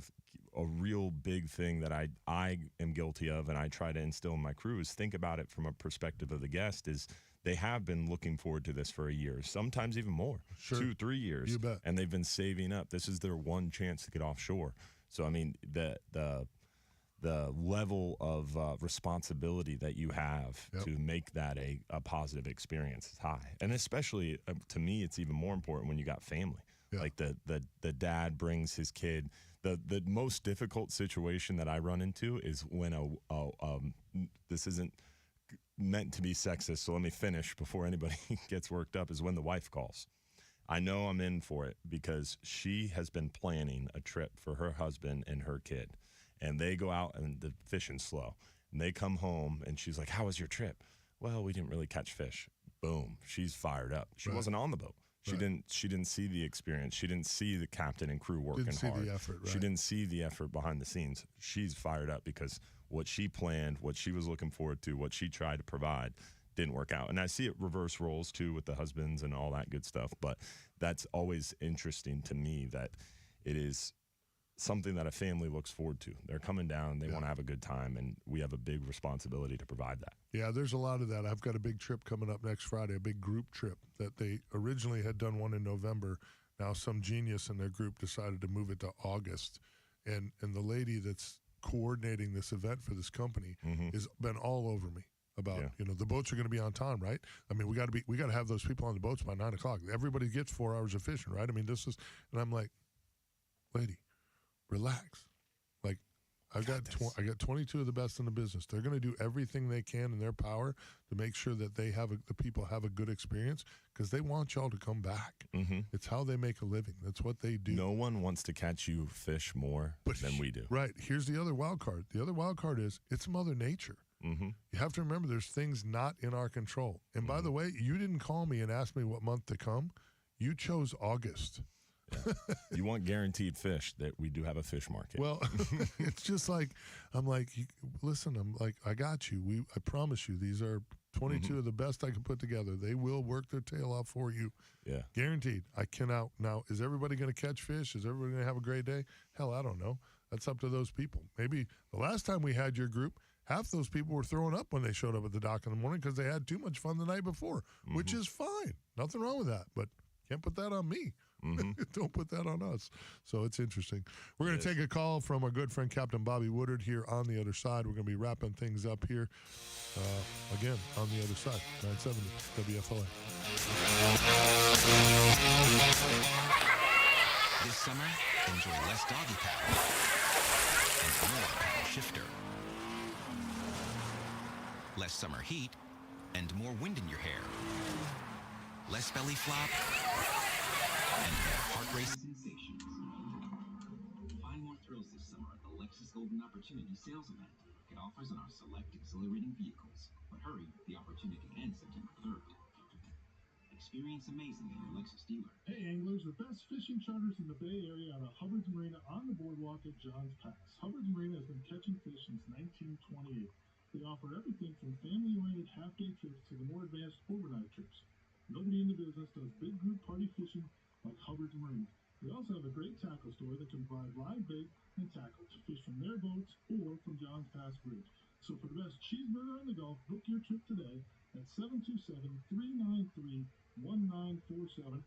Speaker 4: a real big thing that I am guilty of and I try to instill in my crew is think about it from a perspective of the guest. Is they have been looking forward to this for a year, sometimes even more, 2-3 years,
Speaker 3: You bet.
Speaker 4: and they've been saving up. This is their one chance to get offshore. So I mean the level of responsibility that you have to make that a positive experience is high. And especially, to me, it's even more important when you got family. Yeah. Like the dad brings his kid. The most difficult situation that I run into is when this isn't meant to be sexist, so let me finish before anybody gets worked up, is when the wife calls. I know I'm in for it because she has been planning a trip for her husband and her kid. And they go out and the fishing's slow. And they come home and she's like, how was your trip? Well, we didn't really catch fish. Boom. She's fired up. She wasn't on the boat. She didn't see the experience. She didn't see the captain and crew working hard.
Speaker 3: Didn't see the effort,
Speaker 4: She didn't see the effort behind the scenes. She's fired up because what she planned, what she was looking forward to, what she tried to provide didn't work out. And I see it reverse roles too with the husbands and all that good stuff. But that's always interesting to me that it is something that a family looks forward to. They're coming down, they want to have a good time, and we have a big responsibility to provide that.
Speaker 3: Yeah, there's a lot of that. I've got a big trip coming up next Friday, a big group trip that they originally had done one in November. Now some genius in their group decided to move it to August. And the lady that's coordinating this event for this company has been all over me about, you know, the boats are going to be on time, right? I mean, we got to have those people on the boats by 9 o'clock. Everybody gets 4 hours of fishing, right? I mean, and I'm like, lady, relax. Like, I got 22 of the best in the business. They're going to do everything they can in their power to make sure that the people have a good experience because they want y'all to come back. It's how they make a living. That's what they do.
Speaker 4: No one wants to catch you fish more than we do.
Speaker 3: Right. Here's the other wild card. The other wild card is it's Mother Nature. You have to remember there's things not in our control. And by the way, you didn't call me and ask me what month to come. You chose August.
Speaker 4: Yeah. You want guaranteed fish, that we do have a fish market.
Speaker 3: Well, it's just like, I'm like, listen, I'm like, I got you. I promise you, these are 22 of the best I can put together. They will work their tail off for you.
Speaker 4: Yeah.
Speaker 3: Guaranteed. I cannot. Now, is everybody going to catch fish? Is everybody going to have a great day? Hell, I don't know. That's up to those people. Maybe the last time we had your group, half those people were throwing up when they showed up at the dock in the morning because they had too much fun the night before, which is fine. Nothing wrong with that, but can't put that on me. Don't put that on us. So it's interesting. We're going to take a call from our good friend Captain Bobby Woodard here on the other side. We're going to be wrapping things up here again on the other side. 970 WFLA.
Speaker 15: This summer, enjoy less doggy paddle and more paddle shifter. Less summer heat and more wind in your hair. Less belly flop and more heart race.
Speaker 14: Find more thrills this summer at the Lexus Golden Opportunity Sales Event. Get offers on our select exhilarating vehicles. But hurry, the opportunity ends September 3rd. Experience amazing at your Lexus dealer.
Speaker 11: Hey anglers, the best fishing charters in the Bay Area are the Hubbard's Marina on the boardwalk at Johns Pass. Hubbard's Marina has been catching fish since 1928. They offer everything from family-oriented half-day trips to the more advanced overnight trips. Nobody in the business does big group party fishing like Hubbard's Marina. They also have a great tackle store that can provide live bait and tackle to fish from their boats or from Johns Pass Bridge. So for the best cheeseburger on the Gulf, book your trip today at 727-393-1947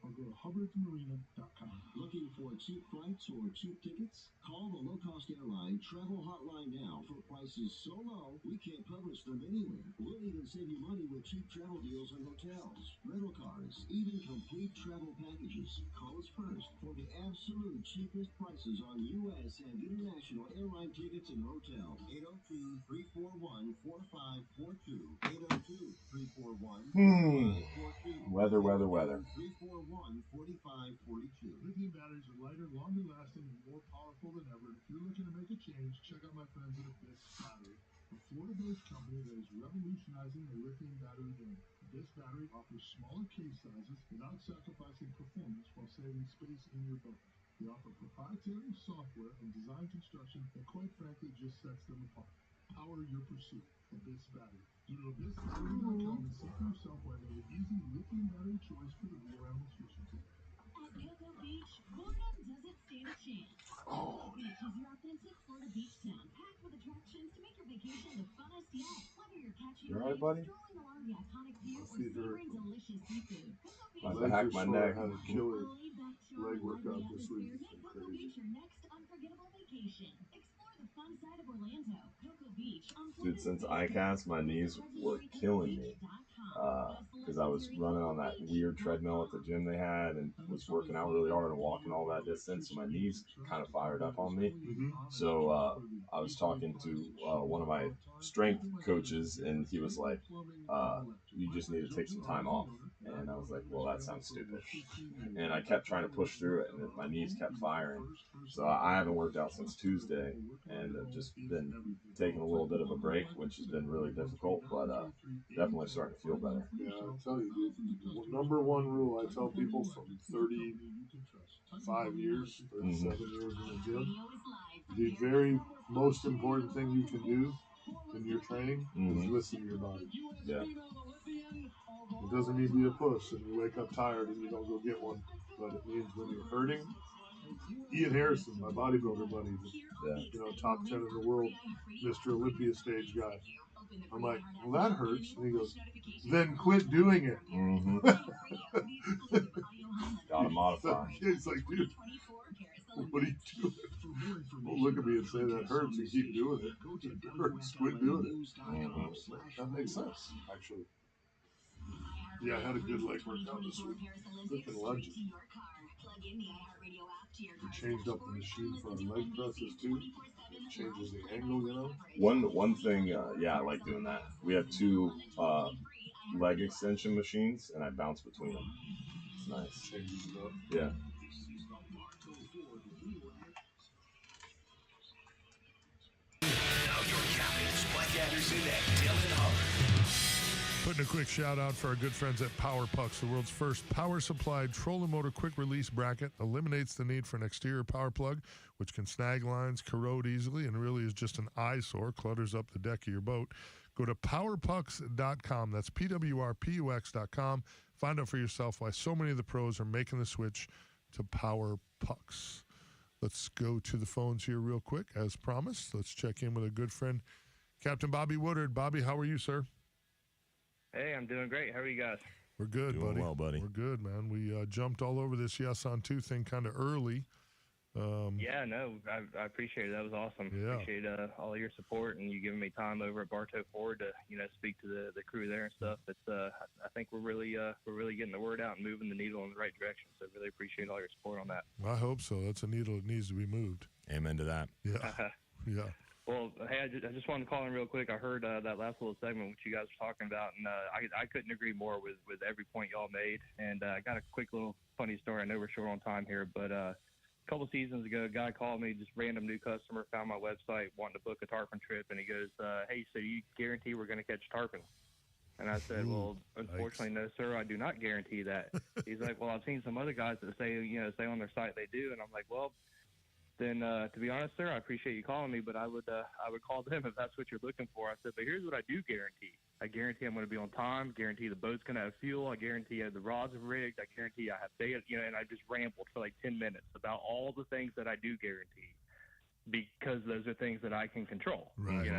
Speaker 11: or go to hubbardsmarina.com.
Speaker 16: Looking for cheap flights or cheap tickets? Call the low-cost airline travel hotline now for prices so low we can't publish them anywhere. We'll even save you money with cheap travel deals on hotels, rental cars, even complete travel packages. Call us first for the absolute cheapest prices on U.S. and international airline tickets and hotels. 802-341-4542. 802-341-4542.
Speaker 6: Weather.
Speaker 16: 341-4542.
Speaker 11: Lithium batteries are lighter, longer lasting, and more powerful than ever. And if you're looking to make a change, check out my friends at Abyss Battery, a Florida-based company that is revolutionizing the lithium battery game. Abyss Battery offers smaller case sizes without sacrificing performance while saving space in your boat. They offer proprietary software and design construction that quite frankly just sets them apart. Power your pursuit. Abyss Battery. Go to abyssbattery.com and see for yourself why they're the easy lithium battery choice for the real animals fishing today.
Speaker 10: At Cocoa Beach, boredom doesn't stand a chance. Beach is your authentic Florida beach town, packed with attractions to make your vacation the funnest yet. Whether you're catching
Speaker 6: You all right,
Speaker 10: waves,
Speaker 6: buddy?
Speaker 10: strolling along the iconic view, or
Speaker 12: Feet hurt.
Speaker 10: savoring delicious seafood, Cocoa Beach
Speaker 6: My
Speaker 12: Legs
Speaker 6: back,
Speaker 12: are
Speaker 6: my
Speaker 12: sore.
Speaker 6: neck.
Speaker 12: I had a killer
Speaker 10: a laid-back charm
Speaker 12: leg
Speaker 10: and
Speaker 12: workout
Speaker 10: lively
Speaker 12: this
Speaker 10: atmosphere
Speaker 12: week.
Speaker 10: make Cocoa Beach your next unforgettable vacation. Explore the fun side of Orlando, Cocoa Beach.
Speaker 6: Dude, since ICAST, my knees were killing me because I was running on that weird treadmill at the gym they had and was working out really hard and walking all that distance. So my knees kind of fired up on me. So I was talking to one of my strength coaches, and he was like, you just need to take some time off. And I was like, well, that sounds stupid. And I kept trying to push through it, and my knees kept firing. So I haven't worked out since Tuesday, and I've just been taking a little bit of a break, which has been really difficult, but definitely starting to feel better.
Speaker 12: Yeah, I tell you, dude, number one rule I tell people from 35 years, 37 years in the gym, the very most important thing you can do in your training is listen to your body.
Speaker 6: Yeah.
Speaker 12: It doesn't mean be a puss and you wake up tired and you don't go get one, but it means when you're hurting. Ian Harrison, my bodybuilder buddy, top 10 in the world, Mr. Olympia stage guy. I'm like, well, that hurts. And he goes, then quit doing it.
Speaker 6: Gotta modify.
Speaker 12: It's like, dude, what are you doing? Don't look at me and say that hurts and keep doing it. If it hurts, quit doing it. That makes sense, actually. Yeah, I had a good leg workout this week. Freaking lunges. We changed up the machine for our leg presses too. It changes the angle,
Speaker 6: One thing, I like doing that. We have two leg extension machines, and I bounce between them. It's nice.
Speaker 12: Changes it up.
Speaker 6: Yeah.
Speaker 2: Now your captains, Mike Anderson and Dylan Hubbard.
Speaker 3: Putting a quick shout out for our good friends at Power Pucks, the world's first power supplied trolling motor quick release bracket. Eliminates the need for an exterior power plug, which can snag lines, corrode easily, and really is just an eyesore, clutters up the deck of your boat. Go to powerpucks.com. That's PWRPUX.com. Find out for yourself why so many of the pros are making the switch to Power Pucks. Let's go to the phones here real quick. As promised, let's check in with a good friend, Captain Bobby Woodard. Bobby, how are you, sir?
Speaker 17: Hey, I'm doing great. How are you guys?
Speaker 3: We're good,
Speaker 4: Doing
Speaker 3: buddy.
Speaker 4: well, buddy.
Speaker 3: We're good, man. We jumped all over this yes on 2 thing kind of early.
Speaker 17: Yeah, no, I appreciate it. That was awesome.
Speaker 3: Yeah.
Speaker 17: Appreciate all of your support and you giving me time over at Bartow Ford to speak to the crew there and stuff. It's I think we're really getting the word out and moving the needle in the right direction. So really appreciate all your support on that.
Speaker 3: I hope so. That's a needle that needs to be moved.
Speaker 4: Amen to that.
Speaker 3: Yeah. Yeah.
Speaker 17: Well, hey, I just wanted to call in real quick. I heard that last little segment which you guys were talking about, and I couldn't agree more with every point y'all made. And I got a quick little funny story. I know we're short on time here, but a couple seasons ago, a guy called me, just random new customer, found my website, wanting to book a tarpon trip, and he goes, hey, so you guarantee we're going to catch tarpon? And I said, well, unfortunately, no, sir, I do not guarantee that. He's like, well, I've seen some other guys that say on their site they do. And I'm like, well, then to be honest, sir, I appreciate you calling me, but I would call them if that's what you're looking for. I said, but here's what I do guarantee. I guarantee I'm going to be on time. Guarantee the boat's going to have fuel. I guarantee the rods are rigged. I guarantee I have data. And I just rambled for like 10 minutes about all the things that I do guarantee, because those are things that I can control.
Speaker 3: Right.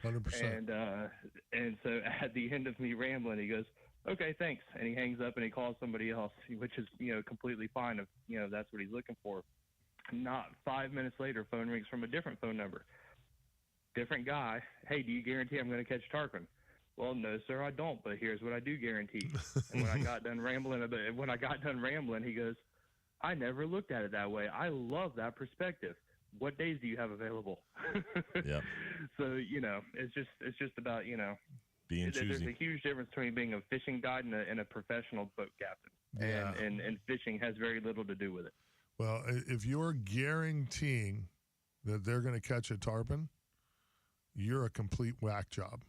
Speaker 17: 100%. And so at the end of me rambling, he goes, okay, thanks. And he hangs up and he calls somebody else, which is, completely fine if, that's what he's looking for. Not 5 minutes later, phone rings from a different phone number. Different guy. Hey, do you guarantee I'm going to catch tarpon? Well, no, sir, I don't, but here's what I do guarantee. And when I got done rambling, he goes, I never looked at it that way. I love that perspective. What days do you have available?
Speaker 4: Yep.
Speaker 17: So, it's just about,
Speaker 4: being choosy.
Speaker 17: There's a huge difference between being a fishing guide and a professional boat captain.
Speaker 3: Yeah.
Speaker 17: And fishing has very little to do with it.
Speaker 3: Well, if you're guaranteeing that they're going to catch a tarpon, you're a complete whack job.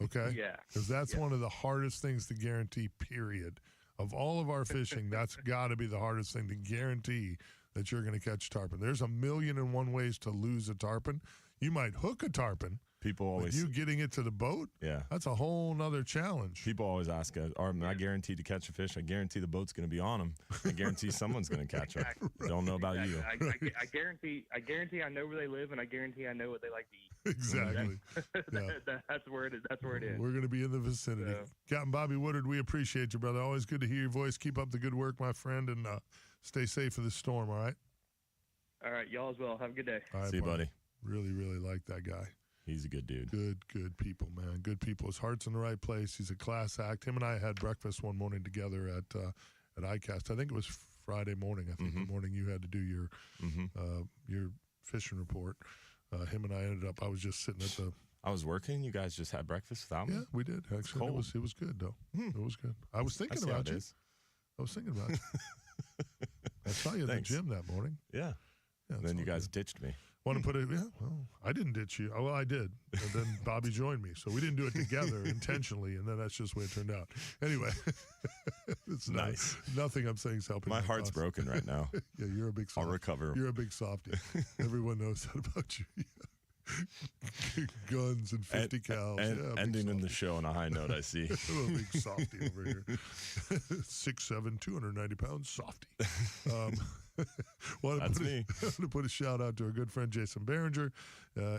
Speaker 3: Okay?
Speaker 17: Yeah.
Speaker 3: Because that's one of the hardest things to guarantee, period. Of all of our fishing, that's got to be the hardest thing to guarantee that you're going to catch tarpon. There's 1,000,001 ways to lose a tarpon. You might hook a tarpon.
Speaker 4: People always.
Speaker 3: But you getting it to the boat?
Speaker 4: Yeah.
Speaker 3: That's a whole nother challenge.
Speaker 4: People always ask, am I guaranteed to catch a fish? I guarantee the boat's going to be on them. I guarantee someone's going to catch them. Don't know about you.
Speaker 17: I guarantee I know where they live, and I guarantee I know what they like to eat.
Speaker 3: Exactly.
Speaker 17: That's where it is. That's where it is.
Speaker 3: We're going to be in the vicinity. Captain Bobby Woodard, we appreciate you, brother. Always good to hear your voice. Keep up the good work, my friend, and stay safe for the storm, all right?
Speaker 17: All right, y'all as well. Have a good day.
Speaker 3: All right,
Speaker 4: see you, buddy.
Speaker 3: Really, really like that guy.
Speaker 4: He's a good dude.
Speaker 3: Good people, man. Good people. His heart's in the right place. He's a class act. Him and I had breakfast one morning together at ICAST. I think it was Friday morning. I think the morning you had to do your fishing report. Him and I ended up. I was just sitting at the.
Speaker 4: I was working. You guys just had breakfast without me.
Speaker 3: Yeah, we did. Actually, it was good though. It was good. I was thinking about you. I was thinking about you. I saw you at the gym that morning.
Speaker 4: Yeah. And then you guys ditched me.
Speaker 3: Want to put it? Yeah. Well, I didn't ditch you. Oh, well, I did. And then Bobby joined me, so we didn't do it together intentionally, and then that's just the way it turned out. Anyway, it's
Speaker 4: nice.
Speaker 3: Nothing I'm saying is helping.
Speaker 4: My heart's broken right now.
Speaker 3: Yeah, you're a big softy.
Speaker 4: I'll recover.
Speaker 3: You're a big softy. Everyone knows that about you. Guns and 50 cals.
Speaker 4: And ending in the show on a high note, I see.
Speaker 3: I'm a big softy over here. 6'7", 290 pounds, softy.
Speaker 4: That's me.
Speaker 3: I want to put a shout out to our good friend Jason Behringer,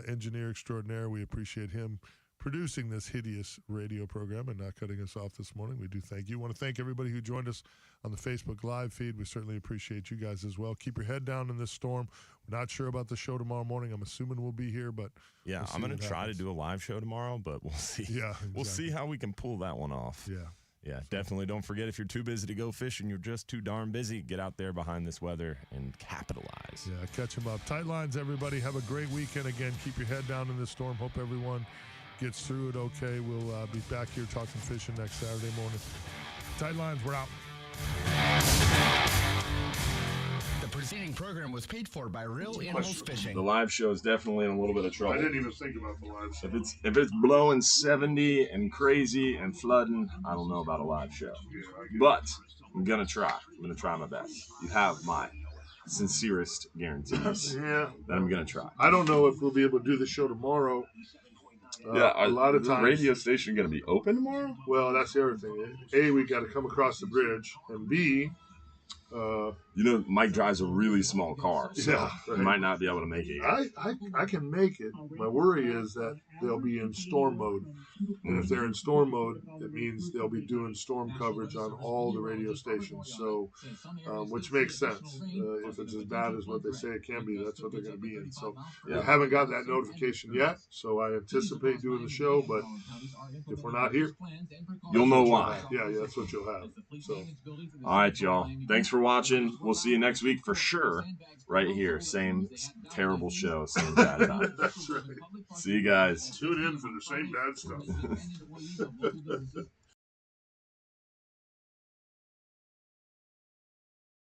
Speaker 3: engineer extraordinaire. We appreciate him producing this hideous radio program and not cutting us off this morning. We do thank you. I want to thank everybody who joined us on the Facebook Live feed. We certainly appreciate you guys as well. Keep your head down in this storm. We're not sure about the show tomorrow morning. I'm assuming we'll be here, but
Speaker 4: yeah, I'm going to try to do a live show tomorrow, but we'll see.
Speaker 3: Yeah, exactly.
Speaker 4: We'll see how we can pull that one off.
Speaker 3: Yeah.
Speaker 4: Yeah, definitely don't forget, if you're too busy to go fishing, you're just too darn busy, get out there behind this weather and capitalize.
Speaker 3: Yeah, catch them up. Tight lines, everybody. Have a great weekend. Again, keep your head down in this storm. Hope everyone gets through it okay. We'll be back here talking fishing next Saturday morning. Tight lines, we're out.
Speaker 1: The preceding program was paid for by Real Animals Fishing.
Speaker 6: The live show is definitely in a little bit of trouble.
Speaker 12: I didn't even think about the live show.
Speaker 6: If it's blowing 70 and crazy and flooding, I don't know about a live show. But I'm gonna try. I'm gonna try my best. You have my sincerest guarantees.
Speaker 12: Yeah.
Speaker 6: That I'm gonna try.
Speaker 12: I don't know if we'll be able to do the show tomorrow. A lot of times,
Speaker 6: the radio station going to be open tomorrow?
Speaker 12: Well, that's the other thing. A, we got to come across the bridge, and B,
Speaker 6: Mike drives a really small car, so
Speaker 12: Yeah,
Speaker 6: he
Speaker 12: right.
Speaker 6: might not be able to make it yet.
Speaker 12: I can make it. My worry is that they'll be in storm mode. And if they're in storm mode, it means they'll be doing storm coverage on all the radio stations. So, which makes sense. If it's as bad as what they say it can be, that's what they're going to be in. So, I haven't got that notification yet. So, I anticipate doing the show. But if we're not here,
Speaker 6: you'll know why.
Speaker 12: Yeah, that's what you'll have. So,
Speaker 6: all right, y'all. Thanks for watching. We'll see you next week for sure. Right here. Same terrible show, same bad time.
Speaker 12: That's right.
Speaker 6: See you guys.
Speaker 12: Tune in for the same bad stuff.